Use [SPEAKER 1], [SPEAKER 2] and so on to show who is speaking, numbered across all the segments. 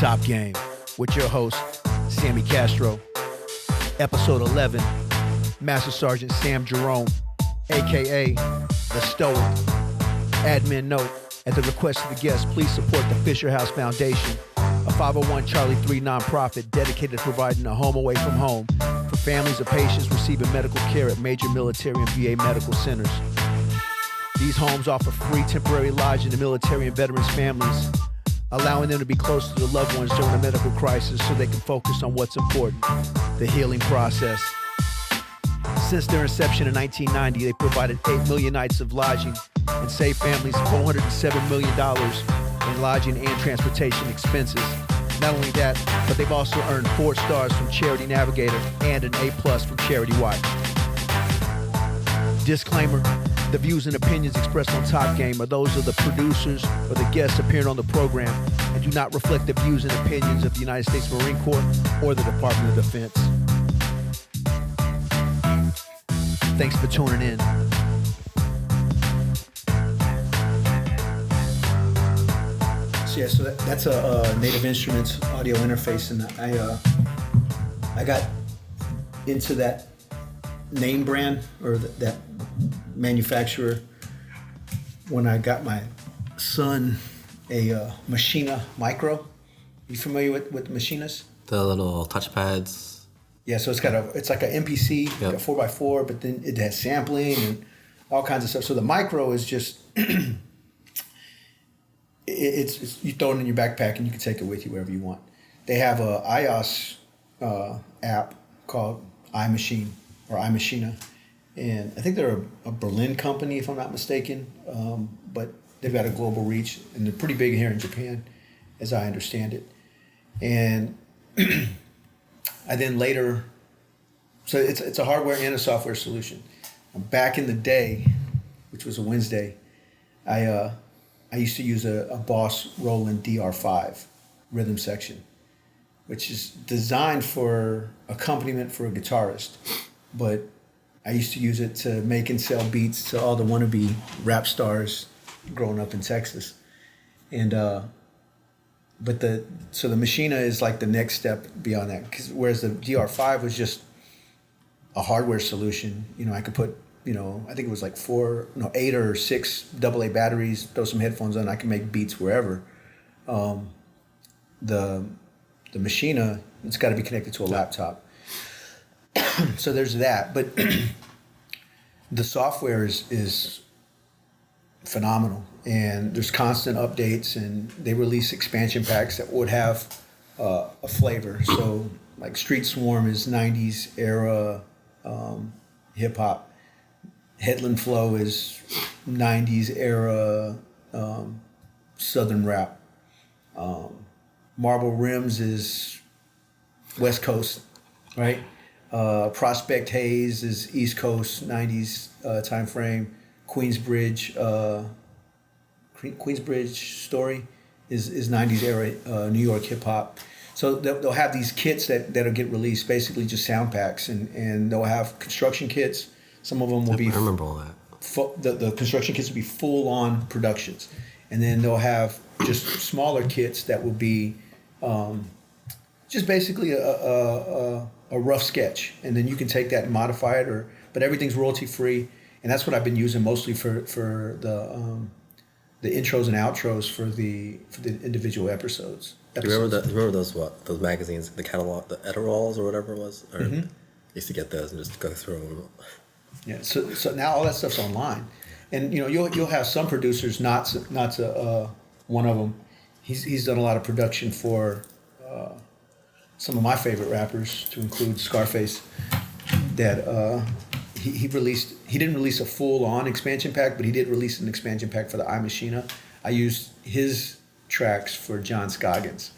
[SPEAKER 1] Top Game with your host, Sammy Castro. Episode 11, Master Sergeant Sam Jerome, a.k.a. The Stoic. Admin note, at the request of the guest, please support the Fisher House Foundation, a 501 Charlie 3 nonprofit dedicated to providing a home away from home for families of patients receiving medical care at major military and VA medical centers. These homes offer free temporary lodging to military and veterans families, allowing them to be close to their loved ones during a medical crisis so they can focus on what's important, the healing process. Since their inception in 1990, they provided 8 million nights of lodging and saved families $407 million in lodging and transportation expenses. Not only that, but they've also earned 4 stars from Charity Navigator and an A+ from Charity Watch. Disclaimer, the views and opinions expressed on Top Game are those of the producers or the guests appearing on the program and do not reflect the views and opinions of the United States Marine Corps or the Department of Defense. Thanks for tuning in. So that's a Native Instruments audio interface, and I got into that name brand or that manufacturer when I got my son a Machina Micro. You familiar with Machinas?
[SPEAKER 2] The little touchpads.
[SPEAKER 1] Yeah, so it's like an MPC, yep. A 4x4, but then it has sampling and all kinds of stuff. So the Micro is just it's you throw it in your backpack and you can take it with you wherever you want. They have a iOS app called iMachine or iMachina, and I think they're a Berlin company if I'm not mistaken, but they've got a global reach and they're pretty big here in Japan, as I understand it. And I then later, so it's a hardware and a software solution. Back in the day, which was a Wednesday, I used to use a Boss Roland DR5 rhythm section, which is designed for accompaniment for a guitarist, but I used to use it to make and sell beats to all the wannabe rap stars growing up in Texas. And so the Machina is like the next step beyond that, whereas the DR5 was just a hardware solution. You know, I could put, I think it was like 8 or 6 AA batteries, throw some headphones on, I can make beats wherever. The Machina, it's got to be connected to a laptop. So there's that, but the software is phenomenal, and there's constant updates, and they release expansion packs that would have a flavor. So like Street Swarm is 90s era hip hop. Headland Flow is 90s era Southern rap. Marble Rims is West Coast, right? Prospect Haze is East Coast 90s time frame. Queensbridge Story is 90s era New York hip hop. So they'll have these kits that'll get released, basically just sound packs, and they'll have construction kits. Some of them will be.
[SPEAKER 2] I remember all that.
[SPEAKER 1] The construction kits will be full on productions, and then they'll have just smaller kits that will be just basically a rough sketch, and then you can take that and modify it, but everything's royalty free, and that's what I've been using mostly for the intros and outros for the individual episodes.
[SPEAKER 2] Do you remember those magazines, the catalog, the Eterals or whatever it was? Or I used to get those and just go through them.
[SPEAKER 1] Yeah, so now all that stuff's online, and you'll have some producers. Not one of them. He's done a lot of production for some of my favorite rappers, to include Scarface. That he didn't release a full on expansion pack, but he did release an expansion pack for the iMachina. I used his tracks for John Scoggins,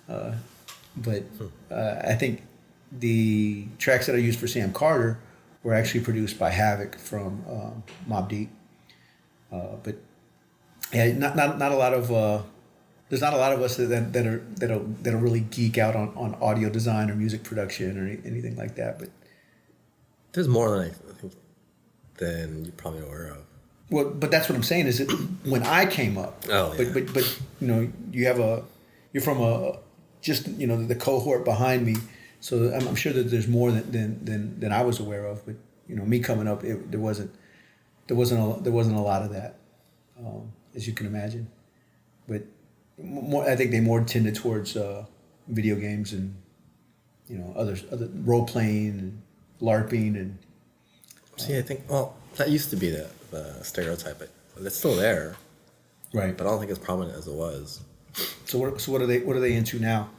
[SPEAKER 1] but I think the tracks that I used for Sam Carter were actually produced by Havoc from Mobb Deep. But yeah, not a lot of there's not a lot of us that'll really geek out on audio design or music production or anything like that. But
[SPEAKER 2] there's more than I think than you're probably aware of.
[SPEAKER 1] Well, but that's what I'm saying is that when I came up.
[SPEAKER 2] Oh, yeah.
[SPEAKER 1] But you know, you're from a just the cohort behind me. So I'm sure that there's more than I was aware of. But me coming up, there wasn't a lot of that, as you can imagine. But I think they more tended towards video games and other role playing and LARPing and.
[SPEAKER 2] See, I think that used to be the stereotype, but it's still there.
[SPEAKER 1] Right.
[SPEAKER 2] But I don't think it's prominent as it was.
[SPEAKER 1] So what are they into now?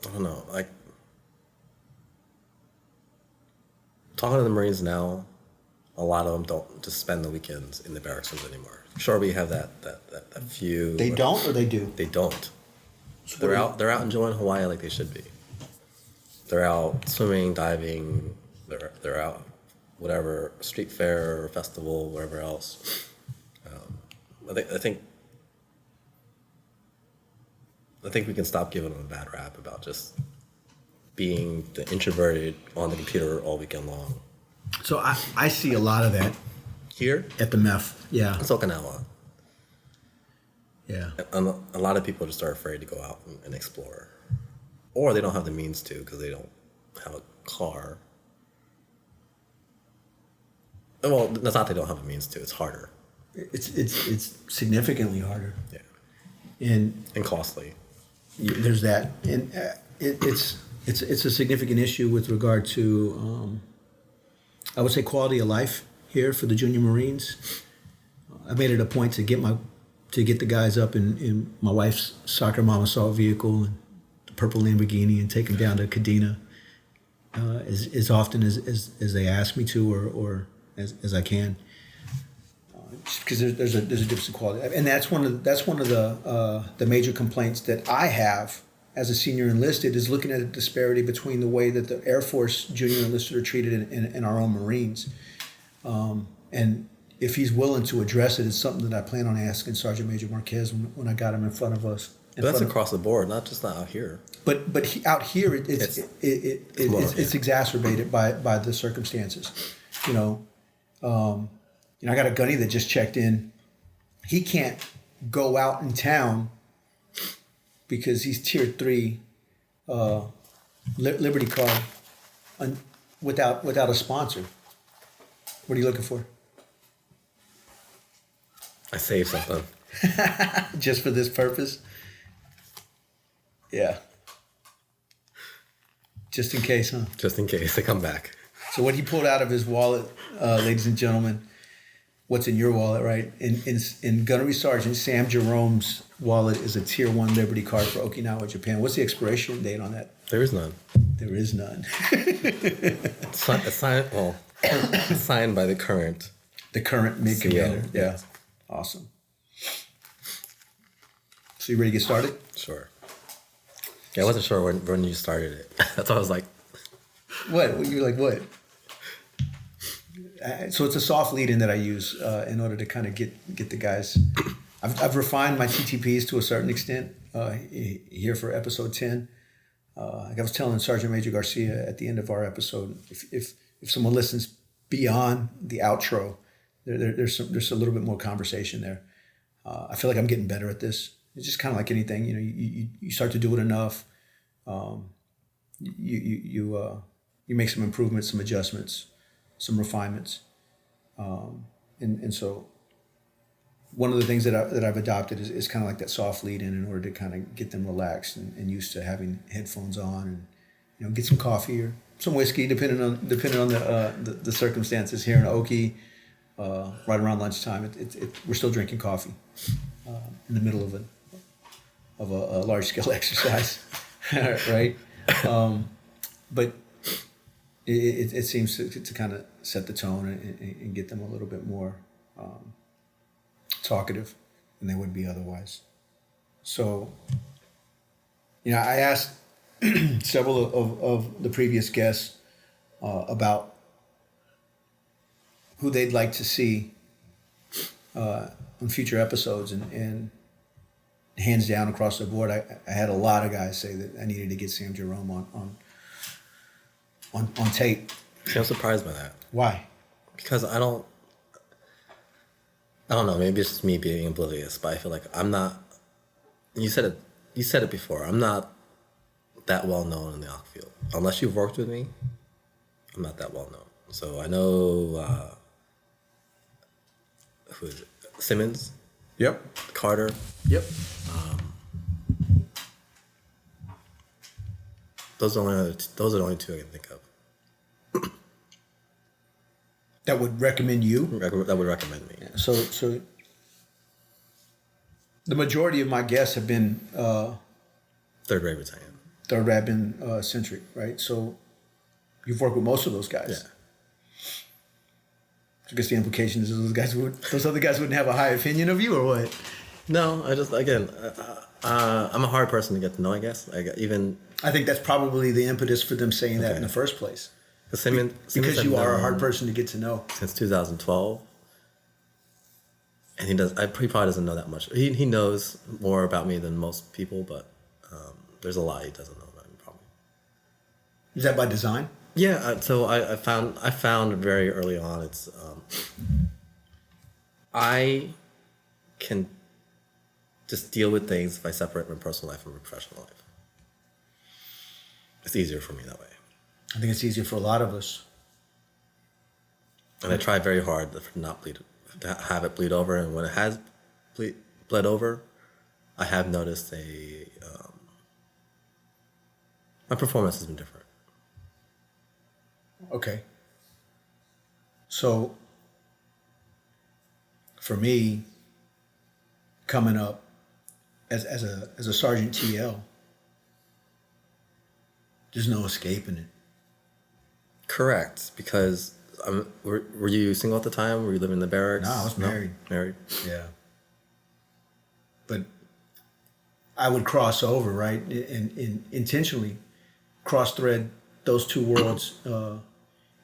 [SPEAKER 2] I don't know. Like talking to the Marines now, a lot of them don't just spend the weekends in the barracks rooms anymore. Sure, we have that few.
[SPEAKER 1] They don't, or they do?
[SPEAKER 2] They don't.
[SPEAKER 1] So
[SPEAKER 2] They're out enjoying Hawaii like they should be. They're out swimming, diving. They're out, whatever, street fair or festival, whatever else. I think we can stop giving them a bad rap about just being the introverted on the computer all weekend long.
[SPEAKER 1] So I see a lot of that
[SPEAKER 2] Here?
[SPEAKER 1] at the MEF. Yeah.
[SPEAKER 2] It's Okinawa.
[SPEAKER 1] Yeah.
[SPEAKER 2] And a lot of people just are afraid to go out and explore. Or they don't have the means to because they don't have a car. Well, that's not they don't have the means to. It's harder.
[SPEAKER 1] It's significantly harder.
[SPEAKER 2] Yeah. And costly.
[SPEAKER 1] There's that, and it's a significant issue with regard to, I would say, quality of life here for the junior Marines. I made it a point to get the guys up in my wife's soccer mom assault vehicle and the purple Lamborghini and take them down to Kadena as often as they ask me to or as I can. Because there's a difference in quality, and that's one of the major complaints that I have as a senior enlisted is looking at the disparity between the way that the Air Force junior enlisted are treated in our own Marines, and if he's willing to address it, it's something that I plan on asking Sergeant Major Marquez when I got him in front of us.
[SPEAKER 2] But that's across the board, not just out here.
[SPEAKER 1] But out here, it's exacerbated by the circumstances, I got a gunny that just checked in. He can't go out in town because he's tier 3 Liberty card without a sponsor. What are you looking for?
[SPEAKER 2] I saved something.
[SPEAKER 1] Just for this purpose? Yeah. Just in case, huh?
[SPEAKER 2] Just in case they come back.
[SPEAKER 1] So what he pulled out of his wallet, ladies and gentlemen, what's in your wallet, right? In Gunnery Sergeant Sam Jerome's wallet is a Tier 1 Liberty card for Okinawa, Japan. What's the expiration date on that?
[SPEAKER 2] There is none.
[SPEAKER 1] There is none.
[SPEAKER 2] It's signed by the current.
[SPEAKER 1] The current MIG commander. Yeah.
[SPEAKER 2] Yes.
[SPEAKER 1] Awesome. So you ready to get started?
[SPEAKER 2] Sure. Yeah, I wasn't sure when you started it. That's why I was like...
[SPEAKER 1] What? You're like, what? So it's a soft lead-in that I use in order to kind of get the guys. I've refined my TTPs to a certain extent here for episode 10. Like I was telling Sergeant Major Garcia at the end of our episode, if someone listens beyond the outro, there's a little bit more conversation there. I feel like I'm getting better at this. It's just kind of like anything, you start to do it enough. You make some improvements, some adjustments, some refinements, and so one of the things that I've adopted is kind of like that soft lead in order to kind of get them relaxed and used to having headphones on and get some coffee or some whiskey depending on the circumstances here in Okie. Right around lunchtime, we're still drinking coffee in the middle of a large scale exercise, right? But it seems to kind of set the tone and get them a little bit more talkative than they would be otherwise. So, I asked several of the previous guests about who they'd like to see on future episodes, and hands down across the board, I had a lot of guys say that I needed to get Sam Jerome on tape.
[SPEAKER 2] I'm surprised by that.
[SPEAKER 1] Why?
[SPEAKER 2] Because I don't know, maybe it's just me being oblivious, but I feel like I'm not, you said it before, I'm not that well known in the AUK field. Unless you've worked with me, I'm not that well known. So I know who is it? Simmons,
[SPEAKER 1] Yep.
[SPEAKER 2] Carter.
[SPEAKER 1] Yep.
[SPEAKER 2] Those are the only two I can think of.
[SPEAKER 1] That would recommend you?
[SPEAKER 2] That would recommend me.
[SPEAKER 1] So the majority of my guests have been
[SPEAKER 2] 3rd Ray Battalion.
[SPEAKER 1] 3rd Rabin centric, right? So you've worked with most of those guys.
[SPEAKER 2] Yeah.
[SPEAKER 1] I guess the implication is those other guys wouldn't have a high opinion of you, or what?
[SPEAKER 2] No, I'm a hard person to get to know, I guess.
[SPEAKER 1] I think that's probably the impetus for them saying that in the first place.
[SPEAKER 2] Simmons
[SPEAKER 1] Because you are a hard person to get to know.
[SPEAKER 2] Since 2012. And he probably doesn't know that much. He knows more about me than most people, but there's a lot he doesn't know about me, probably.
[SPEAKER 1] Is that by design?
[SPEAKER 2] Yeah, so I found very early on it's I can just deal with things if I separate my personal life from my professional life. It's easier for me that way.
[SPEAKER 1] I think it's easier for a lot of us.
[SPEAKER 2] And I try very hard to have it bleed over, and when it has bled over, I have noticed my performance has been different.
[SPEAKER 1] Okay. So, for me, coming up as a Sergeant TL, there's no escaping it.
[SPEAKER 2] Correct, because were you single at the time? Were you living in the barracks?
[SPEAKER 1] No, I was married.
[SPEAKER 2] Married?
[SPEAKER 1] Yeah. But I would cross over, right, and intentionally cross-thread those two worlds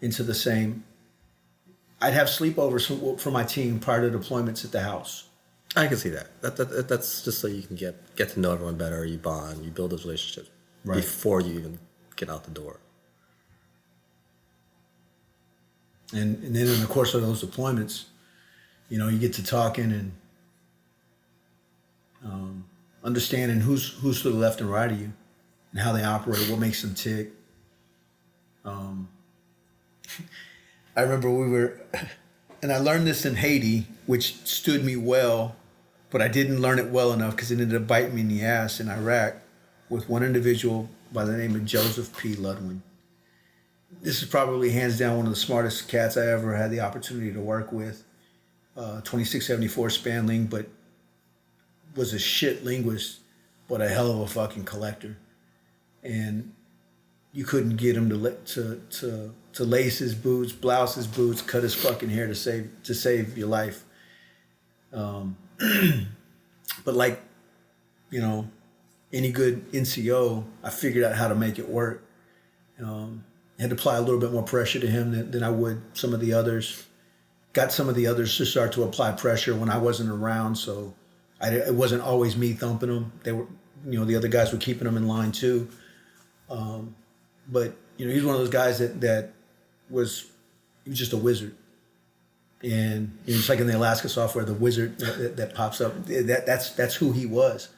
[SPEAKER 1] into the same. I'd have sleepovers for my team prior to deployments at the house.
[SPEAKER 2] I can see that. That's just so you can get to know everyone better. You bond, you build those relationships before you even get out the door.
[SPEAKER 1] And then in the course of those deployments, you get to talking and understanding who's to the left and right of you and how they operate, what makes them tick. I remember and I learned this in Haiti, which stood me well, but I didn't learn it well enough because it ended up biting me in the ass in Iraq with one individual by the name of Joseph P. Ludwin. This is probably hands down one of the smartest cats I ever had the opportunity to work with. 2674 Spanling, but was a shit linguist, but a hell of a fucking collector. And you couldn't get him to lace his boots, blouse his boots, cut his fucking hair to save your life. But like, any good NCO, I figured out how to make it work. Had to apply a little bit more pressure to him than I would some of the others. Got some of the others to start to apply pressure when I wasn't around, so it wasn't always me thumping them. They were, the other guys were keeping them in line too. But he's one of those guys that was just a wizard. And just like in the Alaska software, the wizard that pops up, that's who he was.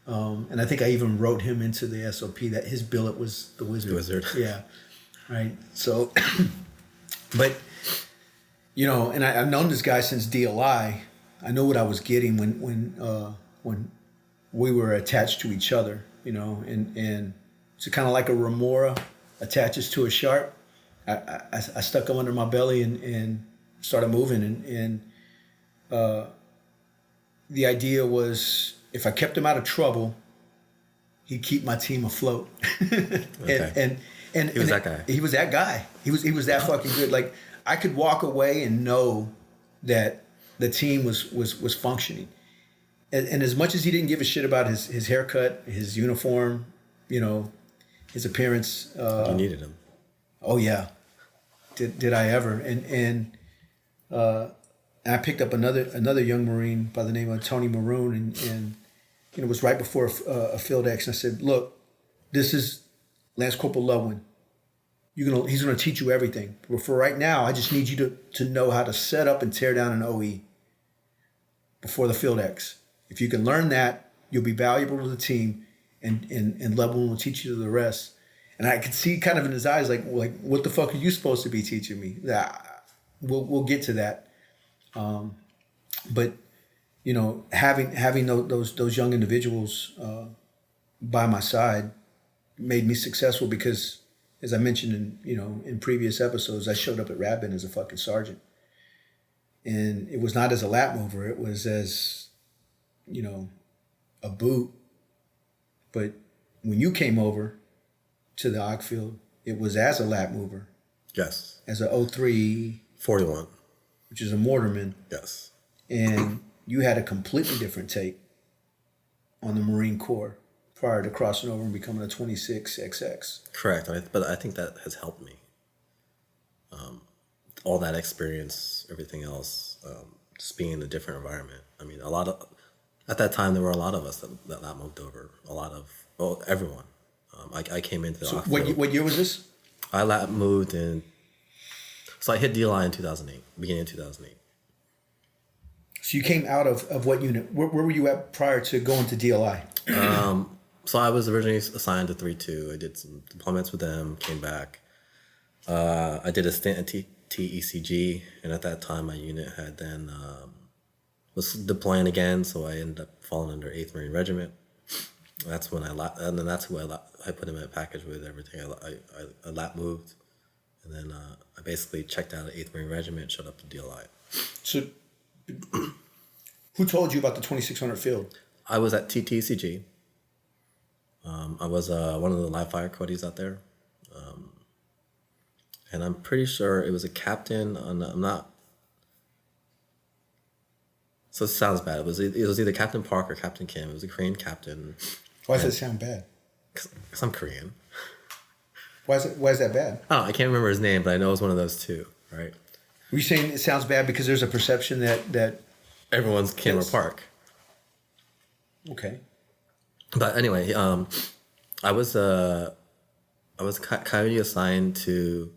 [SPEAKER 1] And I think I even wrote him into the SOP that his billet was the wizard.
[SPEAKER 2] The wizard.
[SPEAKER 1] Yeah. Right. So, but, and I've known this guy since DLI. I know what I was getting when we were attached to each other, and it's kind of like a remora attaches to a shark. I stuck him under my belly and started moving. And the idea was if I kept him out of trouble, he'd keep my team afloat.
[SPEAKER 2] Okay.
[SPEAKER 1] And
[SPEAKER 2] he was that guy.
[SPEAKER 1] He was that guy. He was that fucking good. Like I could walk away and know that the team was functioning. And as much as he didn't give a shit about his haircut, his uniform, his appearance.
[SPEAKER 2] You needed him.
[SPEAKER 1] Oh yeah. Did I ever? And I picked up another young Marine by the name of Tony Maroon, and it was right before a field X, and I said, look, this is Lance Corporal Ludwin. He's gonna teach you everything. But for right now, I just need you to know how to set up and tear down an OE before the field X. If you can learn that, you'll be valuable to the team, and level will teach you the rest. And I could see kind of in his eyes, like what the fuck are you supposed to be teaching me? We'll get to that. But having those young individuals by my side made me successful because, as I mentioned in previous episodes, I showed up at Rabin as a fucking sergeant, and it was not as a lap mover. It was as a boot. But when you came over to the Ock Field, it was as a lap mover.
[SPEAKER 2] Yes.
[SPEAKER 1] As a 03
[SPEAKER 2] 41,
[SPEAKER 1] which is a mortarman.
[SPEAKER 2] Yes.
[SPEAKER 1] And you had a completely different take on the Marine Corps prior to crossing over and becoming a 26XX.
[SPEAKER 2] Correct, but I think that has helped me. All that experience, everything else, just being in a different environment. I mean, at that time, there were a lot of us that moved over. Everyone. I came into the
[SPEAKER 1] So what year was this?
[SPEAKER 2] I moved in. So I hit DLI in 2008, beginning of 2008.
[SPEAKER 1] So you came out of what unit? Where were you at prior to going to DLI?
[SPEAKER 2] So I was originally assigned to 3-2. I did some deployments with them, came back. I did a stint at TECG, and at that time my unit had then was deploying again, so I ended up falling under 8th Marine Regiment. That's when and then that's who I put in my package with everything. I lap moved, and then I basically checked out at 8th Marine Regiment, showed up to DLI.
[SPEAKER 1] So who told you about the 2600 field?
[SPEAKER 2] I was at TTCG. I was one of the live fire quoties out there. And I'm pretty sure it was a captain. I'm not. So it sounds bad. It was either Captain Park or Captain Kim. It was a Korean captain.
[SPEAKER 1] Why does it sound bad?
[SPEAKER 2] Because I'm Korean.
[SPEAKER 1] Why is that bad?
[SPEAKER 2] Oh, I can't remember his name, but I know it was one of those two, right?
[SPEAKER 1] Were you saying it sounds bad because there's a perception that
[SPEAKER 2] everyone's Kim or Park?
[SPEAKER 1] Okay.
[SPEAKER 2] But anyway, I was coyote assigned to.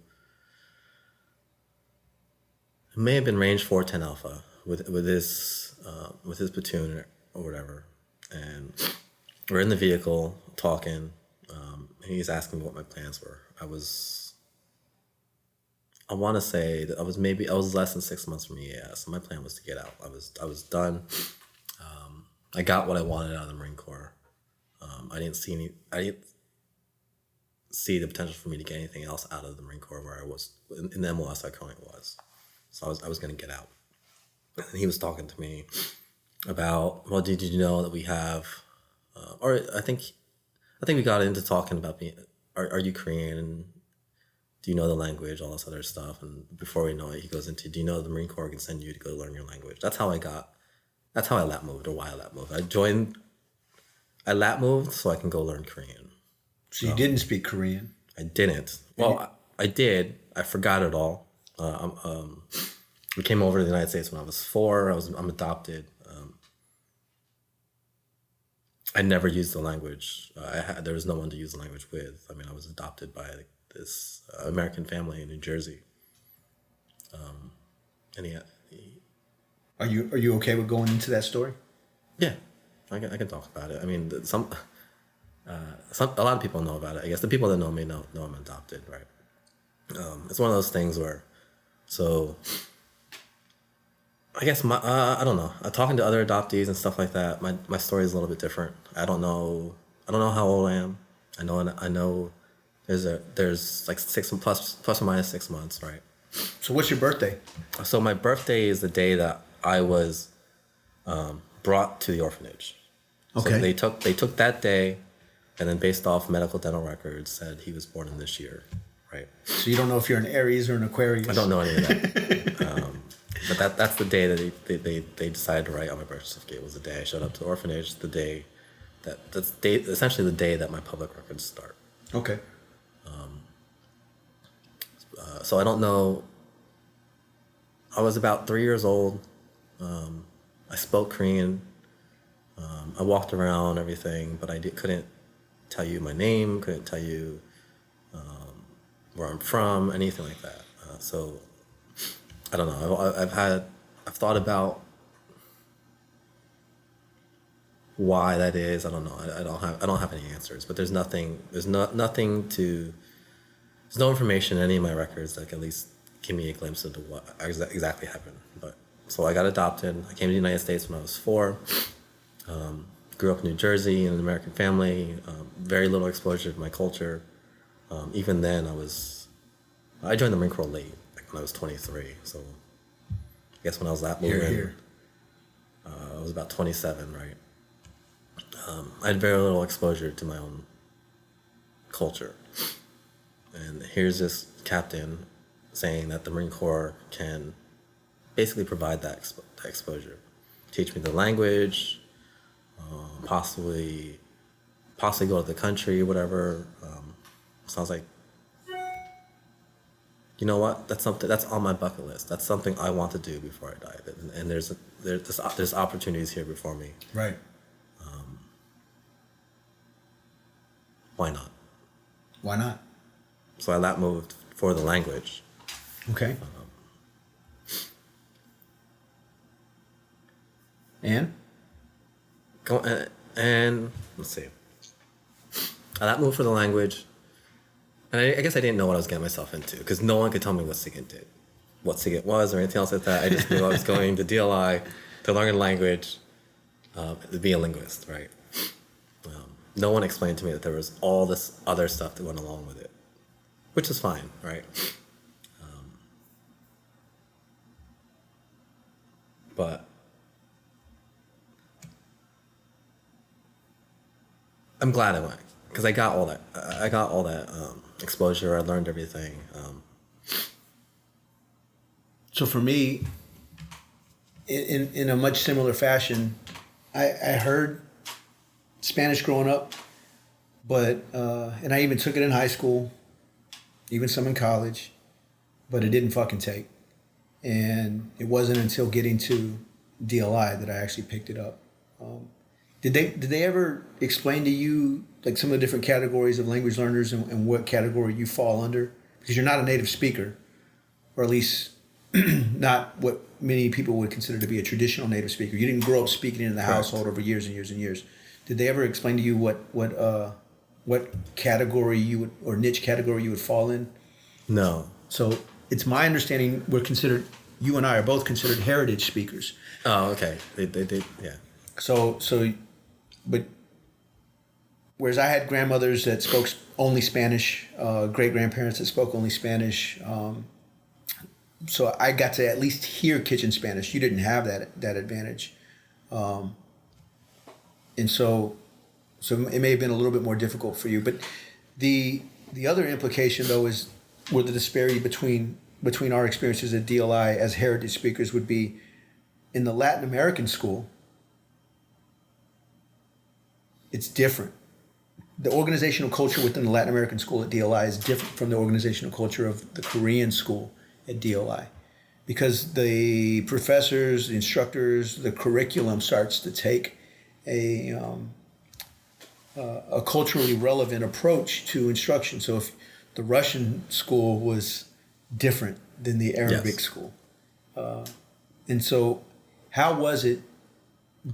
[SPEAKER 2] It may have been range 410 Alpha with his platoon or whatever, and we're in the vehicle talking, and he's asking me what my plans were. I want to say that I was less than 6 months from EAS, so my plan was to get out. I was done. I got what I wanted out of the Marine Corps. I didn't see the potential for me to get anything else out of the Marine Corps where I was in the MLS I currently was. So I was going to get out. And he was talking to me about, well, did you know that we have, or I think we got into talking about being, are you Korean? And do you know the language? All this other stuff. And before we know it, he goes into, do you know the Marine Corps can send you to go learn your language? That's how I lap moved, or why I lap moved. I lap moved so I can go learn Korean.
[SPEAKER 1] So you didn't speak Korean?
[SPEAKER 2] I didn't. Well, I did. I forgot it all. We came over to the United States when I was 4. I'm adopted. I never used the language. There was no one to use the language with. I mean, I was adopted by this American family in New Jersey. And
[SPEAKER 1] Are you okay with going into that story?
[SPEAKER 2] Yeah, I can talk about it. I mean, a lot of people know about it. I guess the people that know me know I'm adopted, right? It's one of those things where, so I guess I don't know. Talking to other adoptees and stuff like that, my story is a little bit different. I don't know how old I am. I know there's like plus or minus 6 months, right?
[SPEAKER 1] So what's your birthday?
[SPEAKER 2] So my birthday is the day that I was brought to the orphanage.
[SPEAKER 1] Okay.
[SPEAKER 2] So they took that day, and then based off medical dental records, said he was born in this year, right?
[SPEAKER 1] So you don't know if you're an Aries or an Aquarius?
[SPEAKER 2] I don't know any of that. But that's the day that they decided to write on my birth certificate. Was the day I showed up to the orphanage. Essentially the day that my public records start.
[SPEAKER 1] Okay.
[SPEAKER 2] So I don't know. I was about 3 years old. I spoke Korean. I walked around everything, but I couldn't tell you my name. Couldn't tell you where I'm from, anything like that. So I don't know. I've thought about why that is, I don't know. I don't have any answers. But there's nothing. There's nothing to. There's no information in any of my records that can at least give me a glimpse into what exactly happened. But so I got adopted. I came to the United States when I was 4. Grew up in New Jersey in an American family. Very little exposure to my culture. Even then, I joined the Marine Corps late, like when I was 23. So I guess when I was that moving, I was about 27, right? I had very little exposure to my own culture. And here's this captain saying that the Marine Corps can basically provide that exposure, teach me the language, possibly go to the country, whatever. So I was like, you know what? That's something that's on my bucket list. That's something I want to do before I die. And there's opportunities here before me.
[SPEAKER 1] Right.
[SPEAKER 2] Why not?
[SPEAKER 1] Why not?
[SPEAKER 2] So I moved for the language.
[SPEAKER 1] Okay. And
[SPEAKER 2] let's see. I moved for the language, and I guess I didn't know what I was getting myself into because no one could tell me what SIGINT did, what SIGINT was, or anything else like that. I just knew I was going to DLI to learn a language, to be a linguist, right? No one explained to me that there was all this other stuff that went along with it, which is fine, right? But I'm glad I went because I got all that. I got all that exposure. I learned everything.
[SPEAKER 1] So for me, in a much similar fashion, I heard Spanish growing up, but and I even took it in high school, even some in college, but it didn't fucking take. And it wasn't until getting to DLI that I actually picked it up. Did they ever explain to you like some of the different categories of language learners and what category you fall under? Because you're not a native speaker, or at least not what many people would consider to be a traditional native speaker. You didn't grow up speaking in the household over years and years and years. Did they ever explain to you what category you would, or niche category you would fall in?
[SPEAKER 2] No.
[SPEAKER 1] So it's my understanding you and I are both considered heritage speakers.
[SPEAKER 2] Oh, okay. They yeah.
[SPEAKER 1] But whereas I had grandmothers that spoke only Spanish, great grandparents that spoke only Spanish, so I got to at least hear kitchen Spanish. You didn't have that advantage, and so it may have been a little bit more difficult for you. But the other implication though is where the disparity between our experiences at DLI as heritage speakers would be in the Latin American school. It's different. The organizational culture within the Latin American school at DLI is different from the organizational culture of the Korean school at DLI, because the professors, the instructors, the curriculum starts to take a culturally relevant approach to instruction. So if the Russian school was different than the Arabic school. And so how was it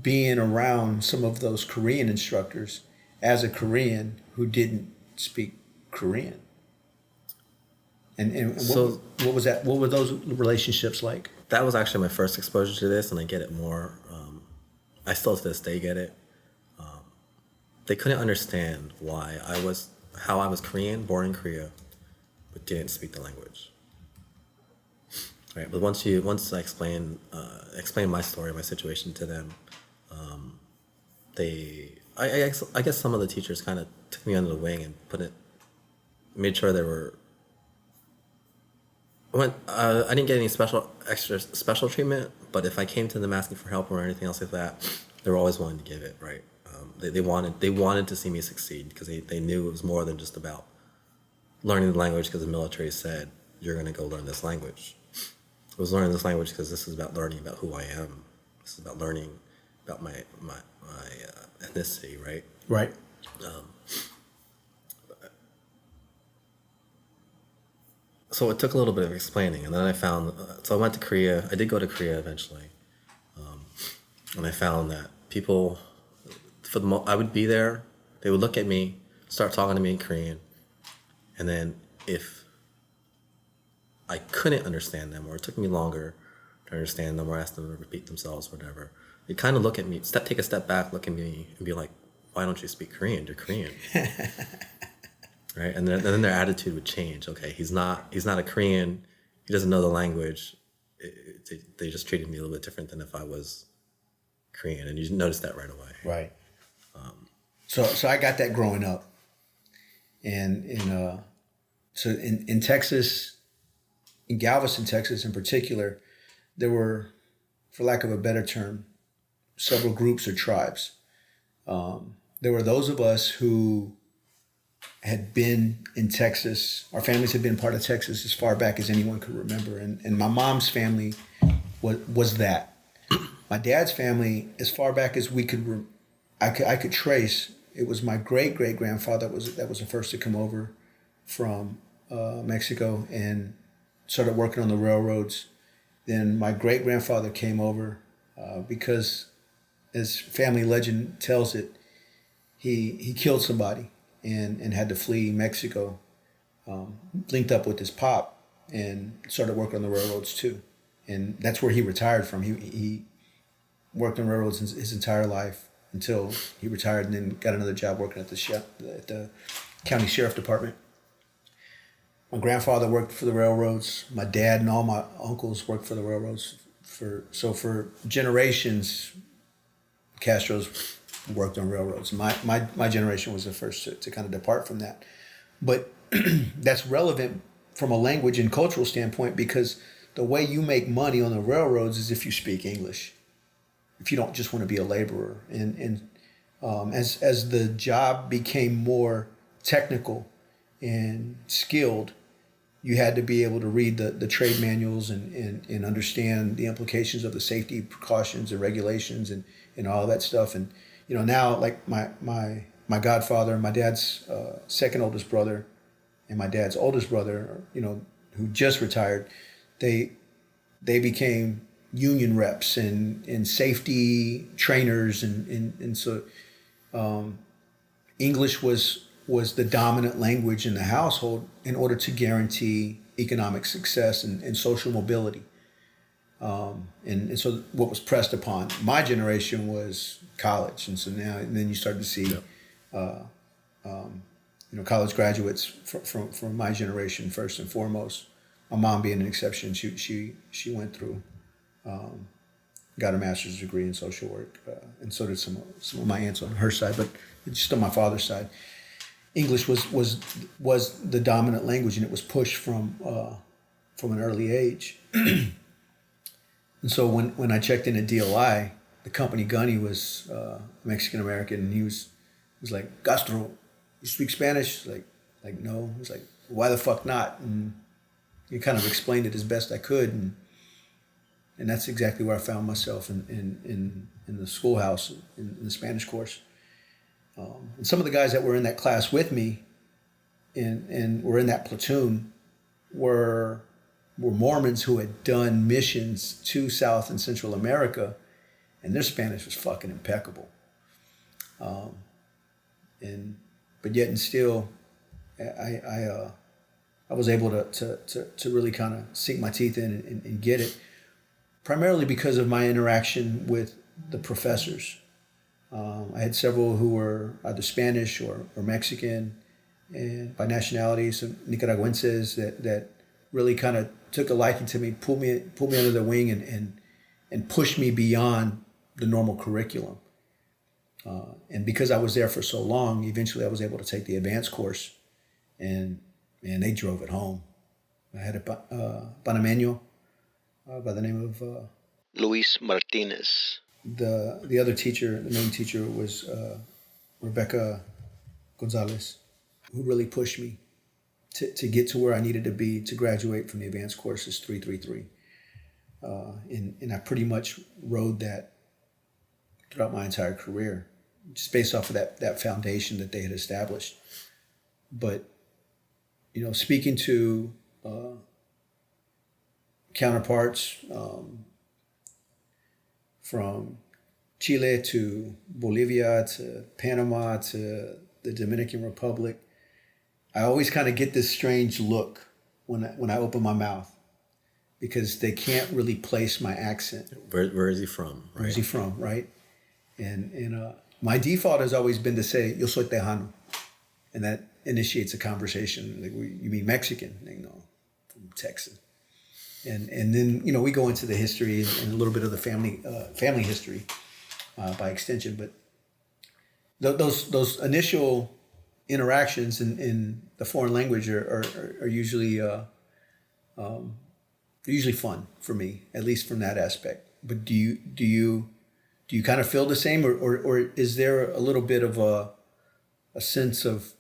[SPEAKER 1] being around some of those Korean instructors as a Korean who didn't speak Korean? And
[SPEAKER 2] So
[SPEAKER 1] what was that? What were those relationships like?
[SPEAKER 2] that was actually my first exposure to this, and I get it more. I still to this day get it. They couldn't understand how I was Korean, born in Korea, but didn't speak the language. Right, but once I explain my story, my situation to them, I guess some of the teachers kind of took me under the wing and made sure they were. I didn't get any extra special treatment, but if I came to them asking for help or anything else like that, they were always willing to give it. Right, they wanted to see me succeed because they knew it was more than just about learning the language because the military said you're going to go learn this language. I was learning this language because this is about learning about who I am. This is about learning about my ethnicity, right?
[SPEAKER 1] Right.
[SPEAKER 2] So it took a little bit of explaining, and then I found. So I went to Korea. I did go to Korea eventually, and I found that I would be there. They would look at me, start talking to me in Korean, and then if I couldn't understand them, or it took me longer to understand them, or ask them to repeat themselves, whatever, they kind of look at me, take a step back, look at me, and be like, "Why don't you speak Korean? You're Korean." Right, and then their attitude would change. Okay, he's not a Korean. He doesn't know the language. They just treated me a little bit different than if I was Korean, and you notice that right away.
[SPEAKER 1] Right. So I got that growing up, and in Texas, in Galveston, Texas, in particular, there were, for lack of a better term, several groups or tribes. There were those of us who had been in Texas. Our families had been part of Texas as far back as anyone could remember, and my mom's family was that. My dad's family, as far back as I could trace, it was my great grandfather that was the first to come over from Mexico and started working on the railroads. Then my great grandfather came over because, as family legend tells it, he killed somebody and had to flee Mexico. Linked up with his pop and started working on the railroads too, and that's where he retired from. He worked on railroads his entire life until he retired, and then got another job working at the county sheriff department. My grandfather worked for the railroads. My dad and all my uncles worked for the railroads. For generations, Castro's worked on railroads. My generation was the first to kind of depart from that. But that's relevant from a language and cultural standpoint, because the way you make money on the railroads is if you speak English. If you don't just want to be a laborer. And as the job became more technical and skilled, you had to be able to read the trade manuals and understand the implications of the safety precautions and regulations and all that stuff. And now, like my godfather, my dad's second oldest brother, and my dad's oldest brother, who just retired, they became union reps and safety trainers, and so English was the dominant language in the household in order to guarantee economic success and social mobility. And so what was pressed upon my generation was college, and so then you start to see college graduates from my generation first and foremost. My mom being an exception, she went through. Got a master's degree in social work, and so did some of my aunts on her side, but just on my father's side, English was the dominant language, and it was pushed from an early age. And so when I checked into DOI, the company gunny was Mexican American, and he was like, "Castro, you speak Spanish?" Like no. He was like, "Why the fuck not?" And he kind of explained it as best I could, and that's exactly where I found myself in the schoolhouse in the Spanish course. And some of the guys that were in that class with me and were in that platoon were Mormons who had done missions to South and Central America, and their Spanish was fucking impeccable. But yet and still, I was able to really kind of sink my teeth in and get it, primarily because of my interaction with the professors. I had several who were either Spanish or Mexican, and by nationality, some Nicaraguenses that really kind of took a liking to me, pulled me under their wing, and pushed me beyond the normal curriculum. And because I was there for so long, eventually I was able to take the advanced course, and they drove it home. I had a Panameño by the name of
[SPEAKER 3] Luis Martinez.
[SPEAKER 1] The other teacher, the main teacher, was Rebecca Gonzalez, who really pushed me to get to where I needed to be to graduate from the advanced courses 333. And I pretty much rode that throughout my entire career, just based off of that foundation that they had established. But, speaking to counterparts from Chile to Bolivia to Panama to the Dominican Republic, I always kind of get this strange look when I open my mouth because they can't really place my accent.
[SPEAKER 2] Where is he from? Right?
[SPEAKER 1] Where's he from, right? And my default has always been to say, yo soy tejano. And that initiates a conversation. Like, you mean Mexican? Like, no, from Texas. And then, we go into the history and a little bit of the family history by extension. But those initial interactions in the foreign language are usually fun for me, at least from that aspect. But do you kind of feel the same, or is there a little bit of a sense of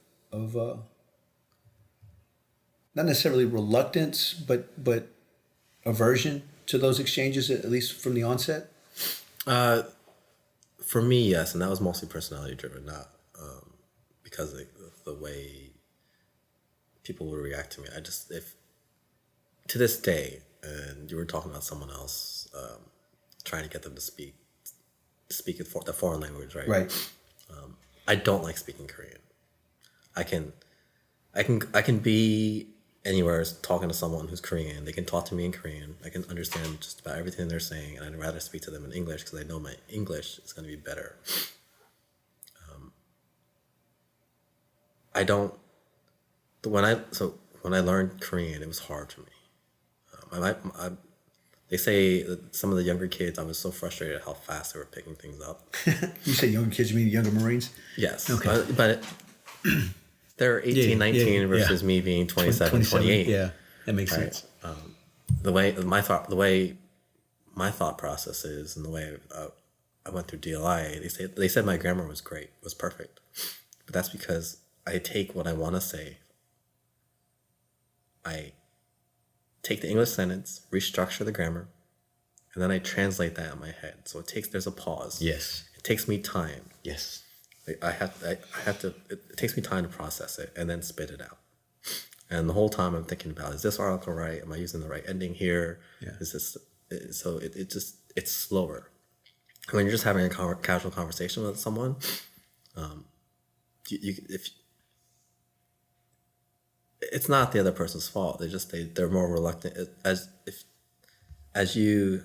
[SPEAKER 1] not necessarily reluctance, but aversion to those exchanges, at least from the onset?
[SPEAKER 2] For me, yes, and that was mostly personality driven, not because of the way people would react to me. If to this day, and you were talking about someone else trying to get them to speak the foreign language, right?
[SPEAKER 1] Right.
[SPEAKER 2] I don't like speaking Korean. I can be anywhere talking to someone who's Korean. They can talk to me in Korean. I can understand just about everything they're saying, and I'd rather speak to them in English because I know my English is going to be better. When I learned Korean, it was hard for me. They say that some of the younger kids, I was so frustrated at how fast they were picking things up.
[SPEAKER 1] You say younger kids, you mean younger Marines?
[SPEAKER 2] Yes.
[SPEAKER 1] Okay.
[SPEAKER 2] But they're 18, 19 versus me being 27, 28.
[SPEAKER 1] Yeah, that makes
[SPEAKER 2] right?
[SPEAKER 1] sense.
[SPEAKER 2] The way my thought process is, and the way I went through DLI, they said my grammar was great, was perfect, but that's because I take what I want to say. I take the English sentence, restructure the grammar, and then I translate that in my head. So there's a pause.
[SPEAKER 1] Yes.
[SPEAKER 2] It takes me time.
[SPEAKER 1] Yes.
[SPEAKER 2] I have to. It takes me time to process it and then spit it out. And the whole time I'm thinking about, is this article right? Am I using the right ending here?
[SPEAKER 1] Yeah.
[SPEAKER 2] Is this so? It's slower. When you're just having a casual conversation with someone, if it's not the other person's fault, they're more reluctant as you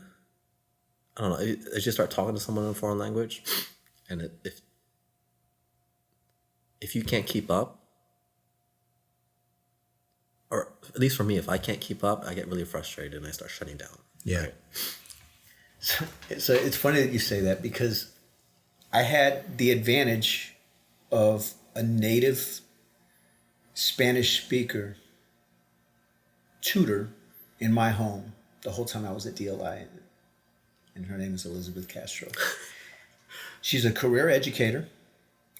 [SPEAKER 2] start talking to someone in a foreign language, and if you can't keep up, or at least for me, if I can't keep up, I get really frustrated and I start shutting down.
[SPEAKER 1] Yeah.
[SPEAKER 2] Right?
[SPEAKER 1] So it's funny that you say that because I had the advantage of a native Spanish speaker tutor in my home the whole time I was at DLI, and her name is Elizabeth Castro. She's a career educator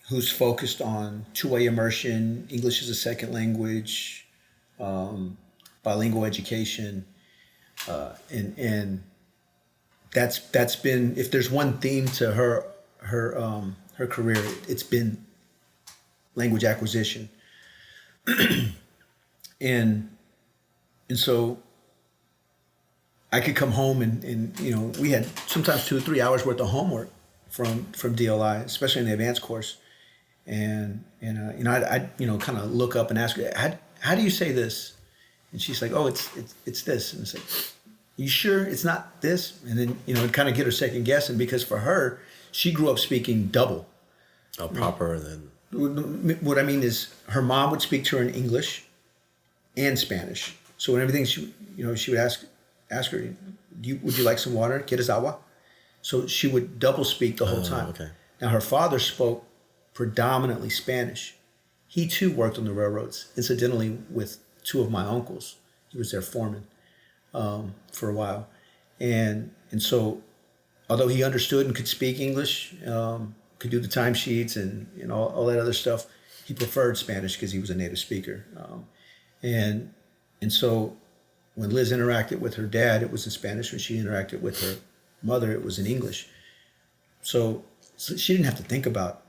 [SPEAKER 1] who's focused on two-way immersion, English as a second language, bilingual education, and that's been, if there's one theme to her career, it's been language acquisition. and so I could come home and we had sometimes 2 or 3 hours worth of homework from DLI, especially in the advanced course. And I'd kind of look up and ask her, how do you say this? And she's like, oh, it's this. And it's like, you sure it's not this? And then, it'd kind of get her second guessing, because for her, she grew up speaking double.
[SPEAKER 2] Oh, proper then.
[SPEAKER 1] What I mean is her mom would speak to her in English and Spanish. So when everything she would ask her, would you like some water? ¿Quieres agua? So she would double speak the whole time.
[SPEAKER 2] Okay.
[SPEAKER 1] Now her father spoke predominantly Spanish. He too worked on the railroads, incidentally with 2 of my uncles. He was their foreman for a while. And so although he understood and could speak English, could do the timesheets and all that other stuff, he preferred Spanish because he was a native speaker. And so when Liz interacted with her dad, it was in Spanish. When she interacted with her mother, it was in English. So she didn't have to think about,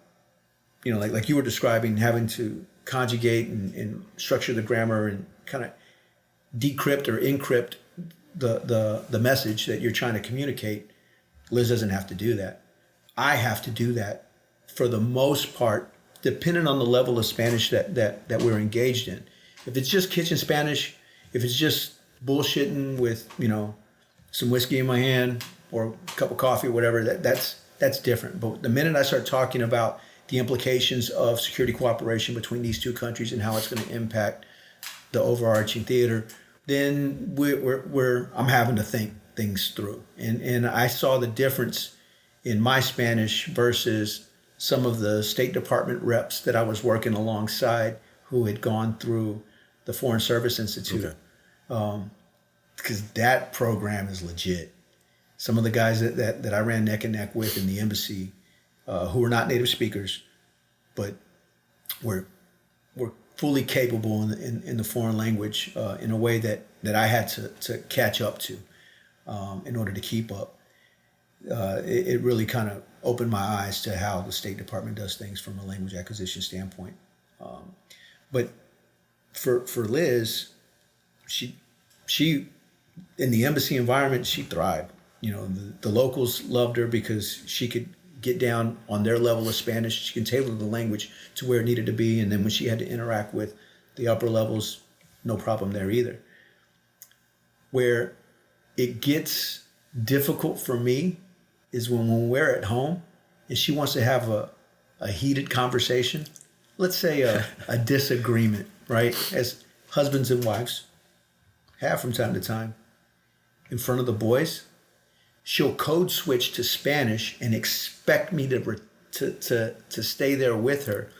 [SPEAKER 1] like you were describing, having to conjugate and structure the grammar and kind of decrypt or encrypt the message that you're trying to communicate. Liz doesn't have to do that. I have to do that for the most part, depending on the level of Spanish that we're engaged in. If it's just kitchen Spanish, if it's just bullshitting with, some whiskey in my hand or a cup of coffee or whatever, that's different. But the minute I start talking about the implications of security cooperation between these two countries and how it's going to impact the overarching theater, then I'm having to think things through. And I saw the difference in my Spanish versus some of the State Department reps that I was working alongside who had gone through the Foreign Service Institute. Okay. Because that program is legit. Some of the guys that I ran neck and neck with in the embassy, who were not native speakers, but were fully capable in the foreign language in a way that I had to catch up to in order to keep up. It really kind of opened my eyes to how the State Department does things from a language acquisition standpoint. But for Liz, she in the embassy environment, she thrived. The locals loved her because she could get down on their level of Spanish. She can tailor the language to where it needed to be. And then when she had to interact with the upper levels, no problem there either. Where it gets difficult for me is when we're at home and she wants to have a heated conversation. Let's say a disagreement, right? As husbands and wives have from time to time in front of the boys. She'll code switch to Spanish and expect me to stay there with her,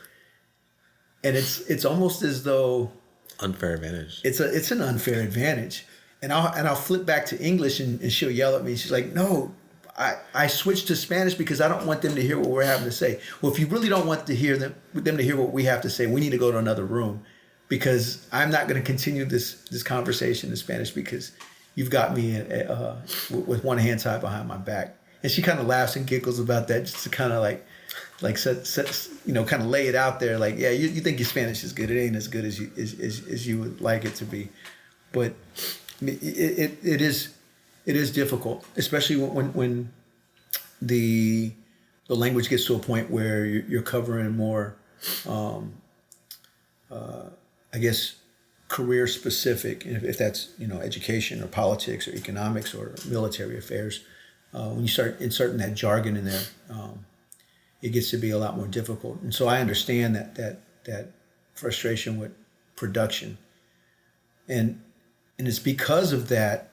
[SPEAKER 1] and it's almost as though
[SPEAKER 2] unfair advantage.
[SPEAKER 1] It's an unfair advantage, and I'll flip back to English and she'll yell at me. She's like, "No, I switched to Spanish because I don't want them to hear what we're having to say." Well, if you really don't want to hear them to hear what we have to say, we need to go to another room because I'm not going to continue this conversation in Spanish because you've got me with one hand tied behind my back. And she kind of laughs and giggles about that, just to kind of like set, kind of lay it out there. Like, yeah, you think your Spanish is good. It ain't as good as you would like it to be. But it is difficult, especially when the language gets to a point where you're covering more, I guess, career specific, if that's education or politics or economics or military affairs. When you start inserting that jargon in there, it gets to be a lot more difficult. And so I understand that frustration with production, and it's because of that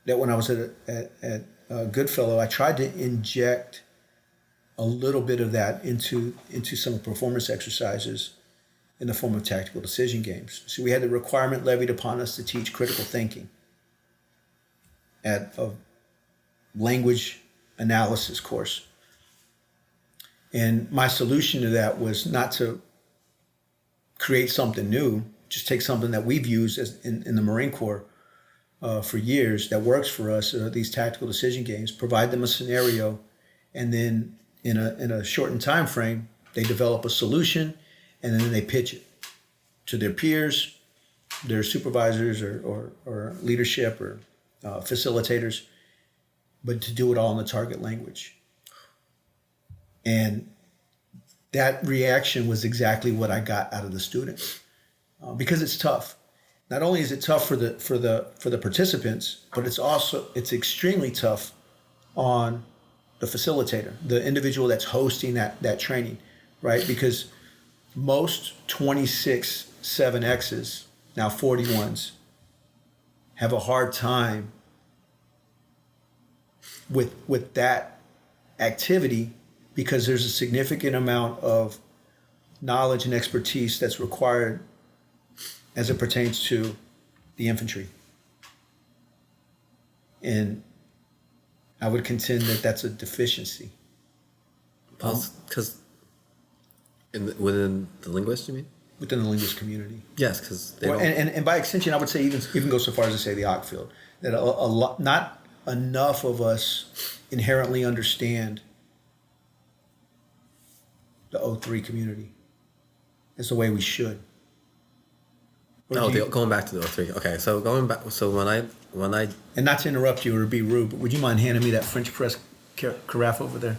[SPEAKER 1] when I was at Goodfellow, I tried to inject a little bit of that into some performance exercises in the form of tactical decision games. So we had the requirement levied upon us to teach critical thinking at a language analysis course. And my solution to that was not to create something new, just take something that we've used in the Marine Corps for years that works for us, these tactical decision games, provide them a scenario, and then in a shortened time frame, they develop a solution, and then they pitch it to their peers, their supervisors or leadership or facilitators, but to do it all in the target language. And that reaction was exactly what I got out of the students, because it's tough. Not only is it tough for the participants, but it's extremely tough on the facilitator, the individual that's hosting that training, right? Because most 26 7Xs, now 41s, have a hard time with that activity because there's a significant amount of knowledge and expertise that's required as it pertains to the infantry. And I would contend that that's a deficiency.
[SPEAKER 2] Because within the linguist, you mean?
[SPEAKER 1] Within the linguist community.
[SPEAKER 2] Yes, because they
[SPEAKER 1] don't. And by extension, I would say even go so far as to say the OC field, that a lot, not enough of us inherently understand the O3 community as the way we should.
[SPEAKER 2] Going back to the O3. Okay, so going back, so when I
[SPEAKER 1] and not to interrupt you or be rude, but would you mind handing me that French press carafe over there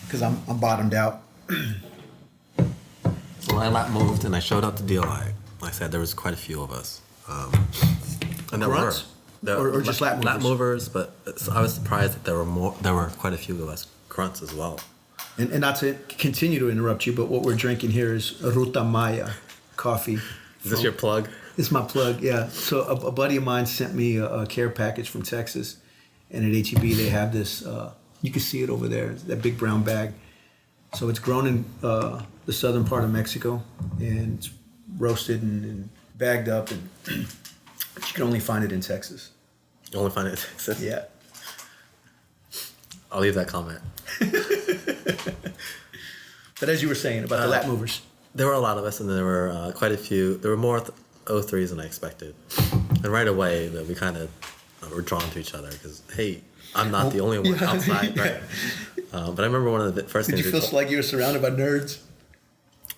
[SPEAKER 1] because I'm bottomed out.
[SPEAKER 2] When I lap moved and I showed up to DLI, like I said, there was quite a few of us. And there
[SPEAKER 1] Grunts?
[SPEAKER 2] were
[SPEAKER 1] Or just lap movers?
[SPEAKER 2] Lap movers, but I was surprised that there were quite a few of us grunts as well.
[SPEAKER 1] And not to continue to interrupt you, but what we're drinking here is Ruta Maya coffee.
[SPEAKER 2] Is this your plug?
[SPEAKER 1] It's my plug, yeah. So a buddy of mine sent me a care package from Texas, and at HEB they have this. You can see it over there, that big brown bag. So it's grown in the southern part of Mexico, and it's roasted and bagged up, and but you can only find it in Texas.
[SPEAKER 2] You only find it in Texas?
[SPEAKER 1] Yeah.
[SPEAKER 2] I'll leave that comment.
[SPEAKER 1] But as you were saying about the lap movers.
[SPEAKER 2] There were a lot of us, and there were quite a few. There were more O3s than I expected. And right away, we kind of were drawn to each other because, hey, I'm not the only one outside, right? But I remember one of the first
[SPEAKER 1] Did
[SPEAKER 2] things.
[SPEAKER 1] you feel like you were surrounded by nerds?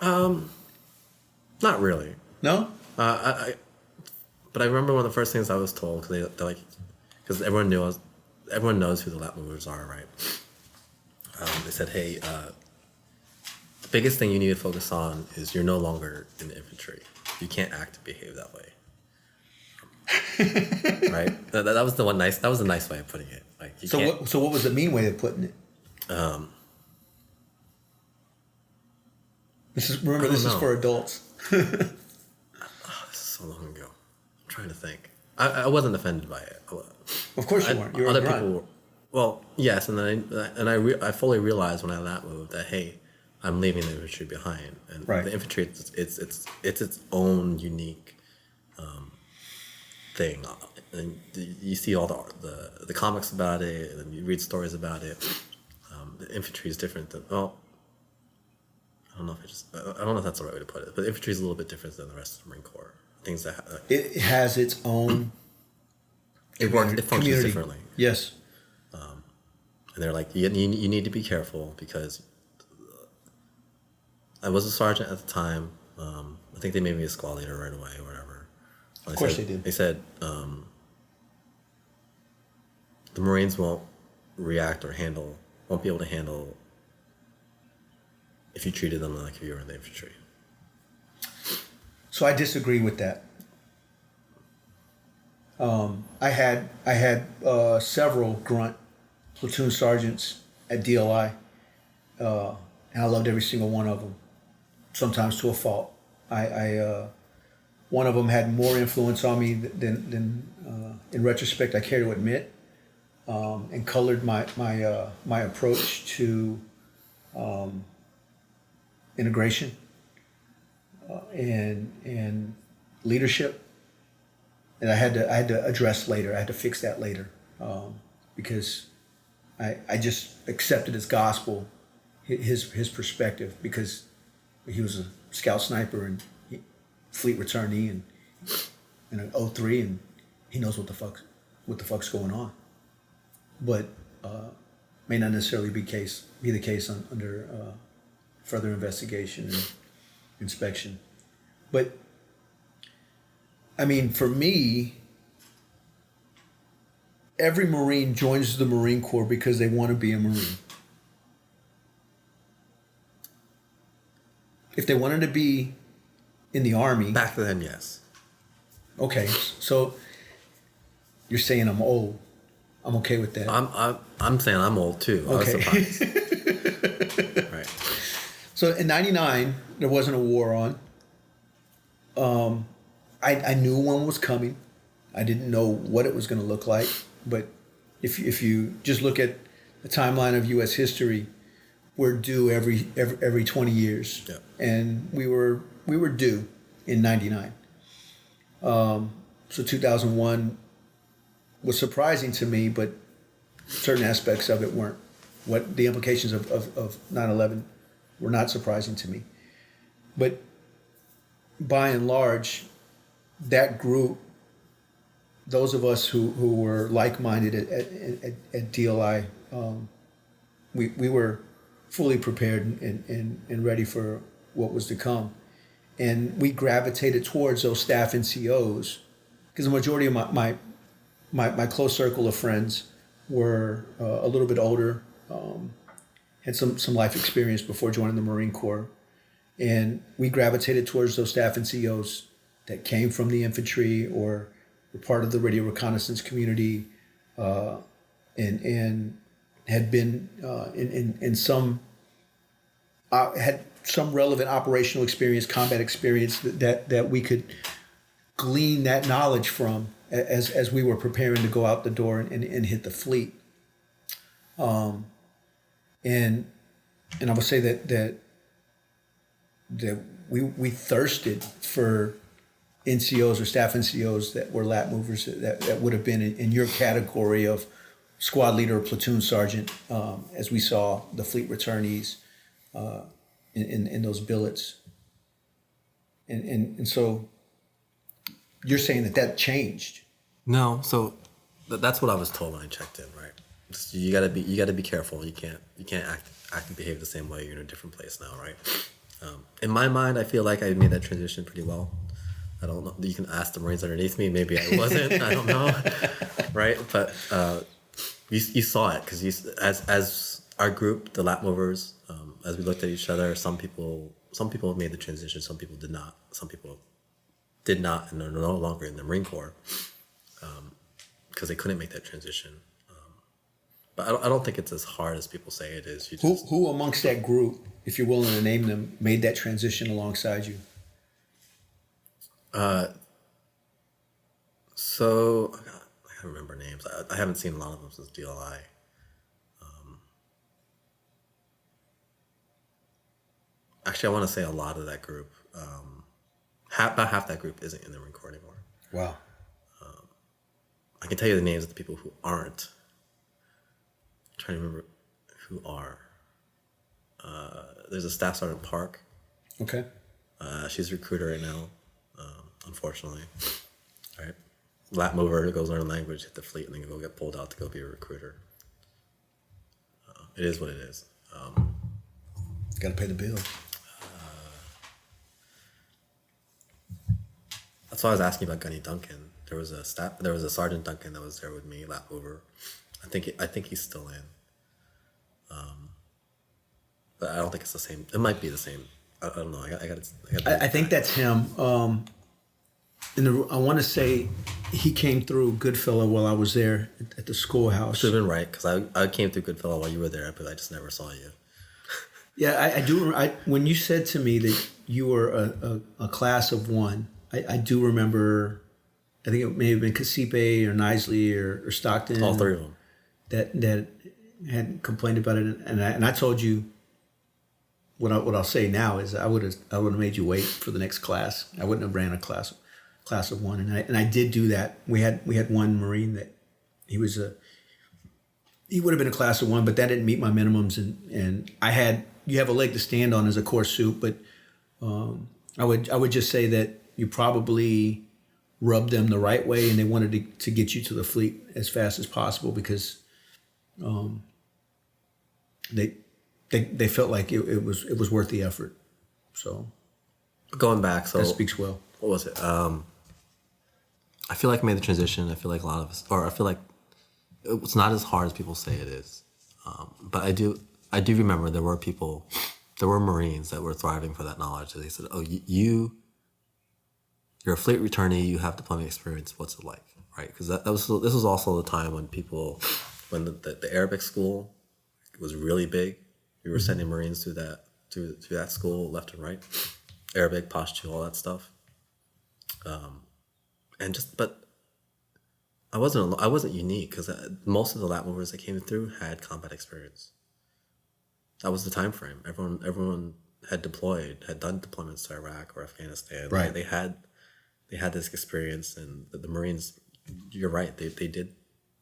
[SPEAKER 2] Not really.
[SPEAKER 1] No?
[SPEAKER 2] But I remember one of the first things I was told because they're like, because everyone knows who the lap movers are, right? They said, hey, the biggest thing you need to focus on is you're no longer in the infantry. You can't act and behave that way. Right? That was the nice way of putting it. Like,
[SPEAKER 1] So what was the mean way of putting it? This is for adults.
[SPEAKER 2] This is so long ago. I'm trying to think. I wasn't offended by it.
[SPEAKER 1] Of course you weren't. You were
[SPEAKER 2] other
[SPEAKER 1] a grunt.
[SPEAKER 2] people were. Well, yes, and then I fully realized when I lap moved that, hey, I'm leaving the infantry behind, and
[SPEAKER 1] Right.
[SPEAKER 2] the infantry it's its own unique thing, and you see all the comics about it, and you read stories about it. The infantry is different than I don't know if that's the right way to put it, but infantry is a little bit different than the rest of the Marine Corps. Things that
[SPEAKER 1] It has its own.
[SPEAKER 2] It functions
[SPEAKER 1] community.
[SPEAKER 2] differently.
[SPEAKER 1] Yes.
[SPEAKER 2] And they're like, you need to be careful because I was a sergeant at the time. I think they made me a squad leader right away or whatever.
[SPEAKER 1] Of course they did.
[SPEAKER 2] They said the Marines won't be able to handle if you treated them like if you were in the infantry.
[SPEAKER 1] So I disagree with that. I had several grunt platoon sergeants at DLI, and I loved every single one of them. Sometimes to a fault. One of them had more influence on me than in retrospect I care to admit, and colored my approach to integration and leadership. And I had to address later. I had to fix that later, because I just accepted as gospel his perspective, because he was a scout sniper and fleet returnee and an 03, and he knows what the fuck's going on. But may not necessarily be the case under further investigation and inspection. But I mean, for me, every Marine joins the Marine Corps because they want to be a Marine. If they wanted to be in the Army...
[SPEAKER 2] Back then, yes.
[SPEAKER 1] Okay, so you're saying I'm old. I'm okay with that.
[SPEAKER 2] I'm saying I'm old too.
[SPEAKER 1] Okay.
[SPEAKER 2] I was surprised. Right.
[SPEAKER 1] So in '99, there wasn't a war on. I knew one was coming. I didn't know what it was going to look like, but if you just look at the timeline of U.S. history, we're due every 20 years,
[SPEAKER 2] yeah.
[SPEAKER 1] And we were due in '99. So 2001 was surprising to me, but certain aspects of it weren't. What the implications of 9/11 were not surprising to me, but by and large, that group, those of us who were like-minded at DLI, we were fully prepared and ready for what was to come. And we gravitated towards those staff NCOs because the majority of my close circle of friends were a little bit older, had some life experience before joining the Marine Corps. And we gravitated towards those staff NCOs that came from the infantry or were part of the radio reconnaissance community, and had been in some had some relevant operational experience, combat experience that we could glean that knowledge from as we were preparing to go out the door and hit the fleet. And I would say that we thirsted for NCOs or staff NCOs that were lap movers that would have been in your category of squad leader or platoon sergeant, as we saw the fleet returnees in those billets. And so you're saying that changed.
[SPEAKER 2] No, so that's what I was told when I checked in, right? You gotta be careful. You can't act and behave the same way. You're in a different place now, right? In my mind, I feel like I made that transition pretty well. I don't know. You can ask the Marines underneath me. Maybe I wasn't. I don't know, right? But you saw it because as our group, the lap movers, as we looked at each other, some people made the transition. Some people did not. Some people did not, and are no longer in the Marine Corps because they couldn't make that transition. But I don't think it's as hard as people say it is.
[SPEAKER 1] Who amongst that group, if you're willing to name them, made that transition alongside you?
[SPEAKER 2] So I can't remember names. I haven't seen a lot of them since DLI. Actually, I want to say a lot of that group. About half that group isn't in the Marine Corps anymore.
[SPEAKER 1] Wow.
[SPEAKER 2] I can tell you the names of the people who aren't. I'm trying to remember who are. There's a Staff Sergeant Park.
[SPEAKER 1] Okay.
[SPEAKER 2] She's a recruiter right now, unfortunately. Right. Lap mover goes learn language, hit the fleet, and then go get pulled out to go be a recruiter. It is what it is.
[SPEAKER 1] Got to pay the bill.
[SPEAKER 2] That's why I was asking about Gunny Duncan. There was a Sergeant Duncan that was there with me, lap mover. I think he's still in. But I don't think it's the same. It might be the same. I don't know.
[SPEAKER 1] I think that's him. I want to say he came through Goodfellow while I was there at the schoolhouse.
[SPEAKER 2] Should have been right because I came through Goodfellow while you were there, but I just never saw you.
[SPEAKER 1] Yeah, I do. When you said to me that you were a class of one, I do remember. I think it may have been Cacipe or Nisley or Stockton.
[SPEAKER 2] All three of them.
[SPEAKER 1] That had complained about it, and I told you. What I'll say now is I would have made you wait for the next class. I wouldn't have ran a class of one, and I did do that. We had one Marine that he would have been a class of one, but that didn't meet my minimums, and you have a leg to stand on as a Corps suit, but I would just say that you probably rubbed them the right way, and they wanted to get you to the fleet as fast as possible because they felt like it was worth the effort. So
[SPEAKER 2] going back, so
[SPEAKER 1] that speaks well.
[SPEAKER 2] What was it? I feel like I made the transition. I feel like a lot of us, or I feel like it's not as hard as people say it is. But I do remember there were Marines that were thriving for that knowledge. They said, "Oh, you're a fleet returnee. You have deployment experience. What's it like?" Right? Because this was also the time when the Arabic school was really big. We were sending Marines through that school left and right, Arabic, Pashto, all that stuff. But I wasn't unique because most of the lap movers that came through had combat experience. That was the time frame. Everyone had done deployments to Iraq or Afghanistan.
[SPEAKER 1] Right.
[SPEAKER 2] They had this experience, and the Marines. You're right. They did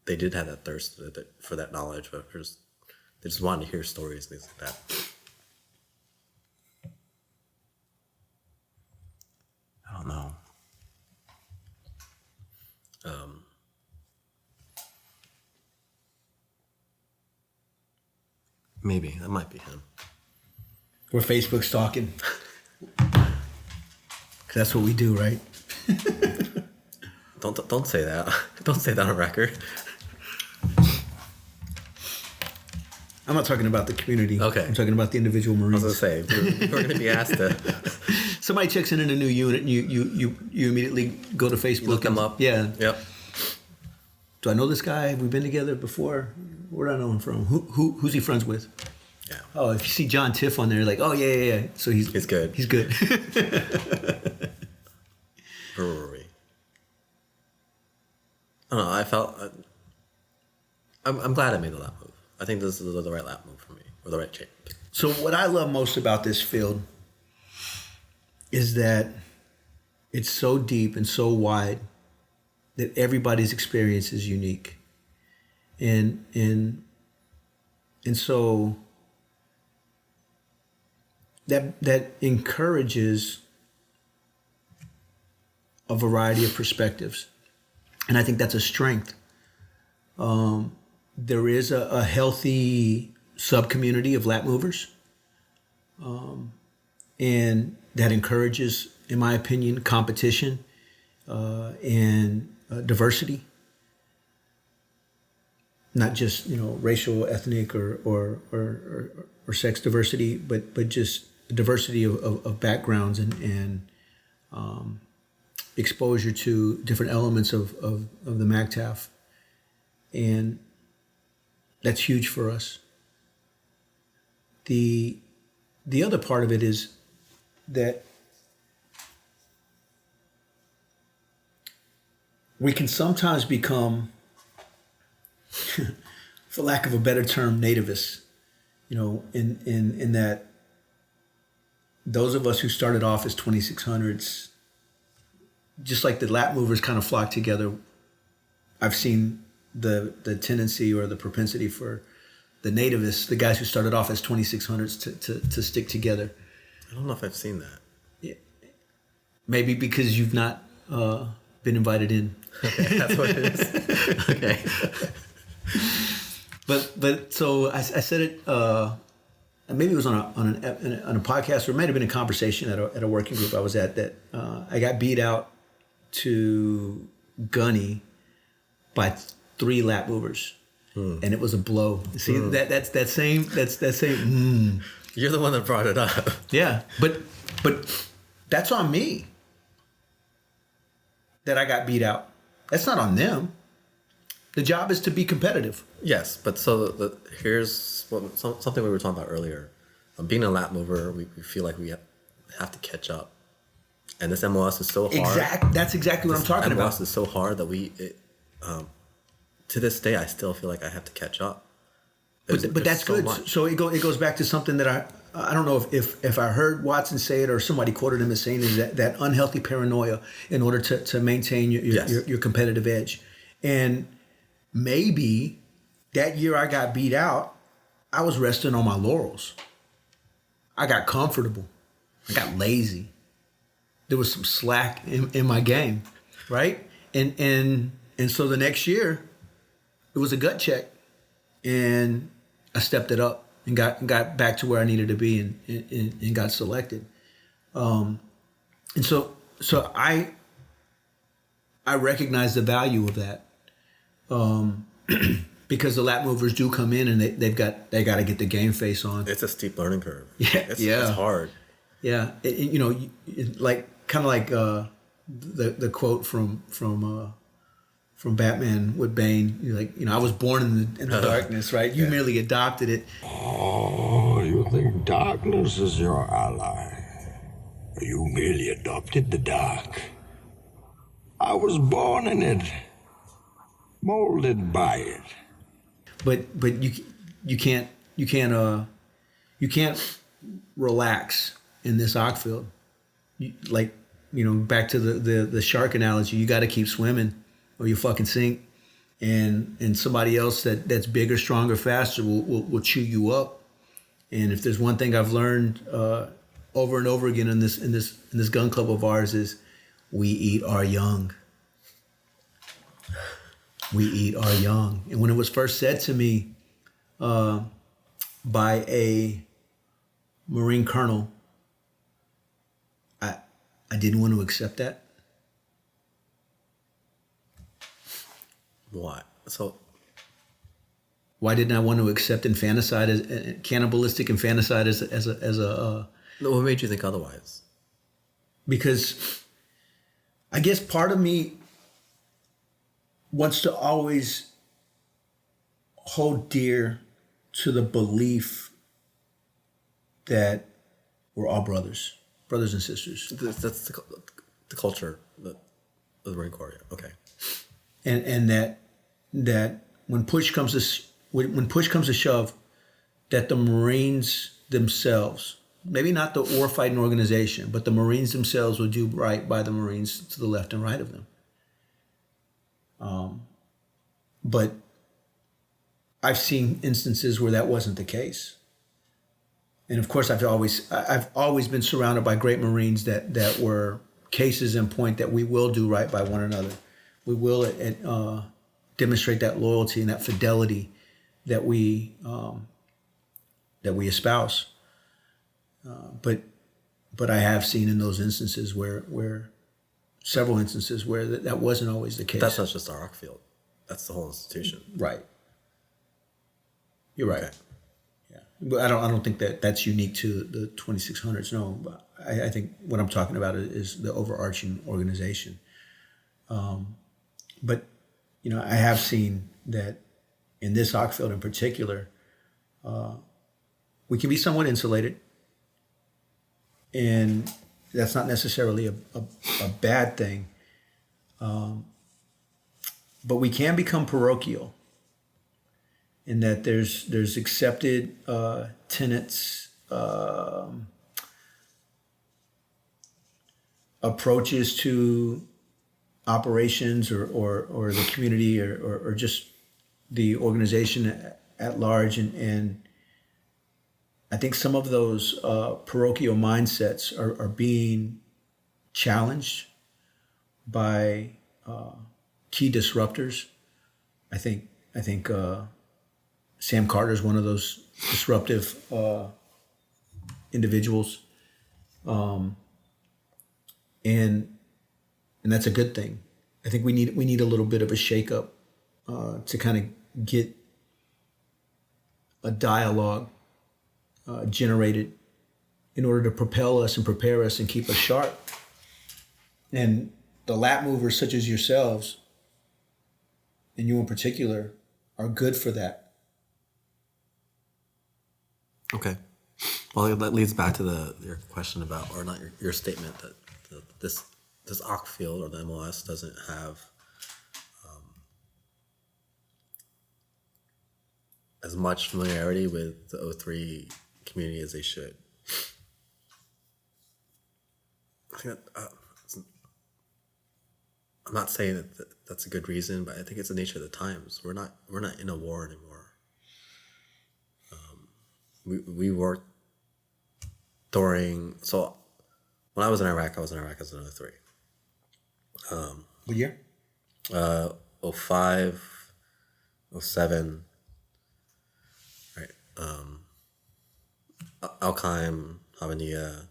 [SPEAKER 2] have that thirst for that knowledge, but they just wanted to hear stories and things like that. I don't know. Maybe that might be him.
[SPEAKER 1] We're Facebook stalking. 'Cause that's what we do, right?
[SPEAKER 2] Don't say that. Don't say that on record.
[SPEAKER 1] I'm not talking about the community.
[SPEAKER 2] Okay.
[SPEAKER 1] I'm talking about the individual
[SPEAKER 2] I
[SPEAKER 1] Marines.
[SPEAKER 2] was going to say, we're going to be asked to
[SPEAKER 1] Somebody checks in a new unit, and you immediately go to Facebook.
[SPEAKER 2] look them
[SPEAKER 1] and-
[SPEAKER 2] up.
[SPEAKER 1] Yeah.
[SPEAKER 2] Yep.
[SPEAKER 1] Do I know this guy? Have we been together before? Where do I know him from? Who's he friends with?
[SPEAKER 2] Yeah.
[SPEAKER 1] Oh, if you see John Tiff on there, you're like, oh yeah. So he's
[SPEAKER 2] good.
[SPEAKER 1] He's good.
[SPEAKER 2] Where were we? I don't know. I felt. I'm glad I made the lap move. I think this is the right lap move for me, or the right change.
[SPEAKER 1] So what I love most about this field is that it's so deep and so wide that everybody's experience is unique. And so that encourages a variety of perspectives. And I think that's a strength. There is a healthy sub-community of lap movers. And that encourages, in my opinion, competition and diversity. Not just, racial, ethnic, or sex diversity, but just diversity of backgrounds and exposure to different elements of the MAGTF. And that's huge for us. The other part of it is that we can sometimes become, for lack of a better term, nativists, in that those of us who started off as 2600s, just like the lap movers kind of flock together, I've seen the tendency or the propensity for the nativists, the guys who started off as 2600s, to stick together.
[SPEAKER 2] I don't know if I've seen that.
[SPEAKER 1] Yeah. Maybe because you've not been invited in.
[SPEAKER 2] Okay, that's what it is. Okay.
[SPEAKER 1] But so I said it. Maybe it was on a podcast, or it might have been a conversation at a working group I was at. That I got beat out to Gunny by 3 lap movers, and it was a blow. See that's that same.
[SPEAKER 2] You're the one that brought it up.
[SPEAKER 1] Yeah, but that's on me. That I got beat out. That's not on them. The job is to be competitive.
[SPEAKER 2] Yes, but so here's something we were talking about earlier. Being a lap mover, we feel like we have to catch up, and this MOS is so hard.
[SPEAKER 1] That's exactly what I'm talking about.
[SPEAKER 2] MOS is so hard that to this day, I still feel like I have to catch up.
[SPEAKER 1] But that's
[SPEAKER 2] so
[SPEAKER 1] good.
[SPEAKER 2] much.
[SPEAKER 1] So it goes back to something that I don't know if I heard Watson say it or somebody quoted him as saying, is that unhealthy paranoia in order to maintain your competitive edge. And maybe that year I got beat out, I was resting on my laurels. I got comfortable. I got lazy. There was some slack in my game, right? And so the next year, it was a gut check, and I stepped it up and got back to where I needed to be and got selected. And so I recognize the value of that. Because the lap movers do come in and they got to get the game face on.
[SPEAKER 2] It's a steep learning curve.
[SPEAKER 1] Yeah,
[SPEAKER 2] It's hard.
[SPEAKER 1] Yeah, like kind of like the quote from Batman with Bane. You're like, I was born in the darkness, right? You merely adopted it.
[SPEAKER 4] Oh, you think darkness is your ally? You merely adopted the dark. I was born in it, molded by it.
[SPEAKER 1] But you can't relax in this ock field. Back to the shark analogy, you got to keep swimming or you fucking sink. And somebody else that's bigger, stronger, faster will chew you up. And if there's one thing I've learned over and over again in this gun club of ours is we eat our young. We eat our young. And when it was first said to me by a Marine colonel, I didn't want to accept that.
[SPEAKER 2] Why? So
[SPEAKER 1] Why didn't I want to accept infanticide as cannibalistic infanticide as a
[SPEAKER 2] What made you think otherwise?
[SPEAKER 1] because I guess part of me wants to always hold dear to the belief that we're all brothers and sisters,
[SPEAKER 2] That's the culture of the Marine Corps. Yeah. Okay.
[SPEAKER 1] and that when push comes to shove, that the Marines themselves, maybe not the warfighting organization, but the Marines themselves will do right by the Marines to the left and right of them. But I've seen instances where that wasn't the case. And of course, I've always been surrounded by great Marines that were cases in point that we will do right by one another. We will demonstrate that loyalty and that fidelity that we espouse. But I have seen in those instances where several instances where that wasn't always the case.
[SPEAKER 2] That's not just our rock field. That's the whole institution.
[SPEAKER 1] Right. You're right.
[SPEAKER 2] Okay.
[SPEAKER 1] Yeah, but I don't think that's unique to the 2600s. No, but I think what I'm talking about is the overarching organization. But I have seen that in this rock field in particular, we can be somewhat insulated, and that's not necessarily a bad thing. But we can become parochial in that there's accepted tenets, approaches to operations or the community or just the organization at large. And I think some of those parochial mindsets are being challenged by key disruptors. I think Sam Carter is one of those disruptive individuals, and that's a good thing. I think we need a little bit of a shakeup to kind of get a dialogue generated in order to propel us and prepare us and keep us sharp. And the lap movers such as yourselves, and you in particular, are good for that.
[SPEAKER 2] Okay. Well, that leads back to your question about, or not your statement that this OC field or the MLS doesn't have as much familiarity with the O3 community as they should. I think that, I'm not saying that that's a good reason, but I think it's the nature of the times. We're not in a war anymore. We worked during, so when I was in Iraq as an 03.
[SPEAKER 1] What year?
[SPEAKER 2] 05, 07, right? Al-Qaim, Havania,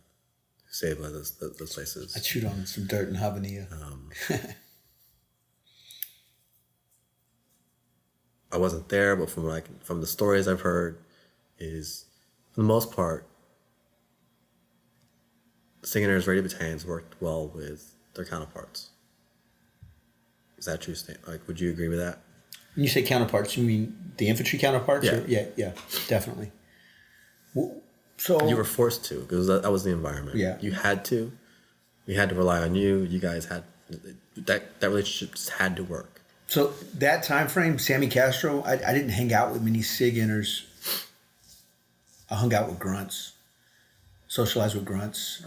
[SPEAKER 2] Sabla, those places.
[SPEAKER 1] I chewed on some dirt in Havania.
[SPEAKER 2] I wasn't there, but from the stories I've heard, is for the most part, Singaners Radio Battalions worked well with their counterparts. Is that true statement? Like, would you agree with that?
[SPEAKER 1] When you say counterparts, you mean the infantry counterparts?
[SPEAKER 2] Yeah.
[SPEAKER 1] Or? Yeah, definitely. So
[SPEAKER 2] You were forced to, because that was the environment.
[SPEAKER 1] Yeah.
[SPEAKER 2] You had to. We had to rely on you. You guys had that relationship just had to work.
[SPEAKER 1] So that time frame, Sammy Castro, I didn't hang out with many SIG-inners. I hung out with grunts, socialized with grunts,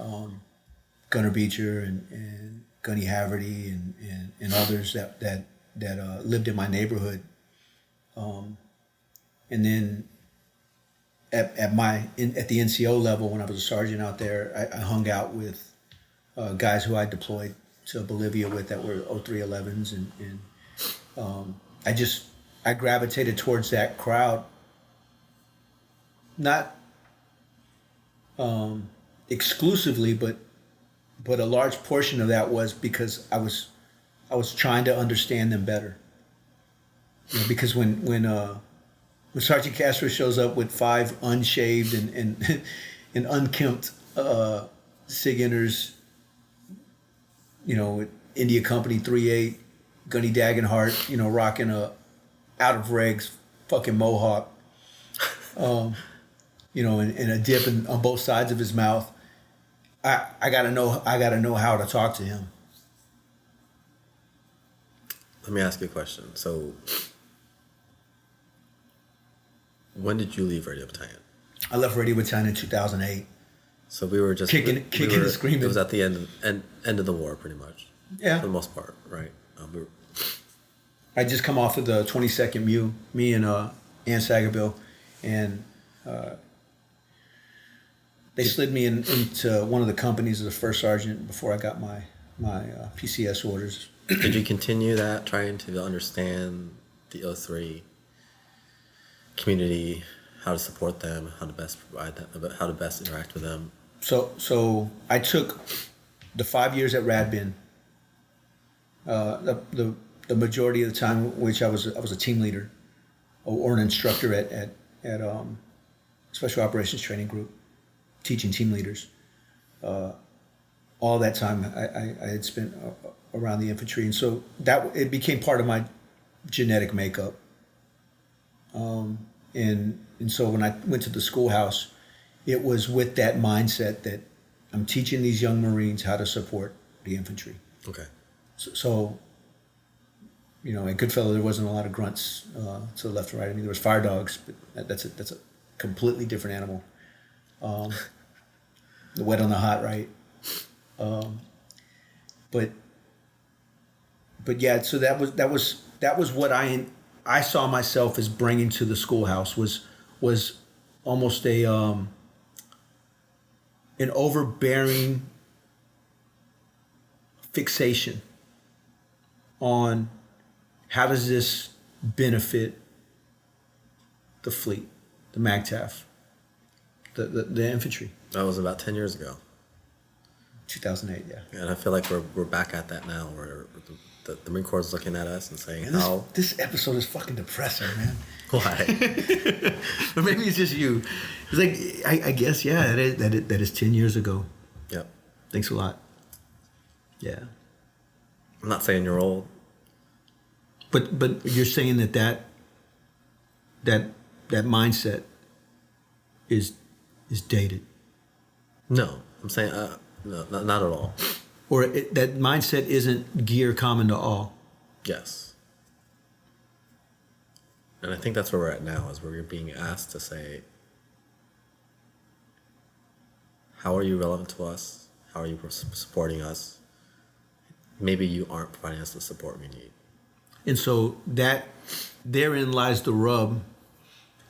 [SPEAKER 1] Gunnar Beecher and Gunny Haverty and others that lived in my neighborhood. And then at the NCO level, when I was a sergeant out there, I hung out with guys who I deployed to Bolivia with that were 0311s, and I gravitated towards that crowd, not exclusively, but a large portion of that was because I was trying to understand them better. Because when when Sergeant Castro shows up with 5 unshaved and and unkempt SIG-Inters, with India Company 3-8, Gunny Dagenhart, rocking a out of regs fucking mohawk, and a dip on both sides of his mouth. I gotta know how to talk to him.
[SPEAKER 2] Let me ask you a question. So, when did you leave Radio Battalion?
[SPEAKER 1] I left Radio Battalion in 2008.
[SPEAKER 2] So we were just
[SPEAKER 1] kicking and screaming.
[SPEAKER 2] It was at the end of the war, pretty much.
[SPEAKER 1] Yeah,
[SPEAKER 2] for the most part, right?
[SPEAKER 1] I just come off of the 22nd MEU, me and Ann Sagerbill, and they slid me into one of the companies as a first sergeant before I got my PCS orders.
[SPEAKER 2] Did you continue that, trying to understand the 03 community, how to support them, how to best provide them, how to best interact with them?
[SPEAKER 1] So I took the 5 years at Radbin. The majority of the time, which I was a team leader or an instructor at Special Operations Training Group, teaching team leaders. All that time I had spent around the infantry, and so that it became part of my genetic makeup. And so when I went to the schoolhouse, it was with that mindset that I'm teaching these young Marines how to support the infantry.
[SPEAKER 2] Okay.
[SPEAKER 1] So at Goodfellow there wasn't a lot of grunts to the left and right. I mean, there was fire dogs, but that's a completely different animal. The wet on the hot, right? But yeah, so that was what I saw myself as bringing to the schoolhouse was almost an overbearing fixation on how does this benefit the fleet, the MAGTF, the infantry.
[SPEAKER 2] That was about 10 years ago.
[SPEAKER 1] 2008, yeah.
[SPEAKER 2] And I feel like we're back at that now, where the Marine Corps is looking at us and saying,
[SPEAKER 1] this episode is fucking depressing, man.
[SPEAKER 2] Why?
[SPEAKER 1] Or maybe it's just you. It's like, I guess, yeah, that is 10 years ago.
[SPEAKER 2] Yep.
[SPEAKER 1] Thanks a lot. Yeah.
[SPEAKER 2] I'm not saying you're old.
[SPEAKER 1] But you're saying that mindset is dated.
[SPEAKER 2] No, I'm saying no, not at all.
[SPEAKER 1] Or that mindset isn't gear common to all.
[SPEAKER 2] Yes. And I think that's where we're at now, is where you're being asked to say, how are you relevant to us? How are you supporting us? Maybe you aren't providing us the support we need.
[SPEAKER 1] And so therein lies the rub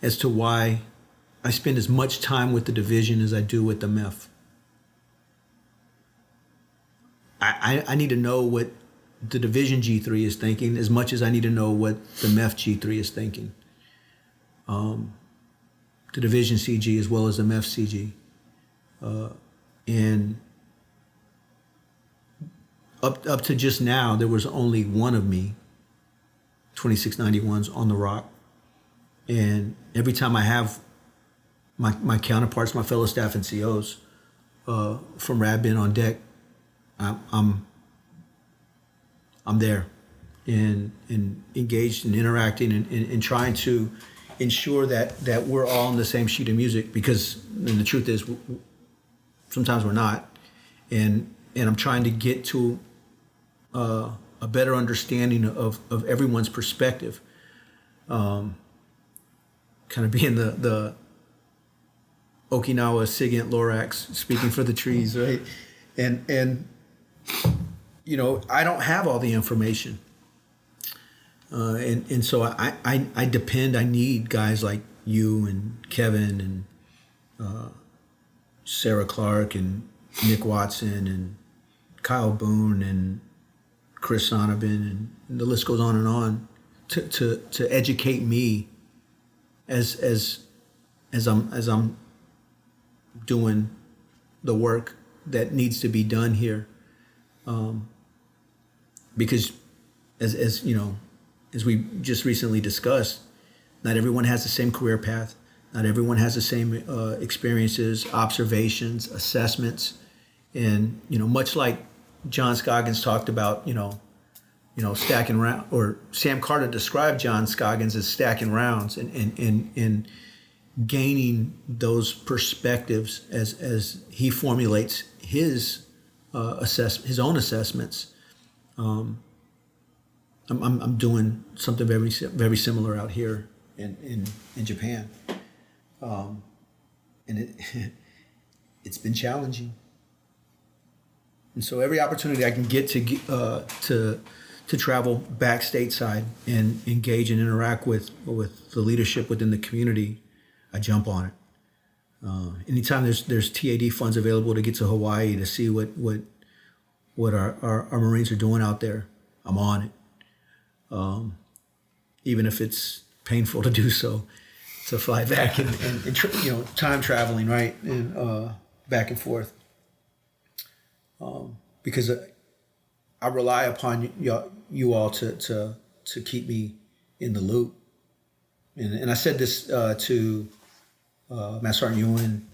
[SPEAKER 1] as to why I spend as much time with the division as I do with the MEF. I need to know what the division G3 is thinking as much as I need to know what the MEF G3 is thinking. The division CG as well as the MEF CG. And up to just now, there was only one of me, 2691s on the rock. And every time I have my counterparts, my fellow staff and COs from Radbin on deck, I'm there and engaged and interacting and trying to ensure that we're all on the same sheet of music, because the truth is sometimes we're not, and I'm trying to get to a better understanding of everyone's perspective, kind of being the Okinawa SIGINT Lorax speaking for the trees, right? And I don't have all the information. And so I need guys like you and Kevin and Sarah Clark and Nick Watson and Kyle Boone and Chris Sonobin, and the list goes on to educate me as I'm doing the work that needs to be done here, because as we just recently discussed, Not everyone has the same career path. Not everyone has the same experiences, observations, assessments, and much like John Scoggins talked about, stacking round, or Sam Carter described John Scoggins as stacking rounds and gaining those perspectives as he formulates his his own assessments. I'm doing something very very similar out here in Japan, and it's been challenging. And so every opportunity I can get to travel back stateside and engage and interact with the leadership within the community, I jump on it. Anytime there's TAD funds available to get to Hawaii to see what our Marines are doing out there, I'm on it. Even if it's painful to do so, to fly back and time traveling, right, and back and forth. Because I rely upon you all to keep me in the loop. And I said this to Master Sergeant Ewan,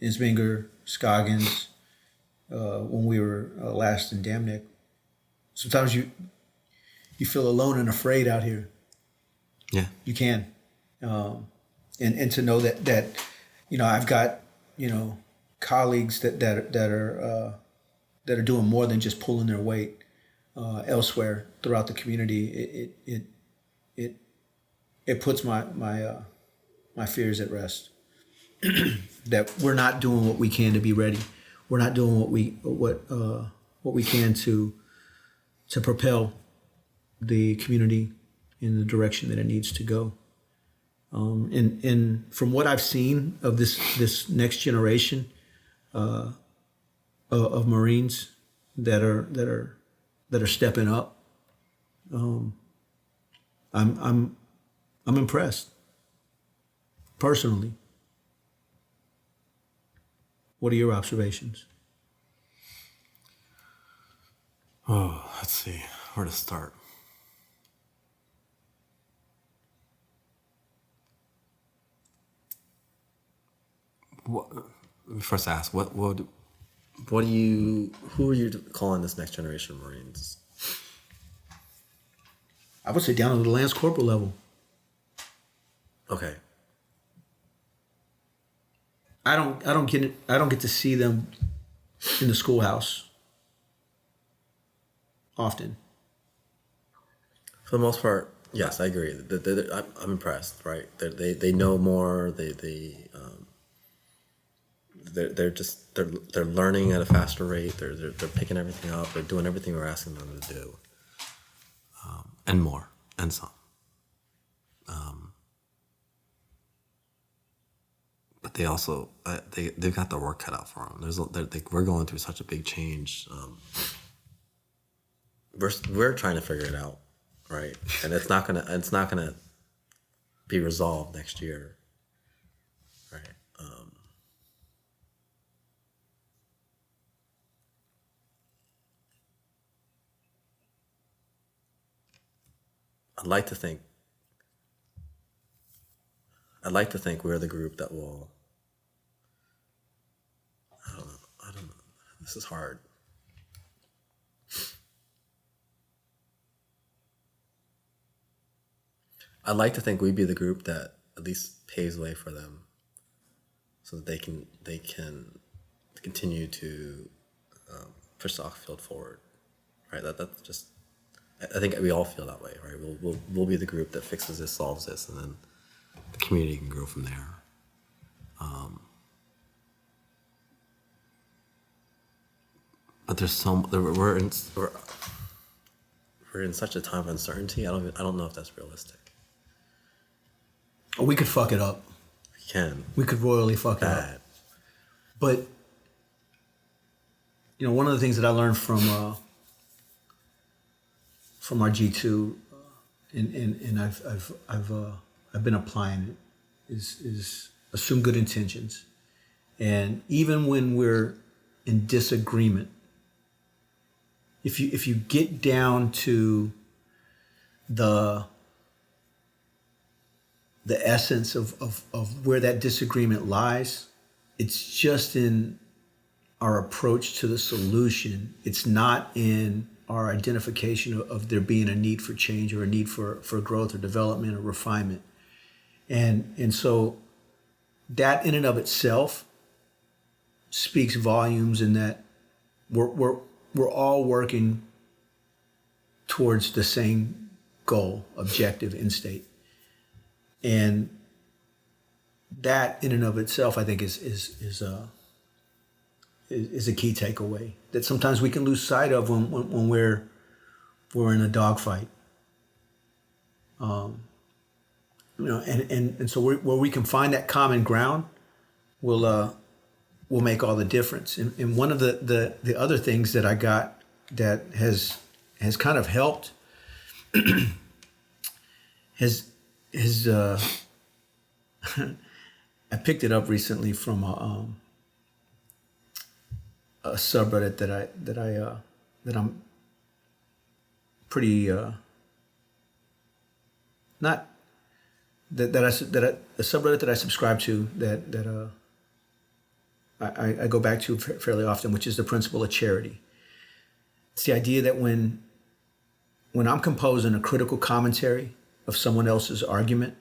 [SPEAKER 1] Insminger, Scoggins, when we were last in Damnick. Sometimes you feel alone and afraid out here.
[SPEAKER 2] Yeah,
[SPEAKER 1] you can, and to know that I've got colleagues that are doing more than just pulling their weight elsewhere throughout the community. It puts my fears at rest. That we're not doing what we can to be ready. We're not doing what we can to propel the community in the direction that it needs to go. And from what I've seen of this next generation of Marines that are stepping up, I'm impressed personally. What are your observations?
[SPEAKER 2] Oh, let's see where to start. Let me first ask, who are you calling this next generation of Marines?
[SPEAKER 1] I would say down to the Lance Corporal level.
[SPEAKER 2] Okay.
[SPEAKER 1] I don't get to see them in the schoolhouse often.
[SPEAKER 2] For the most part, yes, I agree. I'm impressed. Right? They know more. They're learning at a faster rate. They're picking everything up. They're doing everything we're asking them to do, and more, and some. But they also they've got their work cut out for them. We're going through such a big change. We're trying to figure it out, right? And it's not gonna be resolved next year, right? I'd like to think we're the group that will. I don't know. This is hard. I'd like to think we'd be the group that at least paves way for them, so that they can continue to push the field forward, right? That's just. I think we all feel that way, right? We'll be the group that fixes this, solves this, and then the community can grow from there. But we're in such a time of uncertainty. I don't know if that's realistic.
[SPEAKER 1] We could fuck it up.
[SPEAKER 2] We can.
[SPEAKER 1] We could royally fuck it up. But one of the things that I learned from our G2, and I've been applying it, is assume good intentions, and even when we're in disagreement, if you get down to the the essence of where that disagreement lies. It's just in our approach to the solution. It's not in our identification of there being a need for change or a need for growth or development or refinement. And so that in and of itself speaks volumes in that we're all working towards the same goal, objective, end state. And that in and of itself, I think is a key takeaway that sometimes we can lose sight of when we're in a dogfight. And so where we can find that common ground, will make all the difference. And one of the other things that I got that has kind of helped has I picked it up recently from a subreddit that I'm pretty not that a subreddit that I subscribe to that I go back to fairly often, which is the principle of charity. It's the idea that when I'm composing a critical commentary of someone else's argument,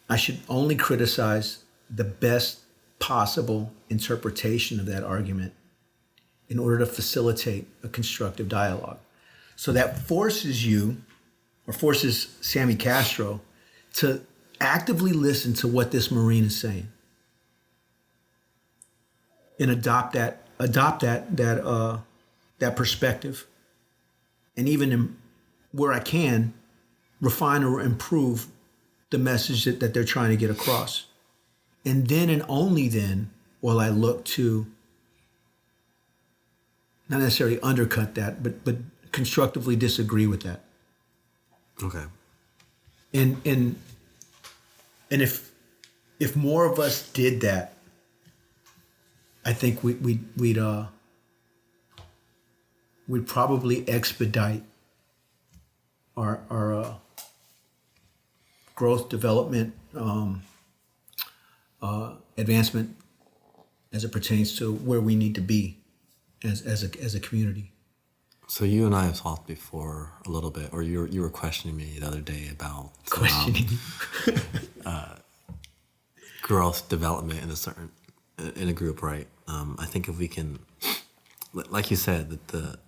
[SPEAKER 1] I should only criticize the best possible interpretation of that argument in order to facilitate a constructive dialogue. So that forces Sammy Castro to actively listen to what this Marine is saying and adopt that perspective, and even where I can, refine or improve the message that they're trying to get across. And then and only then will I look to not necessarily undercut that, but constructively disagree with that.
[SPEAKER 2] Okay.
[SPEAKER 1] And if more of us did that, I think we'd probably expedite our growth, development, advancement as it pertains to where we need to be as a community.
[SPEAKER 2] So you and I have talked before a little bit, or you were questioning me the other day about growth, development in a group, right? I think if we can, like you said, the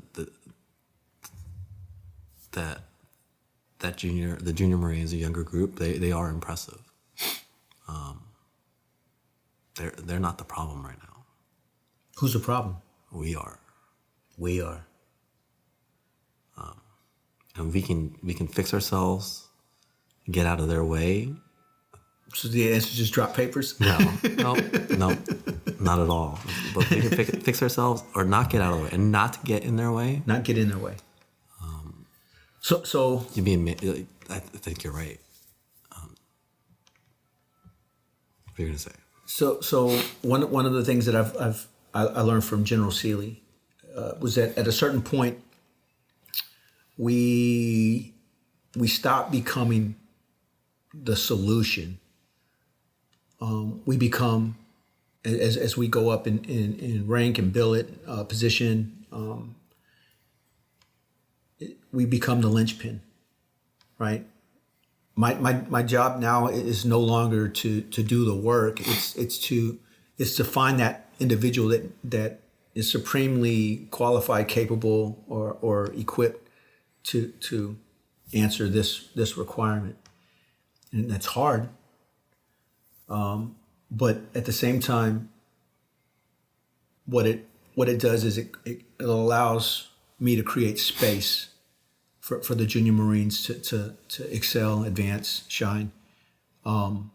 [SPEAKER 2] junior Marines, a younger group, they are impressive. They're not the problem right now.
[SPEAKER 1] Who's the problem?
[SPEAKER 2] We are.
[SPEAKER 1] We are.
[SPEAKER 2] And we can fix ourselves, get out of their way.
[SPEAKER 1] So the answer is just drop papers?
[SPEAKER 2] No, not at all. But we can fix ourselves or not get out of the way and not get in their way.
[SPEAKER 1] Not get in their way. So
[SPEAKER 2] You mean? I think you're right. What are you gonna say?
[SPEAKER 1] So one of the things that I learned from General Seeley was that at a certain point we stop becoming the solution. We become, as we go up in rank and billet position, we become the linchpin, right? My job now is no longer to do the work. It's to find that individual that is supremely qualified, capable, or equipped to answer this requirement, and that's hard. But at the same time, what it does is it allows me to create space for the junior Marines to excel, advance, shine. And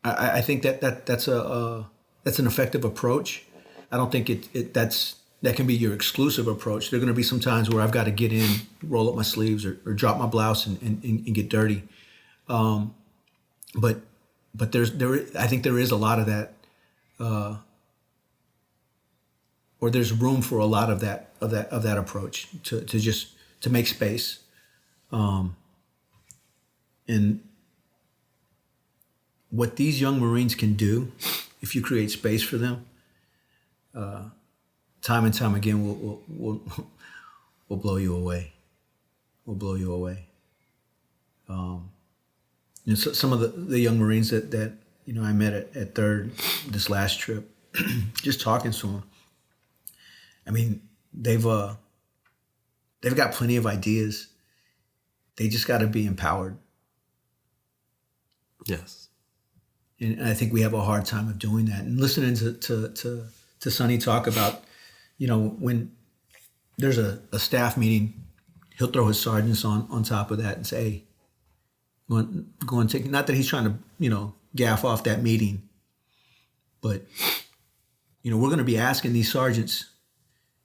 [SPEAKER 1] I think that's an effective approach. I don't think that can be your exclusive approach. There are going to be some times where I've got to get in, roll up my sleeves, or drop my blouse and get dirty. But I think there is a lot of that, or there's room for a lot of that approach to make space, And what these young Marines can do, if you create space for them, time and time again, will blow you away. Will blow you away. So some of the young Marines that I met at Third this last trip, just talking to them. I mean, they've got plenty of ideas. They just got to be empowered.
[SPEAKER 2] Yes.
[SPEAKER 1] And I think we have a hard time of doing that. And listening to Sonny talk about, when there's a staff meeting, he'll throw his sergeants on top of that and say, hey, go and take, not that he's trying to, gaff off that meeting, but, we're going to be asking these sergeants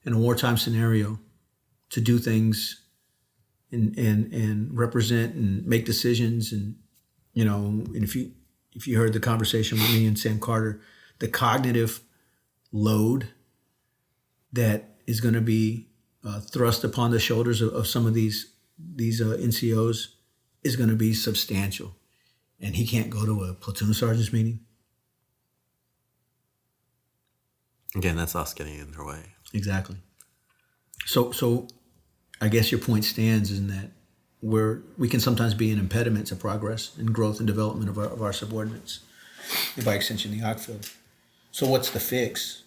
[SPEAKER 1] in a wartime scenario to do things and represent and make decisions. And, and if you heard the conversation with me and Sam Carter, the cognitive load that is going to be thrust upon the shoulders of some of these NCOs is going to be substantial. And he can't go to a platoon sergeant's meeting.
[SPEAKER 2] Again, that's us getting in their way.
[SPEAKER 1] Exactly. So I guess your point stands in that we can sometimes be an impediment to progress and growth and development of our subordinates, and by extension the OCFIL. So what's the fix?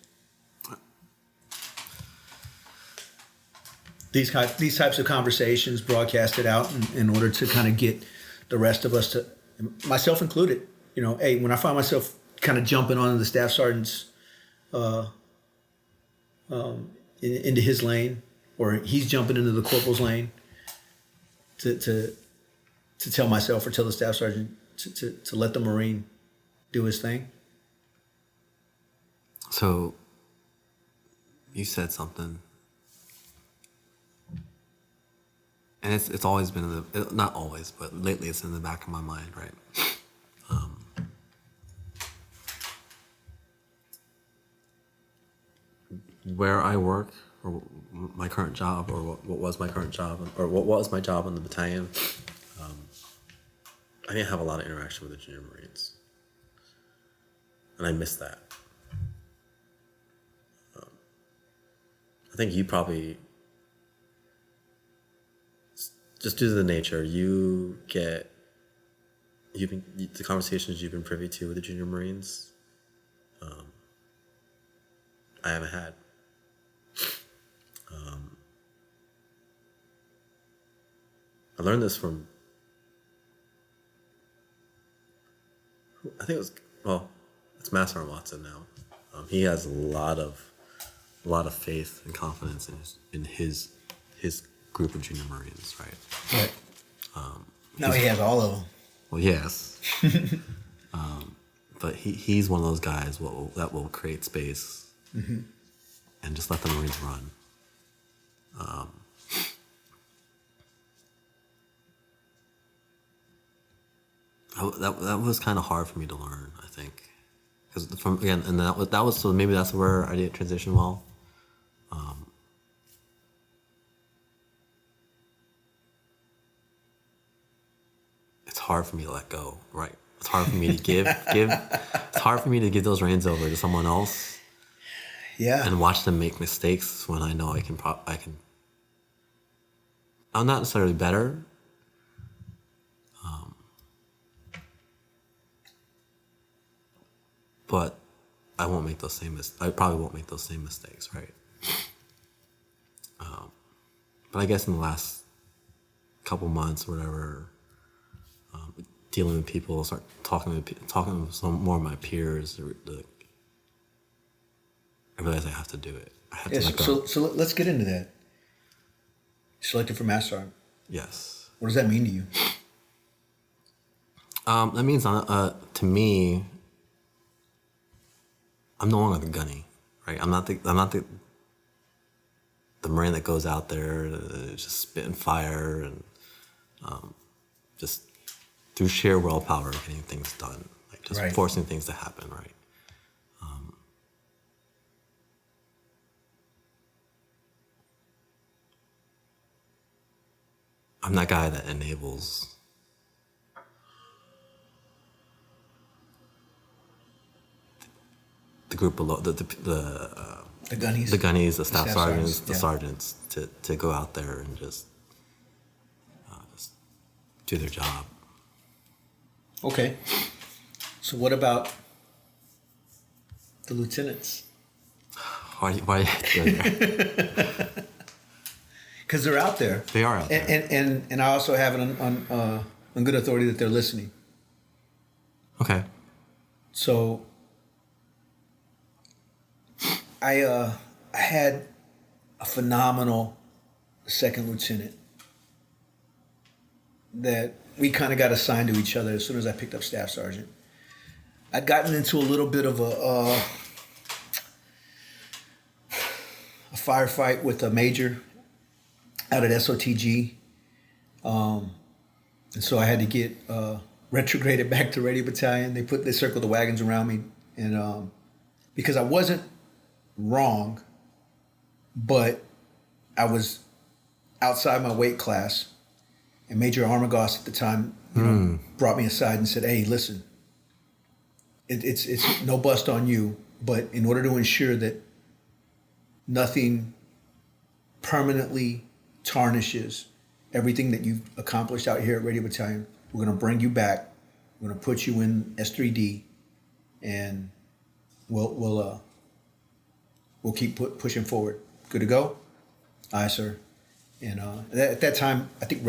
[SPEAKER 1] These types of conversations broadcasted out in order to kind of get the rest of us to, myself included, hey, when I find myself kind of jumping on the staff sergeant's into his lane, or he's jumping into the corporal's lane, to tell myself or tell the staff sergeant to let the Marine do his thing.
[SPEAKER 2] So you said something, and it's always been not always, but lately it's in the back of my mind, right? Where I work, or my current job, or what was my current job, or what was my job in the battalion, I didn't have a lot of interaction with the junior Marines, and I miss that. I think you probably, just due to the nature, the conversations you've been privy to with the junior Marines, I haven't had. I learned this from, I think it's Master Sergeant Watson now. He has a lot of faith and confidence in his group of junior Marines, right?
[SPEAKER 1] Right. Now he has all of them.
[SPEAKER 2] Well, yes. But he's one of those guys that will create space, mm-hmm. and just let the Marines run. That was kind of hard for me to learn, I think, because that was so maybe that's where I didn't transition well. It's hard for me to let go, right? It's hard for me to give. It's hard for me to give those reins over to someone else.
[SPEAKER 1] Yeah.
[SPEAKER 2] And watch them make mistakes when I know I can. I'm not necessarily better. But I won't make those I probably won't make those same mistakes, right? But I guess in the last couple months, or whatever, dealing with people, start talking to some more of my peers, I realize I have to do it. I have to let go.
[SPEAKER 1] So let's get into that. Selected for Master Sergeant.
[SPEAKER 2] Yes.
[SPEAKER 1] What does that mean to you?
[SPEAKER 2] That means to me, I'm no longer the gunny, right? I'm not the Marine that goes out there just spitting fire and just through sheer willpower getting things done, like just
[SPEAKER 1] right.
[SPEAKER 2] forcing things to happen, right? I'm that guy that enables the group below, the
[SPEAKER 1] gunnies,
[SPEAKER 2] the staff sergeants, the
[SPEAKER 1] yeah.
[SPEAKER 2] sergeants to go out there and just do their job.
[SPEAKER 1] Okay. So what about the lieutenants?
[SPEAKER 2] Why are you doing there?
[SPEAKER 1] Because they're out there.
[SPEAKER 2] They are out there.
[SPEAKER 1] And I also have it on good authority that they're listening.
[SPEAKER 2] Okay.
[SPEAKER 1] So I had a phenomenal second lieutenant that we kind of got assigned to each other as soon as I picked up staff sergeant. I'd gotten into a little bit of a firefight with a major out at SOTG. And so I had to get retrograded back to Radio Battalion. They circled the wagons around me, and because I wasn't wrong, but I was outside my weight class, and Major Armagost at the time brought me aside and said, "Hey, listen, it's no bust on you, but in order to ensure that nothing permanently tarnishes everything that you've accomplished out here at Radio Battalion, we're going to bring you back. We're going to put you in S3D, and we'll keep pushing forward. Good to go?" Aye, sir. And at that time, I think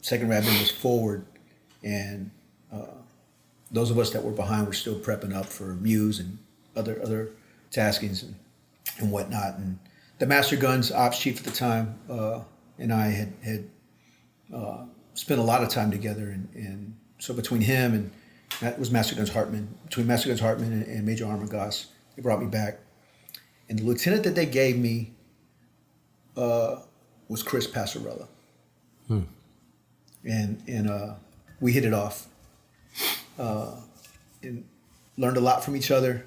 [SPEAKER 1] second Rabin was forward, and those of us that were behind were still prepping up for Muse and other taskings and whatnot. And the Master Guns ops chief at the time and I had spent a lot of time together, and so between him and that was Master Guns Hartman, between Master Guns Hartman and Major Armagost, they brought me back. And the lieutenant that they gave me was Chris Passarella. And we hit it off and learned a lot from each other.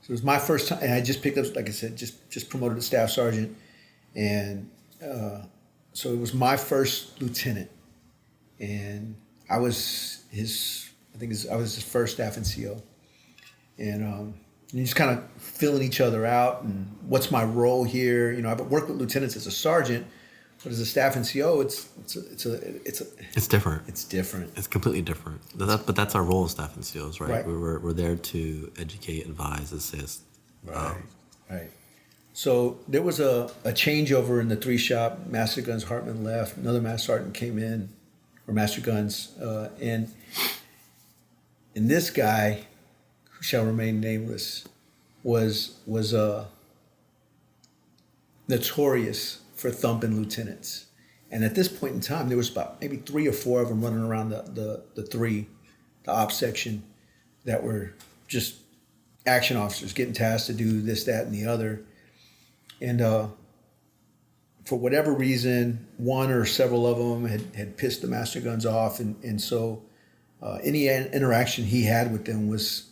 [SPEAKER 1] So it was my first time, and I just picked up, like I said, just promoted to staff sergeant, and so it was my first lieutenant, and I was his first staff NCO, and you just kind of filling each other out, and what's my role here? You know, I've worked with lieutenants as a sergeant, but as a staff NCO, it's different. It's different.
[SPEAKER 2] It's completely different. But that's our role as staff NCOs, right?
[SPEAKER 1] Right.
[SPEAKER 2] We're there to educate, advise, assist.
[SPEAKER 1] Right. So there was a changeover in the 3 shop. Master Guns Hartman left. Another Master Sergeant came in, or Master Guns, and this guy, who shall remain nameless, was notorious for thumping lieutenants. And at this point in time, there was about maybe 3 or 4 of them running around the ops section, that were just action officers getting tasked to do this, that, and the other. And for whatever reason, one or several of them had pissed the Master Guns off, and so any interaction he had with them was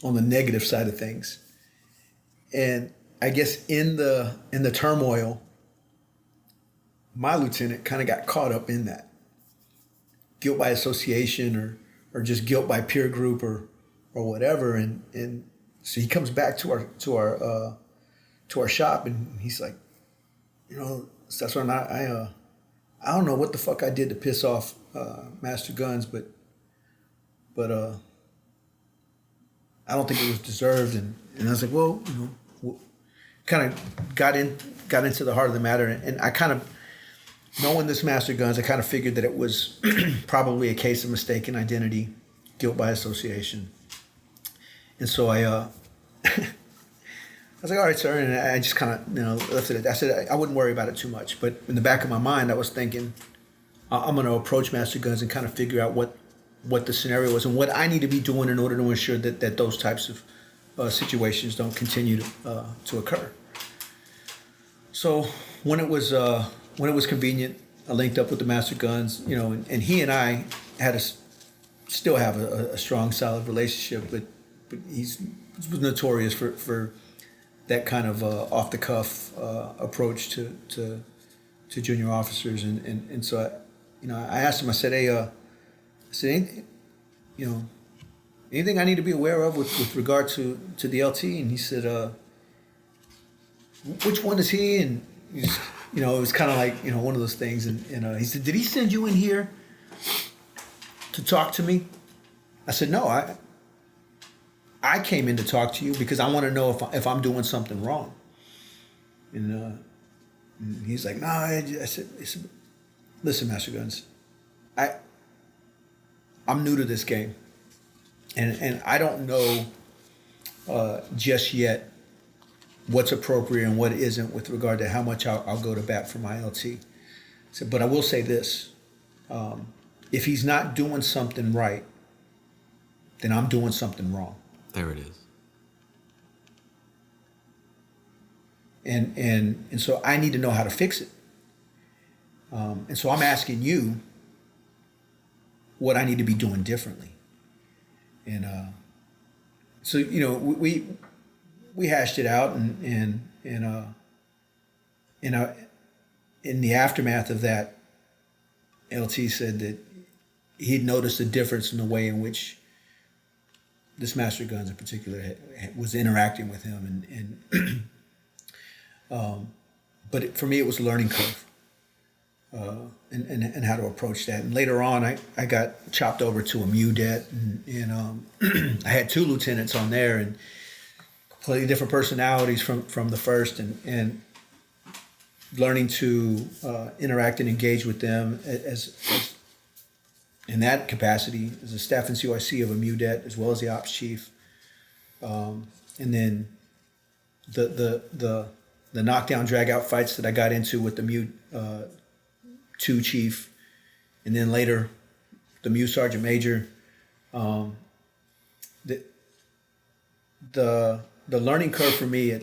[SPEAKER 1] on the negative side of things. And I guess in the turmoil, my lieutenant kind of got caught up in that. Guilt by association or just guilt by peer group or whatever. And so he comes back to our shop, and he's like, you know, that's when I don't know what the fuck I did to piss off Master Guns, but I don't think it was deserved. And I was like, well, you know, kind of got into the heart of the matter, and I kind of, knowing this Master Guns, I kind of figured that it was probably a case of mistaken identity, guilt by association. And so I was like, all right, sir. And I just kind of, left it. I said I wouldn't worry about it too much. But in the back of my mind, I was thinking, I'm going to approach Master Guns and kind of figure out what the scenario was and what I need to be doing in order to ensure that those types of situations don't continue to occur. So when it was convenient, I linked up with the Master Guns, and he and I still have a strong, solid relationship, but he was notorious for that kind of off the cuff approach to junior officers, and so I asked him. I said, hey, I said, anything I need to be aware of with regard to the LT? And he said, which one is he? And it was kind of like one of those things. And he said, did he send you in here to talk to me? I said, no, I came in to talk to you because I want to know if I'm doing something wrong. And he's like, no. I said, listen, Master Guns, I'm new to this game, and I don't know just yet what's appropriate and what isn't with regard to how much I'll go to bat for my LT. So, but I will say this: if he's not doing something right, then I'm doing something wrong.
[SPEAKER 2] There it is.
[SPEAKER 1] And so I need to know how to fix it. And so I'm asking you what I need to be doing differently. And so we hashed it out, and in the aftermath of that, LT said that he'd noticed a difference in the way in which this Master Guns in particular was interacting with him, but for me it was a learning curve, and how to approach that. And later on, I got chopped over to a MSgt, and I had 2 lieutenants on there, and completely different personalities from the first, and learning to interact and engage with them as in that capacity as a staff NCOIC of a MSgt as well as the ops chief, and then the knockdown drag out fights that I got into with the MU2 chief, and then later the MU sergeant major. The learning curve for me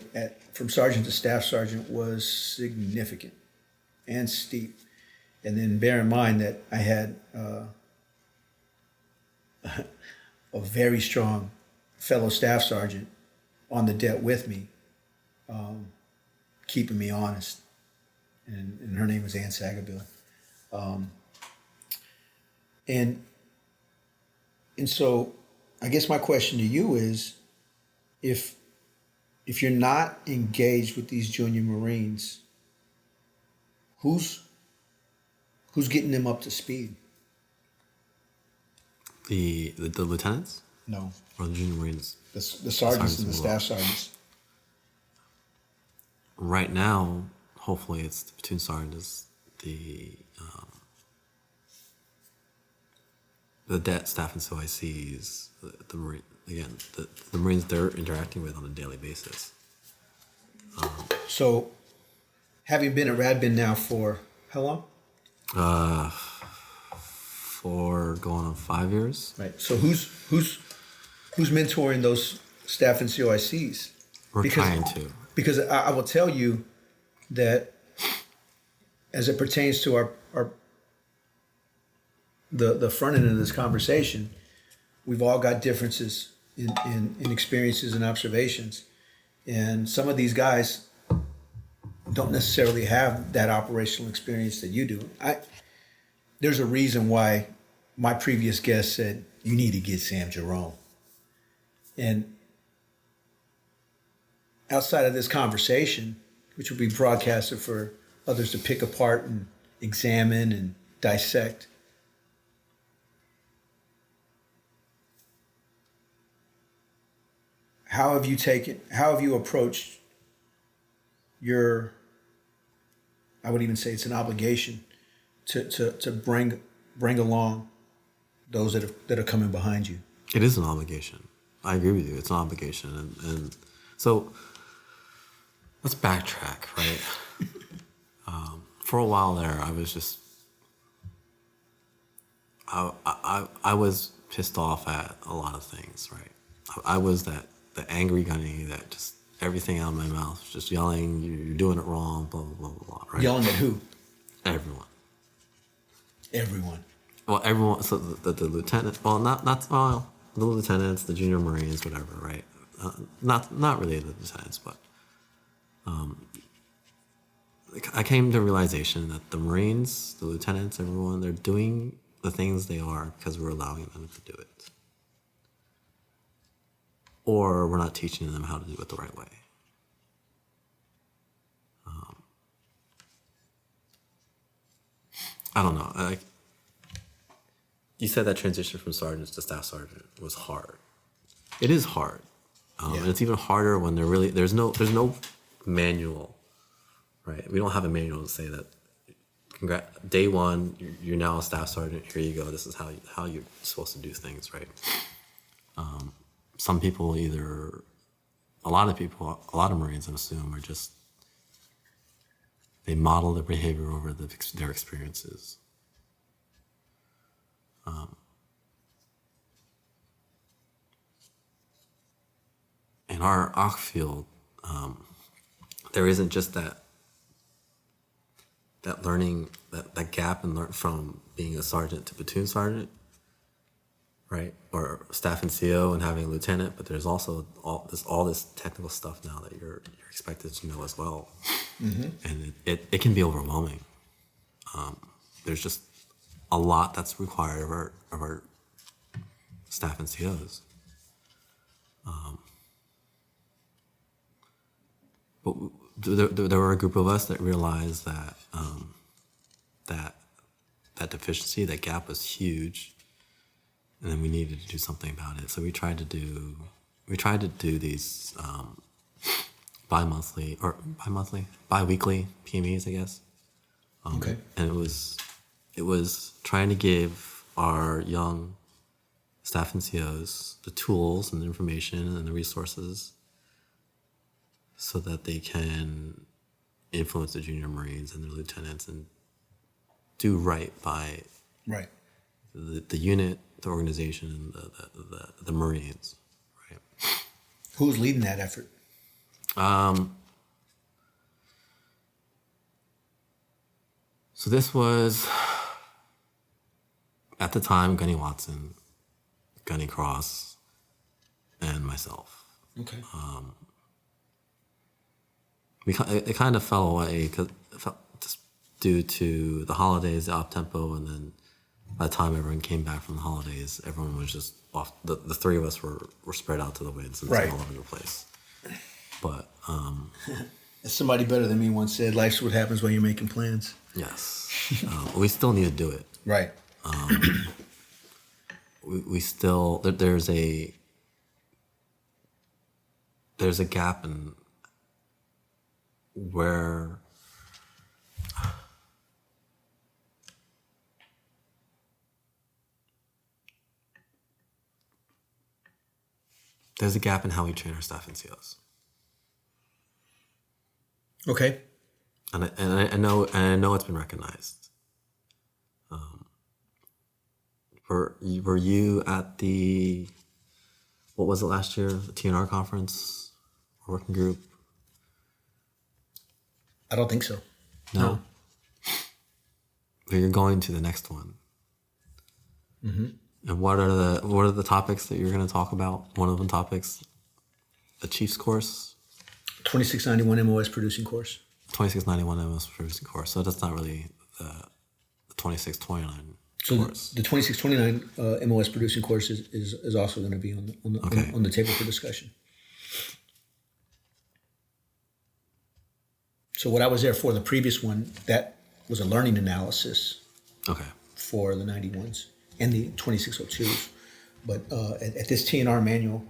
[SPEAKER 1] from sergeant to staff sergeant was significant and steep. And then bear in mind that I had a very strong fellow staff sergeant on the deck with me, keeping me honest. And her name was Ann Sagabill. And so I guess my question to you is, if you're not engaged with these junior Marines, who's getting them up to speed?
[SPEAKER 2] The lieutenants?
[SPEAKER 1] No.
[SPEAKER 2] Or the junior Marines?
[SPEAKER 1] The sergeants and the staff sergeants.
[SPEAKER 2] Right now, hopefully it's the platoon sergeant is the debt staff and COICs, the Marine, again, the Marines they're interacting with on a daily basis.
[SPEAKER 1] So, having been at Radbin now for how long?
[SPEAKER 2] For going on 5 years.
[SPEAKER 1] Right. So who's mentoring those staff and COICs?
[SPEAKER 2] We're trying to.
[SPEAKER 1] Because I will tell you that as it pertains to our the front end of this conversation, we've all got differences in experiences and observations. And some of these guys don't necessarily have that operational experience that you do. There's a reason why my previous guest said, you need to get Sam Jerome. And outside of this conversation, which will be broadcasted for others to pick apart and examine and dissect, how have you approached your, I would even say it's an obligation to bring along those that are coming behind you?
[SPEAKER 2] It is an obligation. I agree with you. It's an obligation. And so let's backtrack, right? For a while there, I was just, I was pissed off at a lot of things, right? I was the angry gunny that just everything out of my mouth, just yelling, you're doing it wrong, blah, blah, blah, blah, right?
[SPEAKER 1] Yelling at who?
[SPEAKER 2] Everyone.
[SPEAKER 1] Everyone.
[SPEAKER 2] Well, everyone, so the lieutenant, well, not the lieutenants, the junior Marines, whatever, right? Not really the lieutenants, but I came to a realization that the Marines, the lieutenants, everyone, they're doing the things they are because we're allowing them to do it. Or we're not teaching them how to do it the right way. I don't know. You said that transition from sergeant to staff sergeant was hard. It is hard. And it's even harder when there's no manual, right? We don't have a manual to say that day one, you're now a staff sergeant, here you go, this is how you're supposed to do things, right? Some people a lot of Marines, I assume, are just, they model their behavior over their experiences. In our OC field, there isn't just that learning, that gap in from being a sergeant to platoon sergeant, right? Or staff NCO and having a lieutenant, but there's also all this technical stuff now that you're expected to know as well. And it can be overwhelming. There's just a lot that's required of our staff NCOs. But there were a group of us that realized that that deficiency, that gap was huge, and then we needed to do something about it. So we tried to do these bi-weekly PMEs, I guess.
[SPEAKER 1] Okay.
[SPEAKER 2] And it was trying to give our young staff NCOs the tools and the information and the resources so that they can influence the junior Marines and their lieutenants and do right by the unit, the organization, and the Marines. Right.
[SPEAKER 1] Who's leading that effort?
[SPEAKER 2] So this was, at the time, Gunny Watson, Gunny Cross, and myself.
[SPEAKER 1] Okay.
[SPEAKER 2] It kind of fell away just due to the holidays, the op tempo, and then by the time everyone came back from the holidays, everyone was just off. The three of us were spread out to the winds and all over the place. But
[SPEAKER 1] as somebody better than me once said, life's what happens when you're making plans.
[SPEAKER 2] yes, we still need to do it.
[SPEAKER 1] Right.
[SPEAKER 2] We still there's a gap in where there's a gap in how we train our staff NCOs.
[SPEAKER 1] Okay.
[SPEAKER 2] And I know it's been recognized. Were you at the, what was it last year, the TNR conference, working group?
[SPEAKER 1] I don't think so.
[SPEAKER 2] No. But you're going to the next one.
[SPEAKER 1] Mm-hmm.
[SPEAKER 2] And what are the topics that you're going to talk about? One of the topics, the Chiefs course,
[SPEAKER 1] 2691 MOS producing course.
[SPEAKER 2] 2691 MOS producing course. So that's not really the 2629
[SPEAKER 1] so
[SPEAKER 2] course.
[SPEAKER 1] The 2629 MOS producing course is also going to be on the table for discussion. So what I was there for, the previous one, that was a learning analysis for the 91s and the 2602s. But at this TNR manual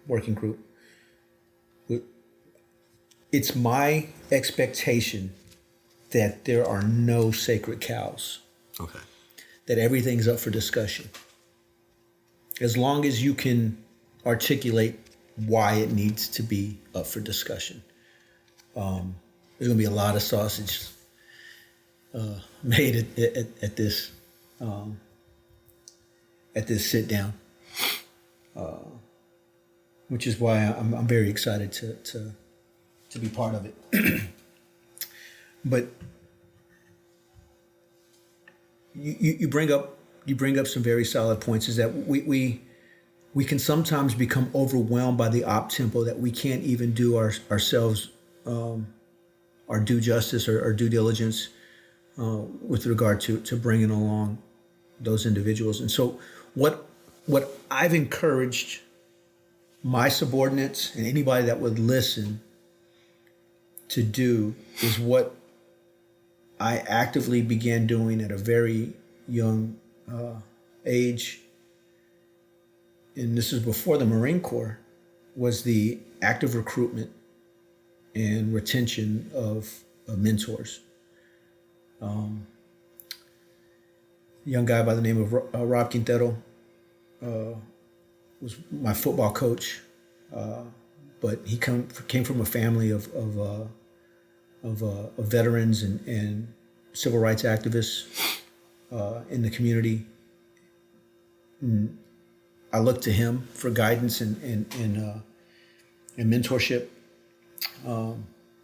[SPEAKER 1] working group, it's my expectation that there are no sacred cows.
[SPEAKER 2] Okay.
[SPEAKER 1] That everything's up for discussion. As long as you can articulate why it needs to be up for discussion. There's going to be a lot of sausage made at this sit down, which is why I'm very excited to be part of it. But you bring up some very solid points. Is that we can sometimes become overwhelmed by the op tempo that we can't even do ourselves our due justice or our due diligence with regard to bringing along those individuals. And so what I've encouraged my subordinates and anybody that would listen to do is what I actively began doing at a very young age, and this is before the Marine Corps, was the active recruitment and retention of mentors. A young guy by the name of Rob Quintero was my football coach, but he came from a family of veterans and civil rights activists in the community. And I looked to him for guidance and mentorship.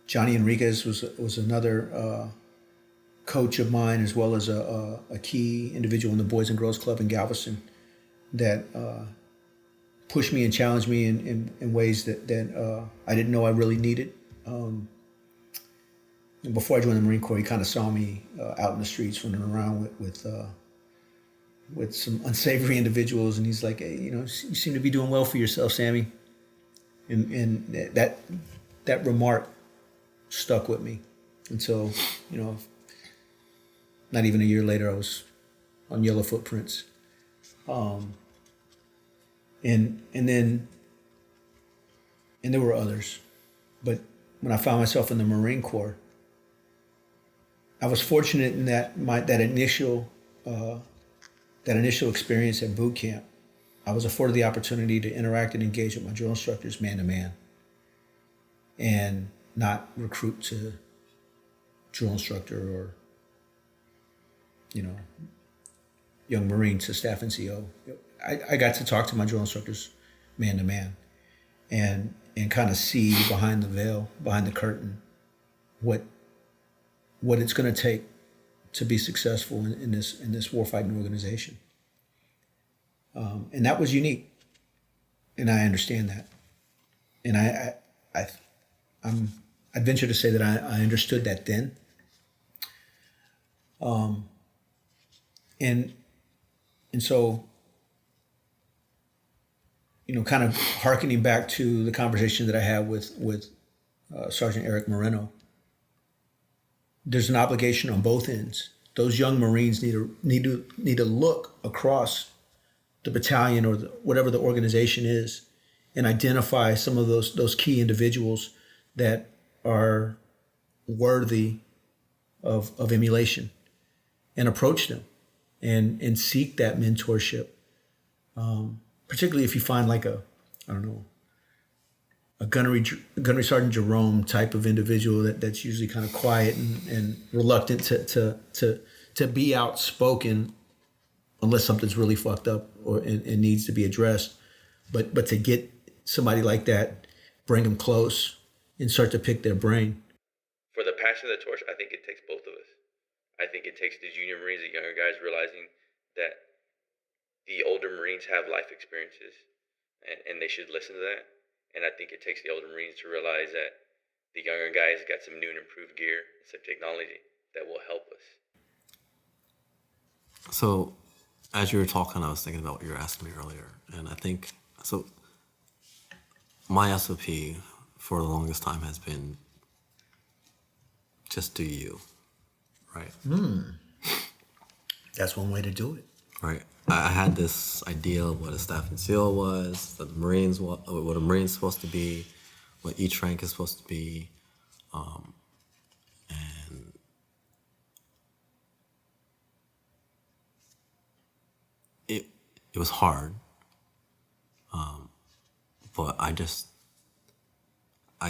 [SPEAKER 1] Johnny Enriquez was another coach of mine, as well as a key individual in the Boys and Girls Club in Galveston that pushed me and challenged me in ways that I didn't know I really needed. And before I joined the Marine Corps, he kind of saw me out in the streets running around with some unsavory individuals, and he's like, "Hey, you seem to be doing well for yourself, Sammy." And that remark stuck with me. And so, not even a year later, I was on Yellow Footprints. And there were others. But when I found myself in the Marine Corps, I was fortunate in that that initial experience at boot camp, I was afforded the opportunity to interact and engage with my drill instructors man to man, and not recruit to drill instructor or young Marine to staff NCO. I got to talk to my drill instructors man to man, and kind of see behind the veil, behind the curtain, what it's going to take to be successful in this warfighting organization. And that was unique, and I understand that. And I'd venture to say that I understood that then. And so, kind of hearkening back to the conversation that I had with Sergeant Eric Moreno, there's an obligation on both ends. Those young Marines need to look across the battalion or whatever the organization is, and identify some of those key individuals that are worthy of emulation, and approach them and seek that mentorship. Particularly if you find like a gunnery Sergeant Jerome type of individual that's usually kind of quiet and reluctant to be outspoken unless something's really fucked up and needs to be addressed. But to get somebody like that, bring them close and start to pick their brain.
[SPEAKER 5] For the passing of the torch, I think it takes both of us. I think it takes the junior Marines, the younger guys, realizing that the older Marines have life experiences and they should listen to that. And I think it takes the older Marines to realize that the younger guys got some new and improved gear, some technology that will help us.
[SPEAKER 2] So, as you were talking, I was thinking about what you were asking me earlier. And I think, so my SOP for the longest time has been just do you, right?
[SPEAKER 1] That's one way to do it.
[SPEAKER 2] Right. I had this idea of what a staff and SEAL was, that the Marines, what a Marine's supposed to be, what each rank is supposed to be, and it was hard, but I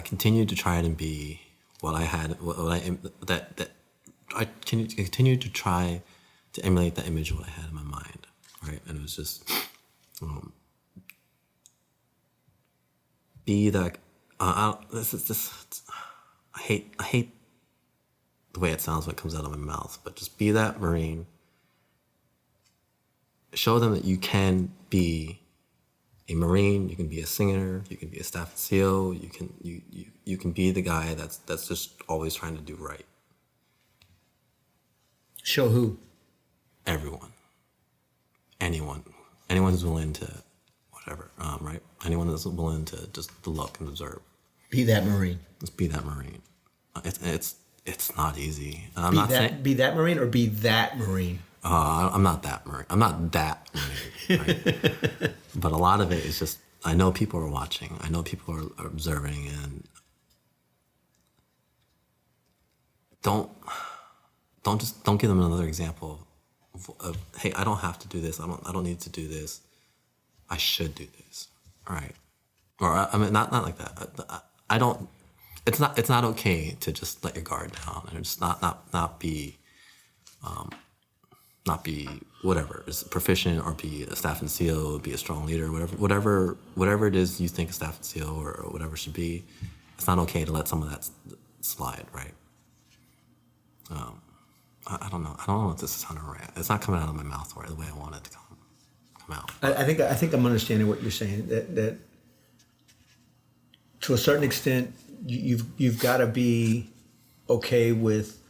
[SPEAKER 2] continued to try and be what I had, I continued to try to emulate that image of what I had in my mind, right? And it was just be that. I hate the way it sounds when it comes out of my mouth, but just be that Marine. Show them that you can be a Marine, you can be a singer, you can be a staff CO, you can be the guy that's just always trying to do right.
[SPEAKER 1] Show who?
[SPEAKER 2] Everyone. Anyone who's willing to, whatever, right? Anyone that's willing to just to look and observe.
[SPEAKER 1] Be that Marine.
[SPEAKER 2] Just be that Marine. It's not easy.
[SPEAKER 1] Be that Marine or be that Marine.
[SPEAKER 2] I'm not that Marine. I'm not that Marine. Right? But a lot of it is just, I know people are watching. I know people are observing, and don't give them another example of, hey, I don't have to do this. I don't need to do this. I should do this. All right. Or I mean, not like that. I don't. It's not okay to just let your guard down and just not be whatever, is proficient, or be a staff and CO, be a strong leader, whatever it is you think a staff and CO or whatever should be. It's not okay to let some of that slide, right? I don't know if this is on a rant. It's not coming out of my mouth the way I want it to come out.
[SPEAKER 1] I think I'm understanding what you're saying. That to a certain extent, you've got to be okay with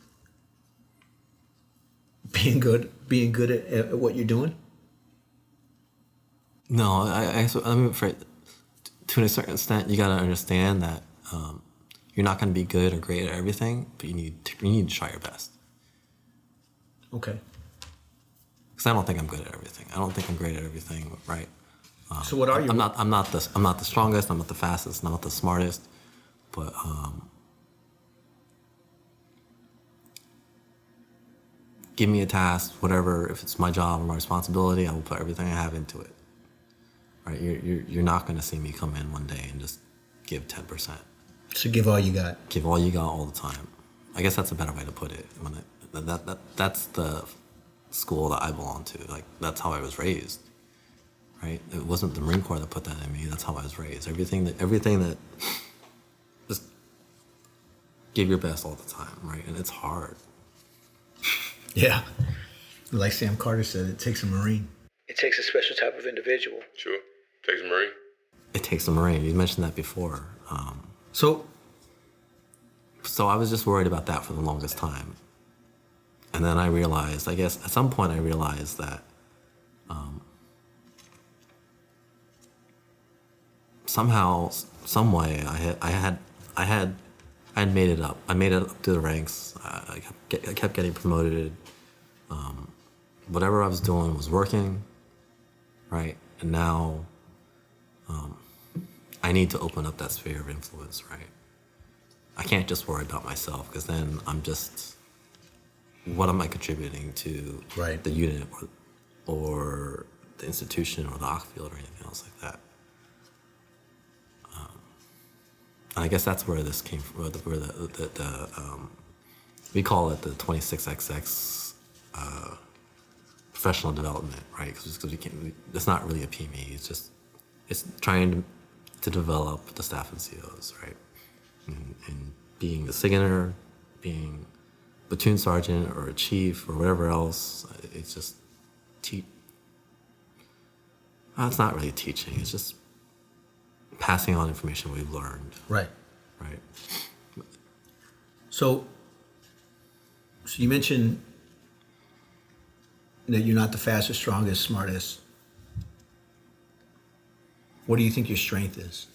[SPEAKER 1] being good at what you're doing.
[SPEAKER 2] No, I'm afraid to a certain extent you got to understand that you're not going to be good or great at everything, but you need to try your best.
[SPEAKER 1] Okay.
[SPEAKER 2] Because I don't think I'm good at everything. I don't think I'm great at everything, right?
[SPEAKER 1] So what are you?
[SPEAKER 2] I'm not the strongest. I'm not the fastest. I'm not the smartest. But give me a task, whatever. If it's my job or my responsibility, I will put everything I have into it. Right? You're not going to see me come in one day and just give 10%.
[SPEAKER 1] So give all you got.
[SPEAKER 2] Give all you got all the time. I guess that's a better way to put it. That's the school that I belong to. Like, that's how I was raised. Right? It wasn't the Marine Corps that put that in me. That's how I was raised. Everything that just give your best all the time, right? And it's hard.
[SPEAKER 1] Yeah. Like Sam Carter said, it takes a Marine.
[SPEAKER 3] It takes a special type of individual.
[SPEAKER 5] Sure. Takes a Marine.
[SPEAKER 2] It takes a Marine. You mentioned that before.
[SPEAKER 1] So
[SPEAKER 2] I was just worried about that for the longest time. And then I realized, I guess at some point I realized that somehow, some way, I had made it up. I made it up through the ranks. I kept getting promoted. Whatever I was doing was working, right? And now I need to open up that sphere of influence, right? I can't just worry about myself, because then I'm just, what am I contributing to
[SPEAKER 1] Right.
[SPEAKER 2] the unit or the institution or the OC field or anything else like that? And I guess that's where this came from, where we call it the 26XX professional development, right? Because it's not really a PME. It's trying to develop the staff and COs, right? And being a singer, being platoon sergeant or a chief or whatever else, it's just it's not really teaching. It's just passing on information we've learned.
[SPEAKER 1] Right.
[SPEAKER 2] Right.
[SPEAKER 1] So you mentioned that you're not the fastest, strongest, smartest. What do you think your strength is?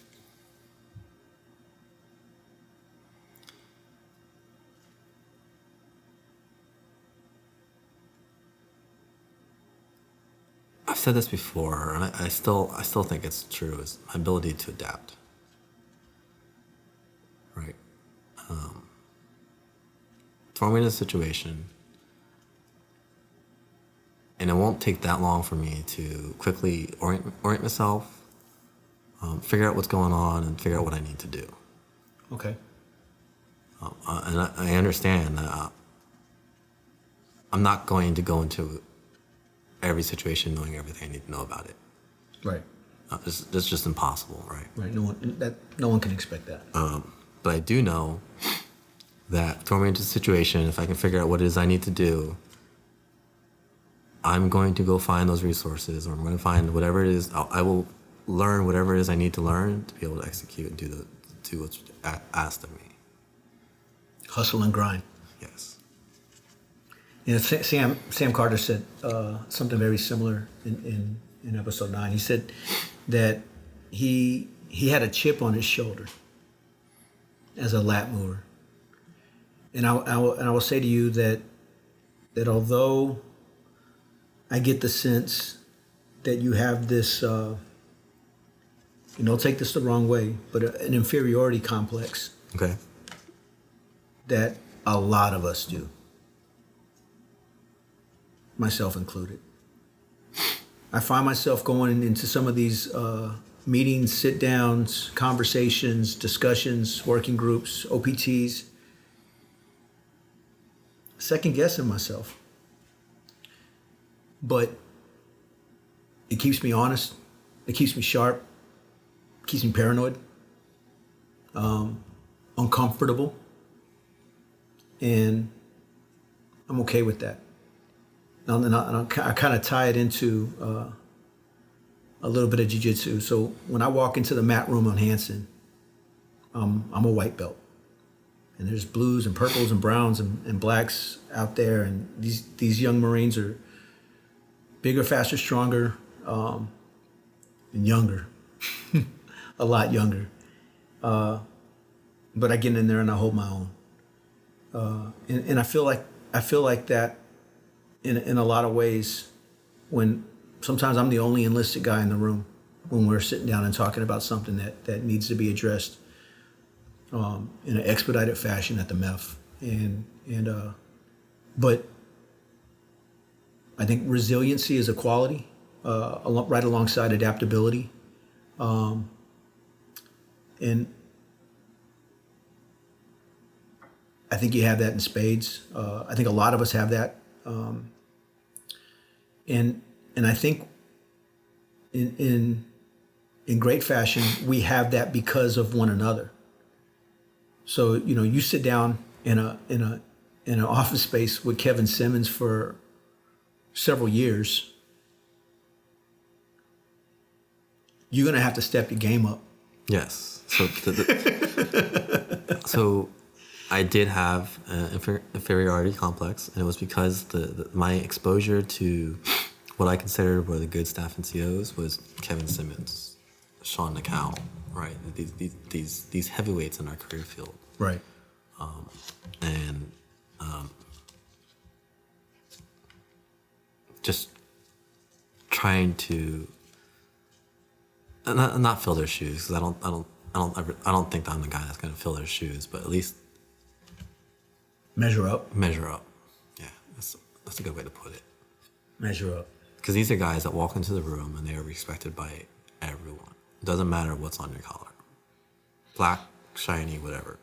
[SPEAKER 2] I've said this before, and I still think it's true, is my ability to adapt. Right. Throw me in a situation, and it won't take that long for me to quickly orient myself, figure out what's going on, and figure out what I need to do.
[SPEAKER 1] Okay.
[SPEAKER 2] And I understand that I'm not going to go into every situation knowing everything I need to know about it.
[SPEAKER 1] Right.
[SPEAKER 2] That's just impossible, right?
[SPEAKER 1] Right. No one can expect that.
[SPEAKER 2] But I do know that throw me into a situation, if I can figure out what it is I need to do, I'm going to go find those resources, or I'm going to find whatever it is. I learn whatever it is I need to learn to be able to execute and do what's asked of me.
[SPEAKER 1] Hustle and grind.
[SPEAKER 2] Yes.
[SPEAKER 1] You know, Sam Carter said something very similar in episode 9. He said that he had a chip on his shoulder as a lat mover, and I will say to you that although I get the sense that you have this, don't take this the wrong way, but an inferiority complex.
[SPEAKER 2] Okay.
[SPEAKER 1] That a lot of us do, myself included. I find myself going into some of these meetings, sit-downs, conversations, discussions, working groups, OPTs, second-guessing myself. But it keeps me honest. It keeps me sharp. It keeps me paranoid, uncomfortable. And I'm okay with that. And I kind of tie it into a little bit of jiu-jitsu. So when I walk into the mat room on Hanson, I'm a white belt. And there's blues and purples and browns and blacks out there. And these young Marines are bigger, faster, stronger, and younger. A lot younger. But I get in there and I hold my own. And I feel like that in a lot of ways when sometimes I'm the only enlisted guy in the room when we're sitting down and talking about something that needs to be addressed in an expedited fashion at the MEF. But I think resiliency is a quality right alongside adaptability. And I think you have that in spades. I think a lot of us have that. And I think in great fashion, we have that because of one another. So, you sit down in an office space with Kevin Simmons for several years, you're going to have to step your game up.
[SPEAKER 2] Yes. So, so I did have an inferiority complex, and it was because my exposure to what I considered were the good staff NCOs was Kevin Simmons, Sean Nicol, right? These heavyweights in our career field.
[SPEAKER 1] Right.
[SPEAKER 2] Just trying to not fill their shoes, because I don't think I'm the guy that's going to fill their shoes, but at least
[SPEAKER 1] measure up.
[SPEAKER 2] Yeah, that's a good way to put it.
[SPEAKER 1] Measure up.
[SPEAKER 2] Because these are guys that walk into the room and they are respected by everyone. It doesn't matter what's on your collar, black, shiny, whatever.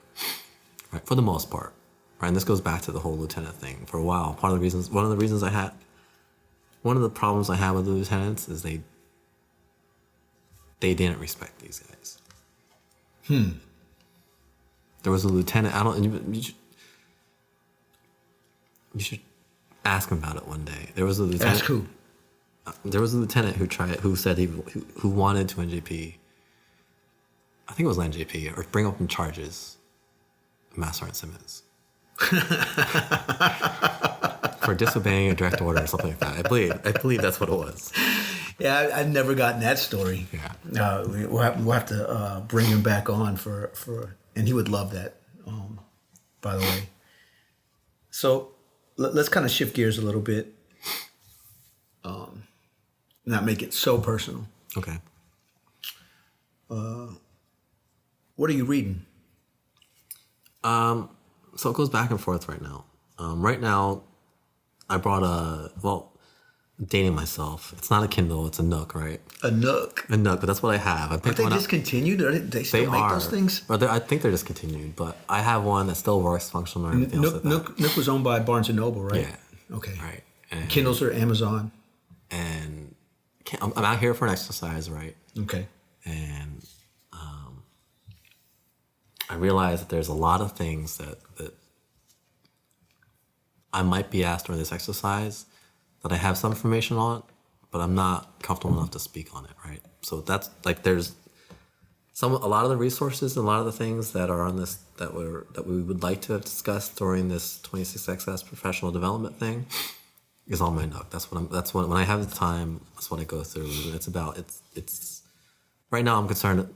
[SPEAKER 2] Right, for the most part. Right, and this goes back to the whole lieutenant thing. For a while, one of the problems I had with the lieutenants is they didn't respect these guys. There was a lieutenant. You should ask him about it one day. There was a lieutenant.
[SPEAKER 1] Ask who?
[SPEAKER 2] There was a lieutenant who said who wanted to NJP. I think it was NJP, or bring up in charges Master Sergeant Simmons for disobeying a direct order or something like that. I believe that's what it was.
[SPEAKER 1] Yeah, I've never gotten that story.
[SPEAKER 2] Yeah.
[SPEAKER 1] We'll have to bring him back on for and he would love that. By the way. So let's kind of shift gears a little bit. Not make it so personal.
[SPEAKER 2] Okay.
[SPEAKER 1] What are you reading?
[SPEAKER 2] So it goes back and forth right now. Right now, I brought dating myself. It's not a Kindle, it's a Nook, right?
[SPEAKER 1] A Nook.
[SPEAKER 2] A Nook, but that's what I have. I picked
[SPEAKER 1] Aren't they
[SPEAKER 2] one up.
[SPEAKER 1] discontinued? They still make those things?
[SPEAKER 2] Or I think they're discontinued, but I have one that still works, functional, and everything else like that.
[SPEAKER 1] Nook was owned by Barnes & Noble, right?
[SPEAKER 2] Yeah.
[SPEAKER 1] Okay.
[SPEAKER 2] Right. And
[SPEAKER 1] Kindles are Amazon.
[SPEAKER 2] And I'm out here for an exercise, right?
[SPEAKER 1] Okay.
[SPEAKER 2] And I realized that there's a lot of things that I might be asked during this exercise that I have some information on, but I'm not comfortable enough to speak on it, right? So that's like there's a lot of the resources and a lot of the things that are on this that we would like to have discussed during this 26XS professional development thing is on my note. That's what when I have the time, that's what I go through. And it's right now I'm concerned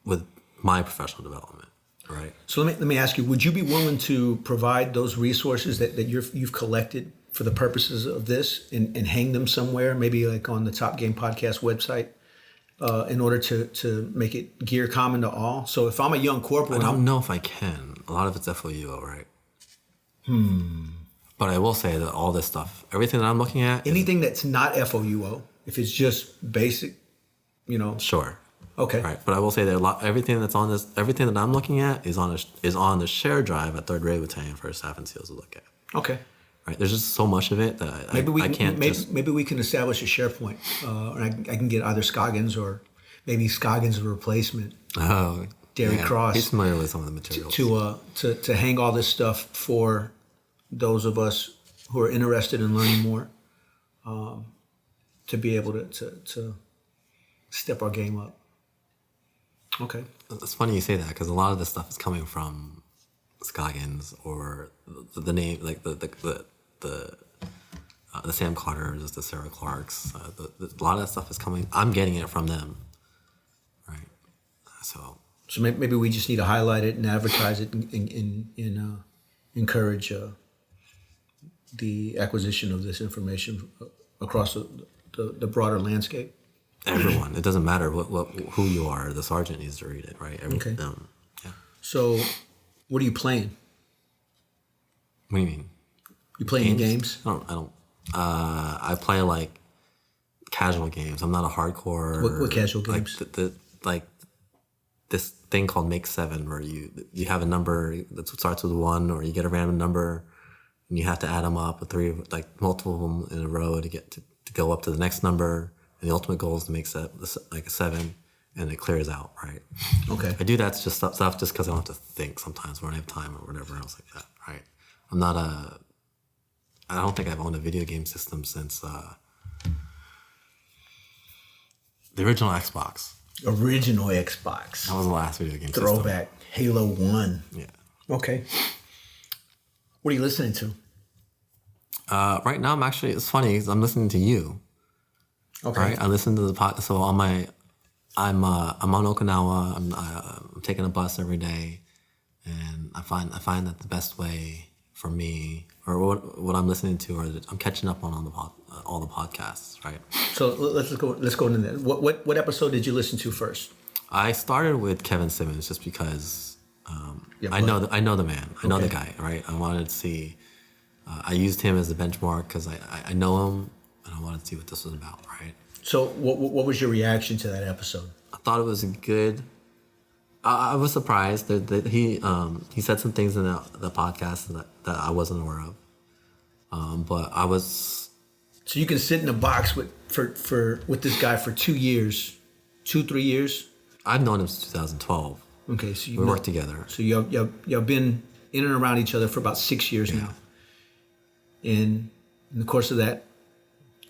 [SPEAKER 2] with my professional development, right?
[SPEAKER 1] So let me ask you: would you be willing to provide those resources that you've collected for the purposes of this, and hang them somewhere, maybe like on the Top Game Podcast website, in order to make it gear common to all? So if I'm a young corporal,
[SPEAKER 2] I don't know if I can. A lot of it's FOUO, right? But I will say that all this stuff, everything that I'm looking at,
[SPEAKER 1] anything that's not FOUO, if it's just basic,
[SPEAKER 2] sure.
[SPEAKER 1] Okay.
[SPEAKER 2] Right, but I will say that everything that I'm looking at is on the shared drive at 3rd Raid Battalion, 1st Staff and SEALs to look at.
[SPEAKER 1] Okay.
[SPEAKER 2] Right, there's just so much of it that
[SPEAKER 1] maybe we can establish a SharePoint, and I can get either Scoggins or maybe Scoggins' replacement.
[SPEAKER 2] Oh,
[SPEAKER 1] Derry Cross.
[SPEAKER 2] He's familiar with some of the materials.
[SPEAKER 1] To hang all this stuff for those of us who are interested in learning more, to be able to step our game up. Okay.
[SPEAKER 2] It's funny you say that because a lot of this stuff is coming from Scoggins or the name, like the Sam Carters, the Sarah Clarks. A lot of that stuff is coming. I'm getting it from them, right? So
[SPEAKER 1] maybe we just need to highlight it and advertise it and encourage the acquisition of this information across the broader landscape.
[SPEAKER 2] Everyone. It doesn't matter who you are. The sergeant needs to read it, right?
[SPEAKER 1] Okay.
[SPEAKER 2] Yeah.
[SPEAKER 1] So, what are you playing?
[SPEAKER 2] What do you mean?
[SPEAKER 1] You playing games?
[SPEAKER 2] I don't. I play like casual games. I'm not a hardcore.
[SPEAKER 1] What casual games?
[SPEAKER 2] Like this thing called Make 7, where you have a number that starts with 1, or you get a random number, and you have to add them up, multiple of them in a row to get to go up to the next number. And the ultimate goal is to make like a 7, and it clears out, right? Okay. I do that stuff just because I don't have to think sometimes when I have time or whatever else like that, right? I don't think I've owned a video game system since the original Xbox.
[SPEAKER 1] Original Xbox.
[SPEAKER 2] That was the last video game
[SPEAKER 1] Throwback.
[SPEAKER 2] system.
[SPEAKER 1] Halo 1.
[SPEAKER 2] Yeah.
[SPEAKER 1] Okay. What are you listening to?
[SPEAKER 2] Right now, it's funny, I'm listening to you. Okay. Right? I listen to the podcast. So I'm on Okinawa. I'm taking a bus every day, and I find that the best way for me, or what I'm listening to, or I'm catching up on all the podcasts. Right. So
[SPEAKER 1] let's go into that. What episode did you listen to first?
[SPEAKER 2] I started with Kevin Simmons just because I know the man. I know the guy. Right. I wanted to see. I used him as a benchmark because I know him. And I wanted to see what this was about, right?
[SPEAKER 1] So what was your reaction to that episode?
[SPEAKER 2] I thought it was good. I was surprised that he said some things in the podcast that I wasn't aware of. But I was...
[SPEAKER 1] So you can sit in a box with this guy for 3 years?
[SPEAKER 2] I've known him since 2012.
[SPEAKER 1] Okay, so
[SPEAKER 2] we worked together.
[SPEAKER 1] So y'all been in and around each other for about 6 years now. And in the course of that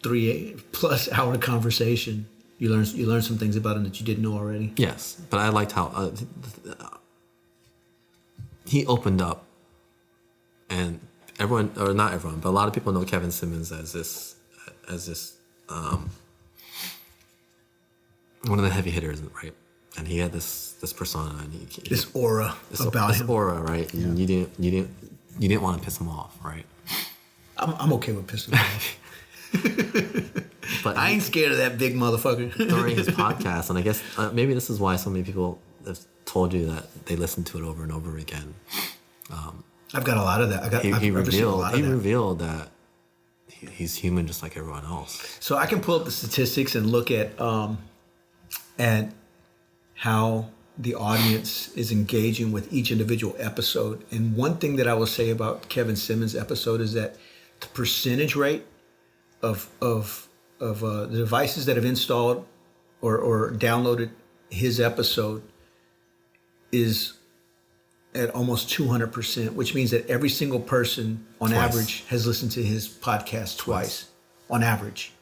[SPEAKER 1] 3+ hour conversation, you learned some things about him that you didn't know already.
[SPEAKER 2] Yes, but I liked how he opened up, and everyone, or not everyone, but a lot of people know Kevin Simmons as this one of the heavy hitters, right? And he had this persona, and
[SPEAKER 1] this aura about him.
[SPEAKER 2] This aura, right? Yeah. And you didn't want to piss him off, right?
[SPEAKER 1] I'm okay with pissing him off. But I ain't scared of that big motherfucker.
[SPEAKER 2] During his podcast, and I guess maybe this is why so many people have told you that they listen to it over and over again.
[SPEAKER 1] I've got a lot of that.
[SPEAKER 2] He revealed that he's human just like everyone else.
[SPEAKER 1] So I can pull up the statistics and look at how the audience is engaging with each individual episode. And one thing that I will say about Kevin Simmons' episode is that the percentage rate of the devices that have installed or downloaded his episode is at almost 200%, which means that every single person on average has listened to his podcast twice on average.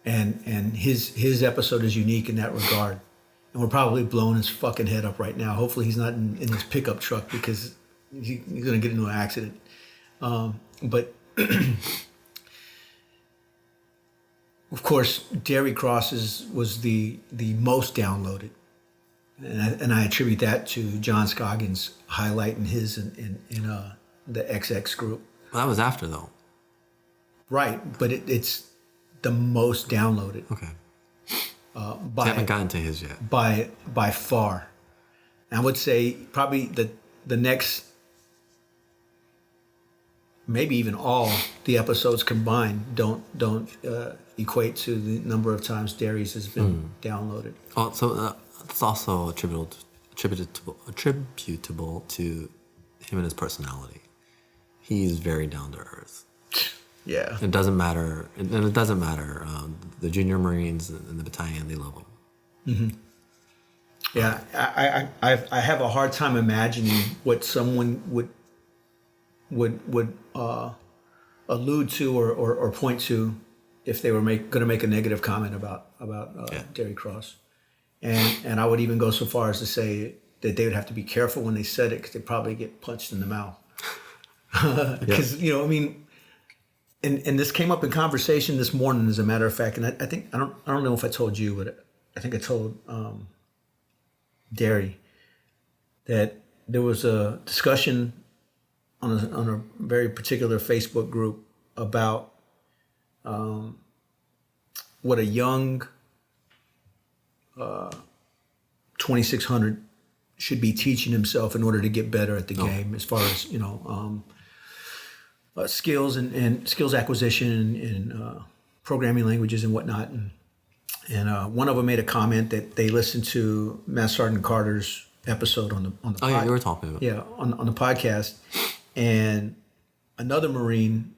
[SPEAKER 1] and his episode is unique in that regard. And we're probably blowing his fucking head up right now. Hopefully he's not in his pickup truck because he's gonna get into an accident. But of course, Dairy Crosses was the most downloaded, and I attribute that to John Scoggins highlighting his in the XX group.
[SPEAKER 2] Well, that was after though.
[SPEAKER 1] Right, but it's the most downloaded.
[SPEAKER 2] Okay.
[SPEAKER 1] I
[SPEAKER 2] haven't gotten to his yet.
[SPEAKER 1] By far. And I would say probably the next, maybe even all the episodes combined don't equate to the number of times Dairies has been downloaded.
[SPEAKER 2] Oh, so that's also attributable to him and his personality. He's very down to earth.
[SPEAKER 1] Yeah.
[SPEAKER 2] It doesn't matter, and it doesn't matter. The junior Marines and the battalion, they love him.
[SPEAKER 1] Mm-hmm. Yeah, I have a hard time imagining what someone would allude to or point to if they were going to make a negative comment about Dairy Cross, and I would even go so far as to say that they would have to be careful when they said it because they'd probably get punched in the mouth. Because I mean. And this came up in conversation this morning, as a matter of fact. And I think I don't know if I told you, but I think I told Derry that there was a discussion on a very particular Facebook group about what a young 2600 should be teaching himself in order to get better at the game, as far as skills and skills acquisition and programming languages and whatnot. And one of them made a comment that they listened to Master Sergeant Carter's episode on the
[SPEAKER 2] yeah, you were talking about
[SPEAKER 1] on the podcast, and another Marine,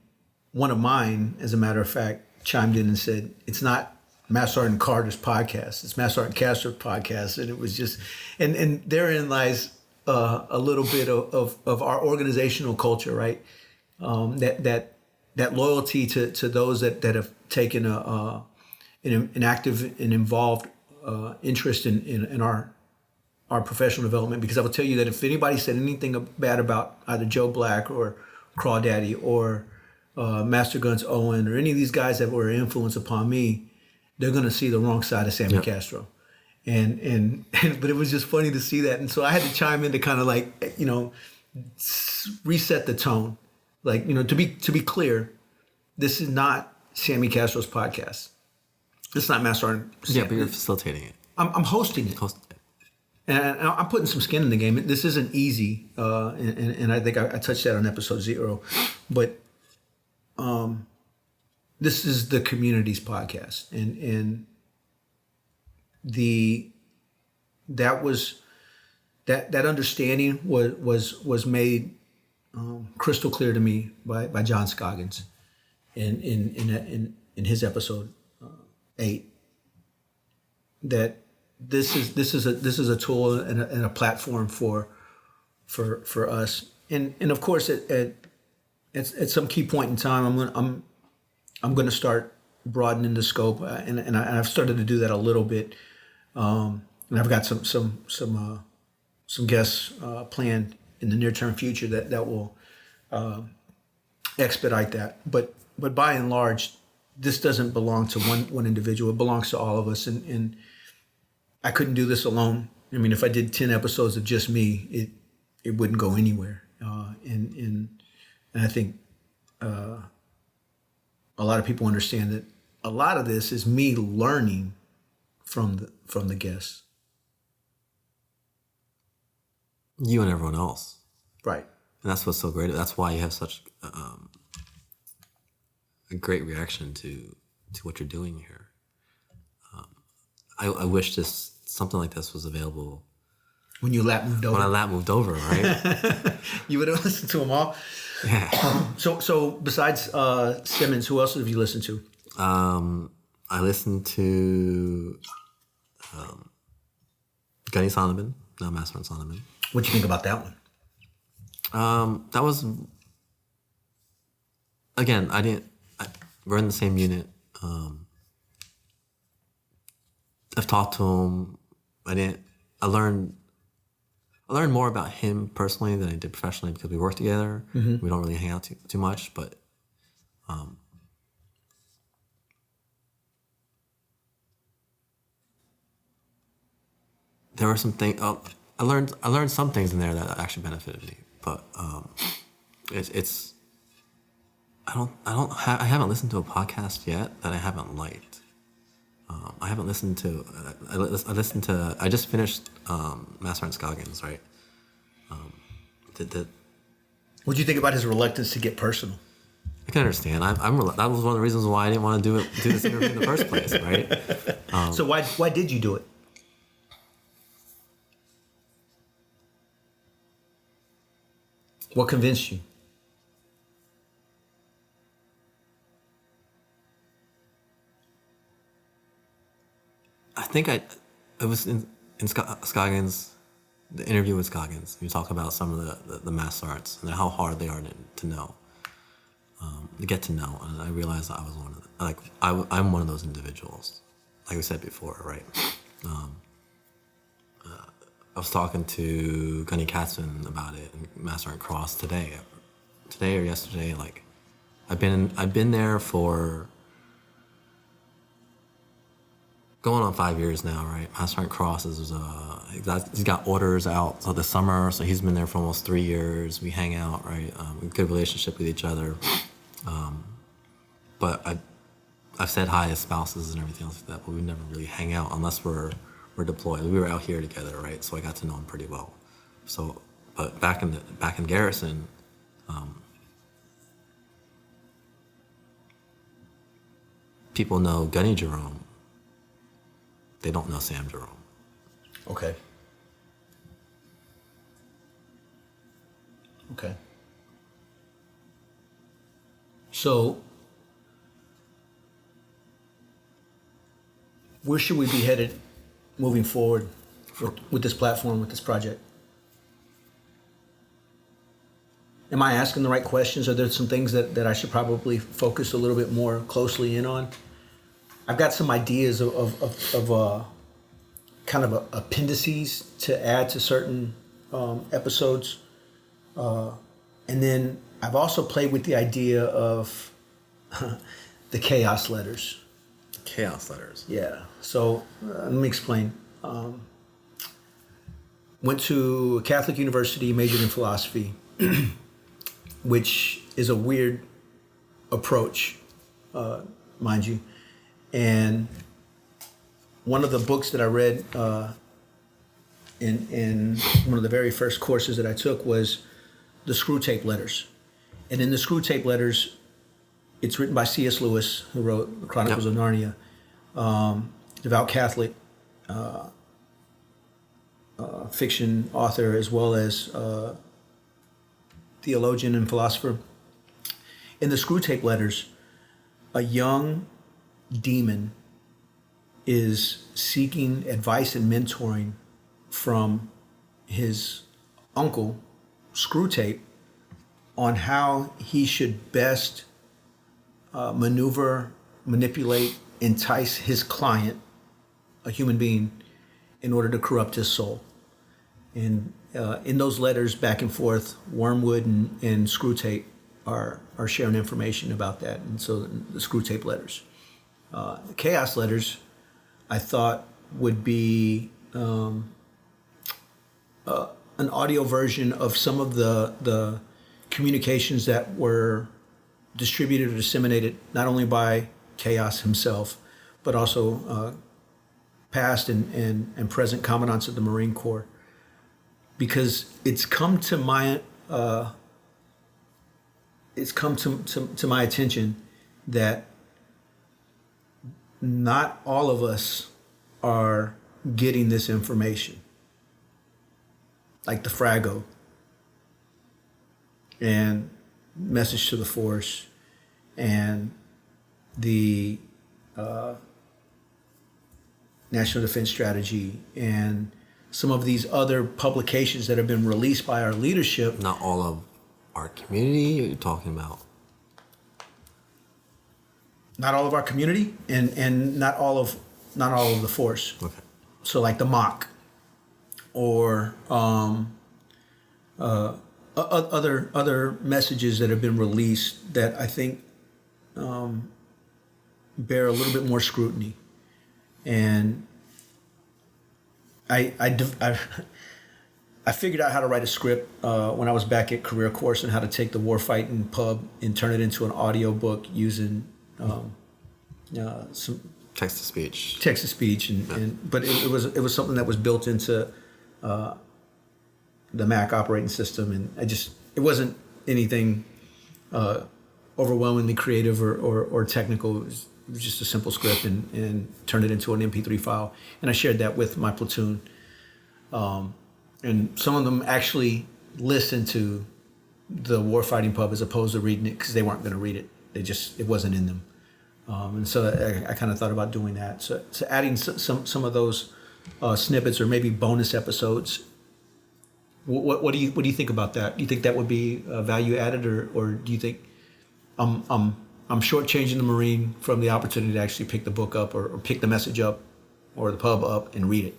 [SPEAKER 1] one of mine, as a matter of fact, chimed in and said it's not Master Sergeant Carter's podcast, it's Master Sergeant Castro's podcast. And it was just and therein lies a little bit of our organizational culture, right? That loyalty to those that have taken an active and involved interest in our professional development. Because I will tell you that if anybody said anything bad about either Joe Black or Crawdaddy or Master Guns Owen or any of these guys that were an influence upon me, they're going to see the wrong side of Sammy Castro. And but it was just funny to see that. And so I had to chime in to kind of like, reset the tone. Like, to be clear, this is not Sammy Castro's podcast. It's not Master Sergeant.
[SPEAKER 2] Yeah, but you're facilitating it.
[SPEAKER 1] I'm hosting it. And I'm putting some skin in the game. This isn't easy, and I think I touched that on episode 0. But this is the community's podcast, and that understanding was made crystal clear to me by John Scoggins in his episode 8, that this is a tool and a platform for us, and of course at some key point in time I'm going to start broadening the scope, and I've started to do that a little bit, and I've got some guests planned in the near term future that will expedite that. But by and large, this doesn't belong to one individual. It belongs to all of us, and I couldn't do this alone. I mean, if I did 10 episodes of just me, it wouldn't go anywhere. And I think a lot of people understand that a lot of this is me learning from the guests.
[SPEAKER 2] You and everyone else.
[SPEAKER 1] Right.
[SPEAKER 2] And that's what's so great. That's why you have such a great reaction to what you're doing here. I wish something like this was available
[SPEAKER 1] when you lap moved over.
[SPEAKER 2] When I lap moved over, right?
[SPEAKER 1] You would have listened to them all.
[SPEAKER 2] Yeah.
[SPEAKER 1] So besides Simmons, who else have you listened to?
[SPEAKER 2] I listened to Gunny Sonneman, now Master on Sonneman.
[SPEAKER 1] What'd you think about that one?
[SPEAKER 2] That was, again, we're in the same unit. I've talked to him. I learned more about him personally than I did professionally because we work together. We don't really hang out too much, but there were some things. I learned some things in there that actually benefited me, but it's I haven't listened to a podcast yet that I haven't liked. I haven't listened to. I just finished Master and Scoggins, right?
[SPEAKER 1] What do you think about his reluctance to get personal?
[SPEAKER 2] I can understand. That was one of the reasons why I didn't want to do this interview in the first place, right?
[SPEAKER 1] So why did you do it? What convinced you?
[SPEAKER 2] I think it was in Scoggins, the interview with Scoggins. You talk about some of the mass arts and how hard they are to know, to get to know. And I realized that I was one of I'm one of those individuals. Like we said before, right? I was talking to Gunny Katzman about it and Master and Cross today or yesterday. Like, I've been there for going on 5 years now, right? Master and Cross he's got orders out this summer, so he's been there for almost 3 years. We hang out, right? We have a good relationship with each other. But I've said hi as spouses and everything else like that, but we never really hang out unless we're deployed. We were out here together, right? So I got to know him pretty well. So, but back in Garrison, people know Gunny Jerome. They don't know Sam Jerome.
[SPEAKER 1] Okay. So, where should we be headed moving forward with this platform, with this project? Am I asking the right questions? Are there some things that I should probably focus a little bit more closely in on? I've got some ideas of kind of appendices to add to certain episodes. And then I've also played with the idea of the chaos letters.
[SPEAKER 2] Chaos letters.
[SPEAKER 1] Yeah. So let me explain. Went to a Catholic university, majored in philosophy, which is a weird approach, mind you. And one of the books that I read in one of the very first courses that I took was the Screw Tape Letters. And in the Screw Tape Letters, it's written by C.S. Lewis, who wrote the Chronicles of Narnia, devout Catholic fiction author, as well as theologian and philosopher. In the Screw Tape Letters, a young demon is seeking advice and mentoring from his uncle, Screwtape, on how he should best manipulate, entice his client, a human being, in order to corrupt his soul. And in those letters back and forth, Wormwood and Screwtape are sharing information about that. And so the Screwtape Letters. The Chaos Letters, I thought, would be an audio version of some of the communications that were distributed or disseminated not only by Chaos himself, but also past and present commandants of the Marine Corps, because it's come to my attention that not all of us are getting this information, like the Frago and Message to the Force and the National Defense Strategy and some of these other publications that have been released by our leadership.
[SPEAKER 2] Not all of our community you're talking about?
[SPEAKER 1] Not all of our community and not all of not all of the force.
[SPEAKER 2] Okay.
[SPEAKER 1] So like the mock, or other messages that have been released that I think bear a little bit more scrutiny, and I figured out how to write a script when I was back at Career Course, and how to take the Warfighting Pub and turn it into an audio book using some
[SPEAKER 2] Text to speech.
[SPEAKER 1] text to speech, but it was something that was built into the Mac operating system, and it wasn't anything overwhelmingly creative or technical. It was just a simple script, and turned it into an MP3 file, and I shared that with my platoon. And some of them actually listened to the Warfighting Pub as opposed to reading it, because they weren't going to read it. It wasn't in them. And so I kind of thought about doing that. So adding some of those snippets, or maybe bonus episodes. What do you think about that? Do you think that would be value added, or do you think I'm shortchanging the Marine from the opportunity to actually pick the book up, or pick the message up, or the pub up and read it?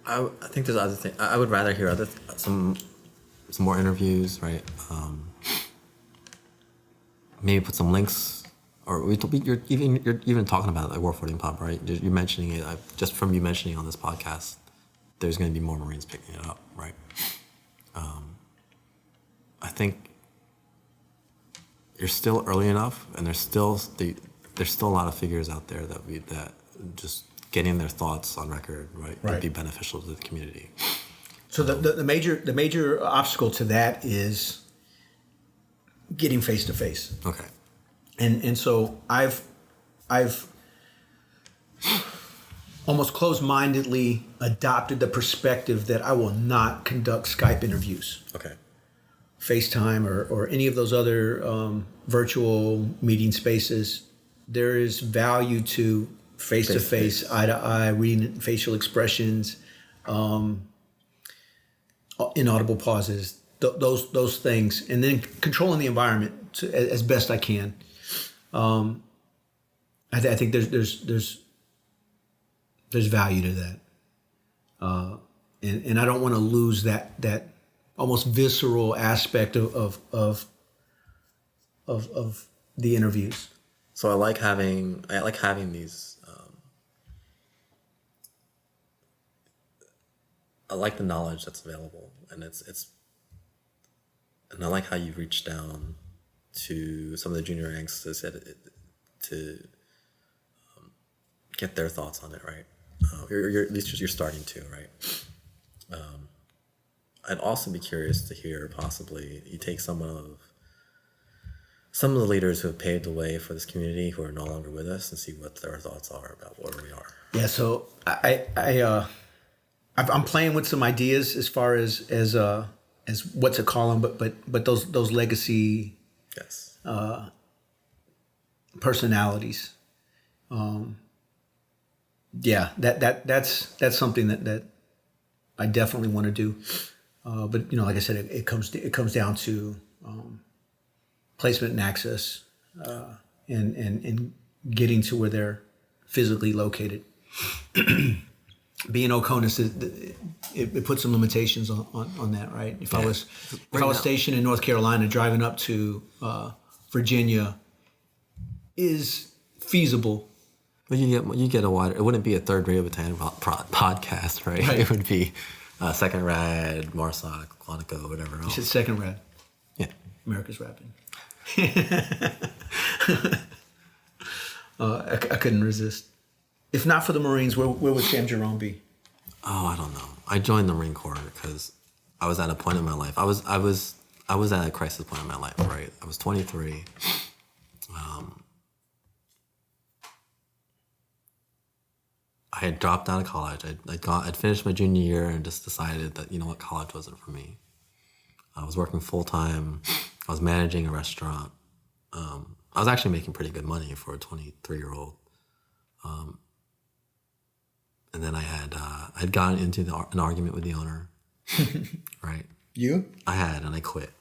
[SPEAKER 2] I think there's other things. I would rather hear some more interviews, right? Maybe put some links, or you're even talking about like Warfighting Pub, right? You're mentioning it. Just from you mentioning on this podcast, there's going to be more Marines picking it up, right? I think you're still early enough, and there's still a lot of figures out there that just getting their thoughts on record, right, would be beneficial to the community.
[SPEAKER 1] So the major obstacle to that is getting face to face.
[SPEAKER 2] Okay.
[SPEAKER 1] And so I've almost closed-mindedly adopted the perspective that I will not conduct Skype interviews.
[SPEAKER 2] Okay.
[SPEAKER 1] FaceTime or any of those other virtual meeting spaces. There is value to face-to-face, eye-to-eye, reading facial expressions, inaudible pauses, those things, and then controlling the environment as best I can. I think there's value to that, and I don't want to lose that almost visceral aspect of the interviews.
[SPEAKER 2] So I like having these. I like the knowledge that's available, and and I like how you reach down to some of the junior ranks to get their thoughts on it, right? You're at least you're starting to, right? I'd also be curious to hear, possibly you take some of the leaders who have paved the way for this community who are no longer with us, and see what their thoughts are about where we are.
[SPEAKER 1] Yeah, so I'm playing with some ideas as far as what to call them, but those legacy personalities. That's something that I definitely want to do. But like I said, it comes down to placement and access, and getting to where they're physically located. Being OCONUS, it puts some limitations on that, right? If I was stationed in North Carolina, driving up to Virginia is feasible.
[SPEAKER 2] Well, you get a wider. It wouldn't be a third radio battalion podcast, right? It would be second rad, MARSOC, Quantico, whatever else.
[SPEAKER 1] You said second rad.
[SPEAKER 2] Yeah,
[SPEAKER 1] America's rapping. I couldn't resist. If not for the Marines, where would Sam Jerome be?
[SPEAKER 2] Oh, I don't know. I joined the Marine Corps because I was at a point in my life. I was at a crisis point in my life, right? I was 23. I had dropped out of college. I'd finished my junior year and just decided that, college wasn't for me. I was working full time. I was managing a restaurant. I was actually making pretty good money for a 23-year-old. And then I'd gotten into an argument with the owner, right?
[SPEAKER 1] You?
[SPEAKER 2] I had, and I quit.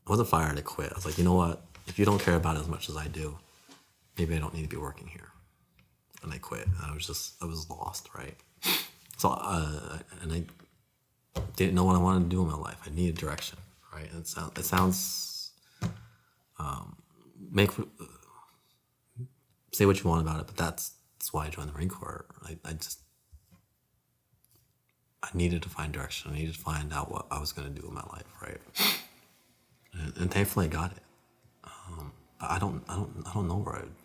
[SPEAKER 2] I wasn't fired, I quit. I was like, you know what? If you don't care about it as much as I do, maybe I don't need to be working here. And I quit. I was lost, right? So, and I didn't know what I wanted to do in my life. I needed direction, right? And it sounds, say what you want about it, but that's why I joined the Marine Corps. I needed to find direction. I needed to find out what I was going to do in my life, right? And thankfully I got it. But I don't know where I would be.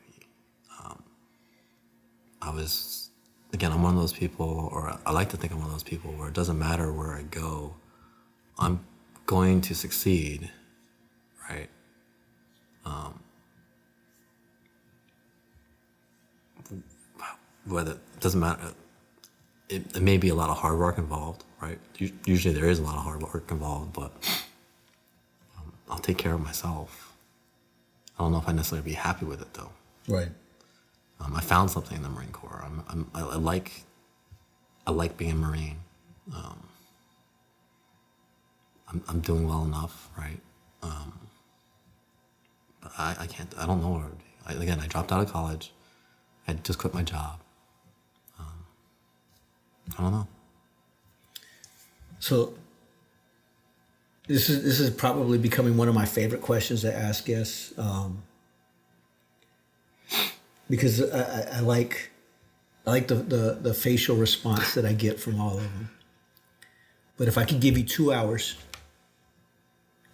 [SPEAKER 2] I'm one of those people, or I like to think I'm one of those people where it doesn't matter where I go, I'm going to succeed, right? Whether it doesn't matter, it may be a lot of hard work involved, right? Usually there is a lot of hard work involved, but I'll take care of myself. I don't know if I necessarily be happy with it though.
[SPEAKER 1] Right.
[SPEAKER 2] I found something in the Marine Corps. I like being a Marine. I'm doing well enough, right? But I can't. I don't know where I would be. I dropped out of college. I just quit my job. I don't know.
[SPEAKER 1] So this is probably becoming one of my favorite questions to ask guests, because I like the facial response that I get from all of them. But if I could give you 2 hours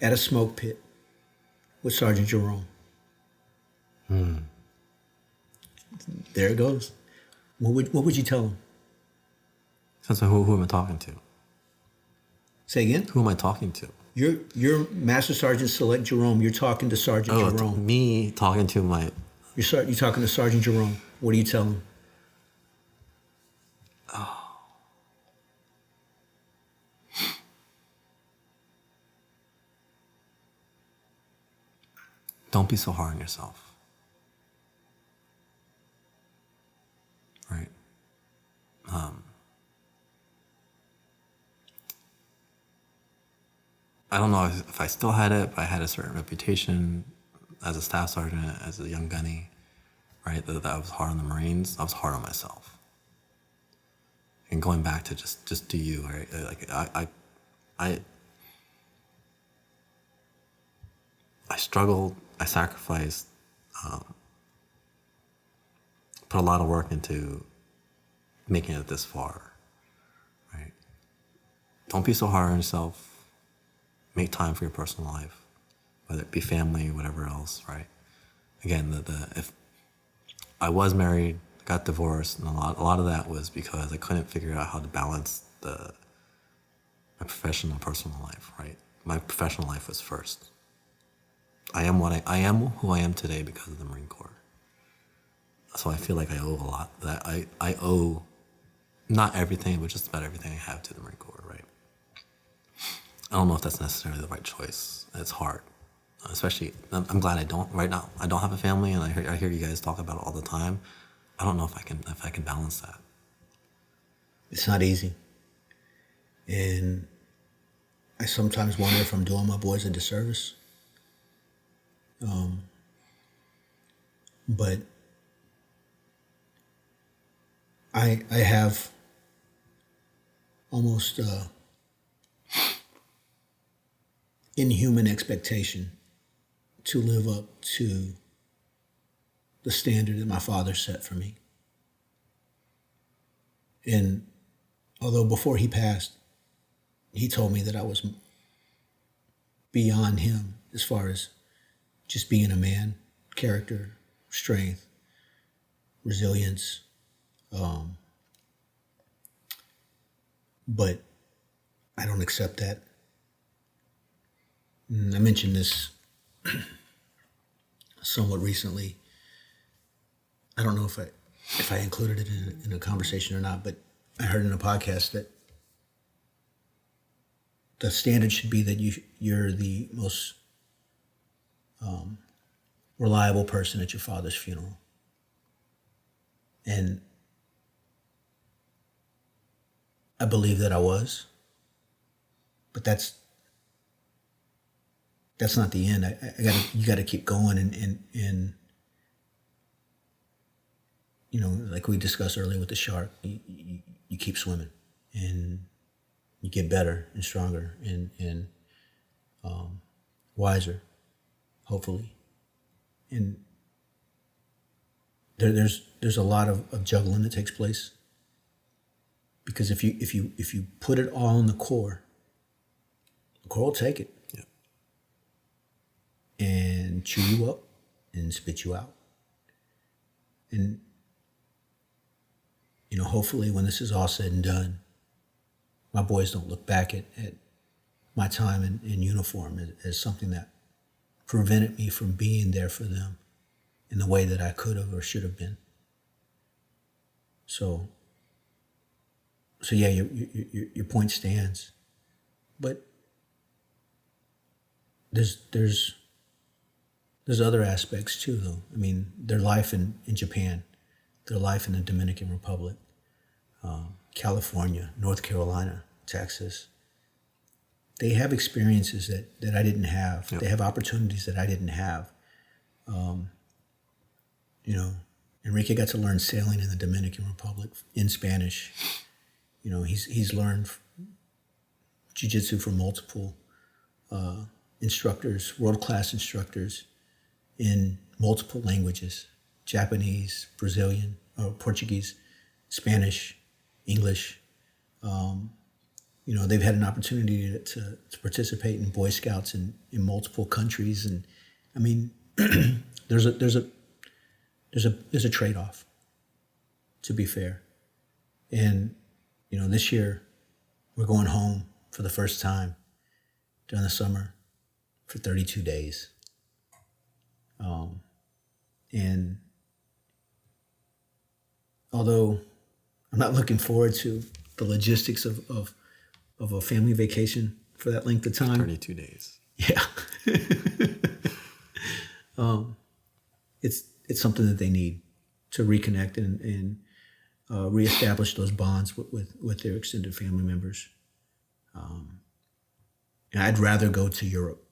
[SPEAKER 1] at a smoke pit with Sergeant Jerome, there it goes. What would you tell him?
[SPEAKER 2] So who am I talking to?
[SPEAKER 1] Say again?
[SPEAKER 2] Who am I talking to?
[SPEAKER 1] You're Master Sergeant Select Jerome. You're talking to Sergeant Jerome.
[SPEAKER 2] Me talking to my...
[SPEAKER 1] You're talking to Sergeant Jerome. What do you tell him?
[SPEAKER 2] Don't be so hard on yourself. Right? I don't know if I still had it, but I had a certain reputation as a staff sergeant, as a young gunny, right? That I was hard on the Marines. I was hard on myself. And going back to just do you, right? Like I struggled, I sacrificed, put a lot of work into making it this far, right? Don't be so hard on yourself. Make time for your personal life, whether it be family, whatever else, right? Again, if I was married, got divorced, and a lot of that was because I couldn't figure out how to balance my professional and personal life, right? My professional life was first. I am who I am today because of the Marine Corps. So I feel like I owe a lot. That I owe not everything, but just about everything I have to the Marine Corps, right? I don't know if that's necessarily the right choice. It's hard, especially. I'm glad I don't right now. I don't have a family, and I hear you guys talk about it all the time. I don't know if I can balance that.
[SPEAKER 1] It's not easy, and I sometimes wonder if I'm doing my boys a disservice. But I have almost inhuman expectation to live up to the standard that my father set for me. And although before he passed, he told me that I was beyond him as far as just being a man, character, strength, resilience. But I don't accept that. And I mentioned this somewhat recently. I don't know if I included it in a conversation or not, but I heard in a podcast that the standard should be that you're the most reliable person at your father's funeral. And I believe that I was. but that's not the end. You gotta keep going and you know, like we discussed earlier with the shark, you keep swimming and you get better and stronger and wiser, hopefully. And there's a lot of juggling that takes place, because if you put it all in the core will take it.
[SPEAKER 2] Yeah.
[SPEAKER 1] And chew you up and spit you out. And you know, hopefully when this is all said and done, my boys don't look back at my time in uniform as something that prevented me from being there for them in the way that I could have or should have been. So yeah, your point stands, but there's other aspects too, though. I mean, their life in Japan, their life in the Dominican Republic, California, North Carolina, Texas. They have experiences that I didn't have. Yep. They have opportunities that I didn't have. You know, Enrique got to learn sailing in the Dominican Republic in Spanish. You know, he's learned jiu-jitsu from multiple instructors, world-class instructors in multiple languages: Japanese, Brazilian, Portuguese, Spanish, English. You know, they've had an opportunity to participate in Boy Scouts in multiple countries, and I mean, there's a trade-off, to be fair. And you know, this year we're going home for the first time during the summer for 32 days. And although I'm not looking forward to the logistics of a family vacation for that length of time.
[SPEAKER 2] 32 days.
[SPEAKER 1] Yeah. It's something that they need to reconnect and reestablish those bonds with their extended family members. And I'd rather go to Europe,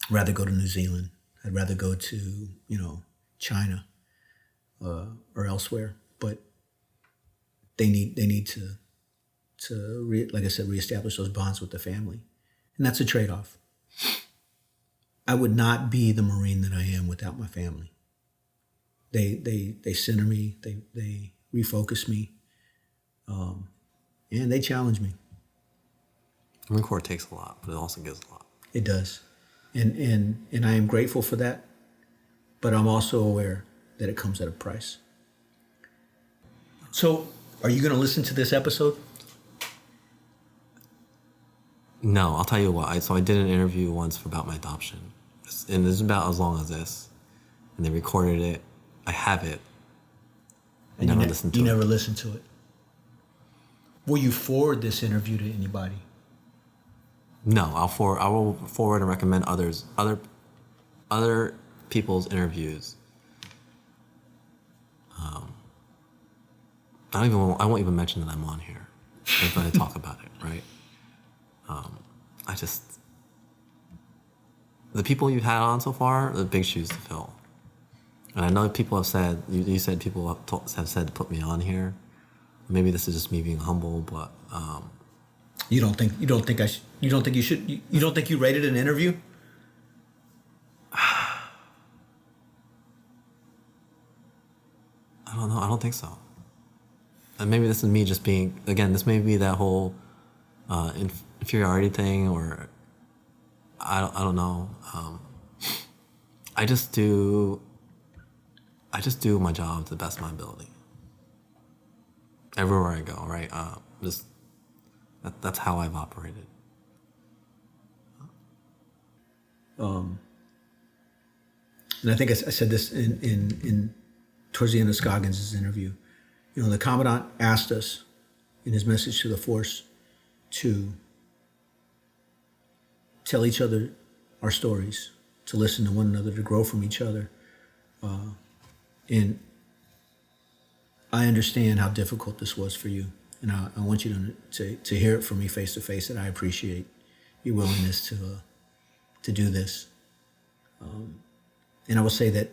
[SPEAKER 1] rather go to New Zealand. I'd rather go to, you know, China or elsewhere. But they need to like I said, reestablish those bonds with the family. And that's a trade-off. I would not be the Marine that I am without my family. They center me, they refocus me, and they challenge me.
[SPEAKER 2] Marine Corps takes a lot, but it also gives a lot.
[SPEAKER 1] It does. And I am grateful for that, but I'm also aware that it comes at a price. So, are you going to listen to this episode?
[SPEAKER 2] No, I'll tell you what. I did an interview once about my adoption, and it's about as long as this, and they recorded it. I have it. I never listened to it.
[SPEAKER 1] You never listened to it. Will you forward this interview to anybody?
[SPEAKER 2] No, I will forward and recommend other people's interviews. I won't even mention that I'm on here. I'm going to talk about it, right? The people you've had on so far are big shoes to fill. And I know people have said, you said people have said to put me on here. Maybe this is just me being humble, but
[SPEAKER 1] you don't think you rated an interview?
[SPEAKER 2] I don't know. I don't think so. And maybe this is me just being, again, this may be that whole inferiority thing, or I don't know. I just do my job to the best of my ability. Everywhere I go, right? That's how I've operated.
[SPEAKER 1] And I think I said this in towards the end of Scoggins' interview. You know, the Commandant asked us in his message to the force to tell each other our stories, to listen to one another, to grow from each other. And I understand how difficult this was for you. And I want you to hear it from me face to face, that I appreciate your willingness to do this. And I will say that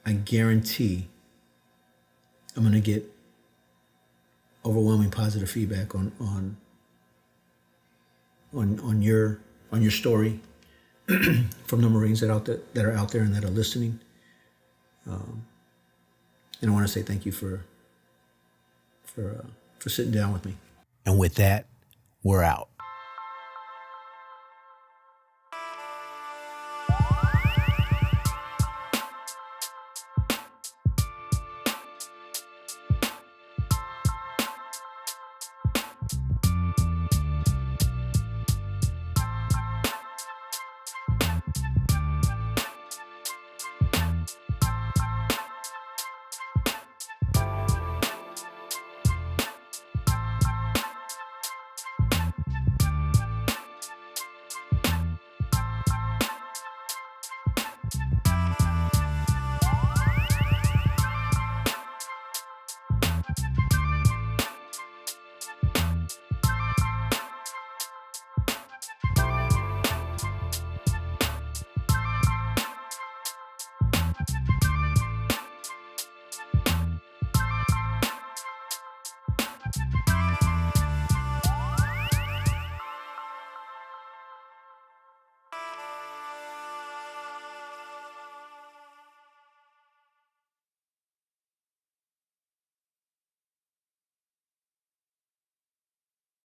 [SPEAKER 1] I guarantee I'm going to get overwhelming positive feedback on your story from the Marines that are out there and that are listening. And I want to say thank you for sitting down with me. And with that, we're out.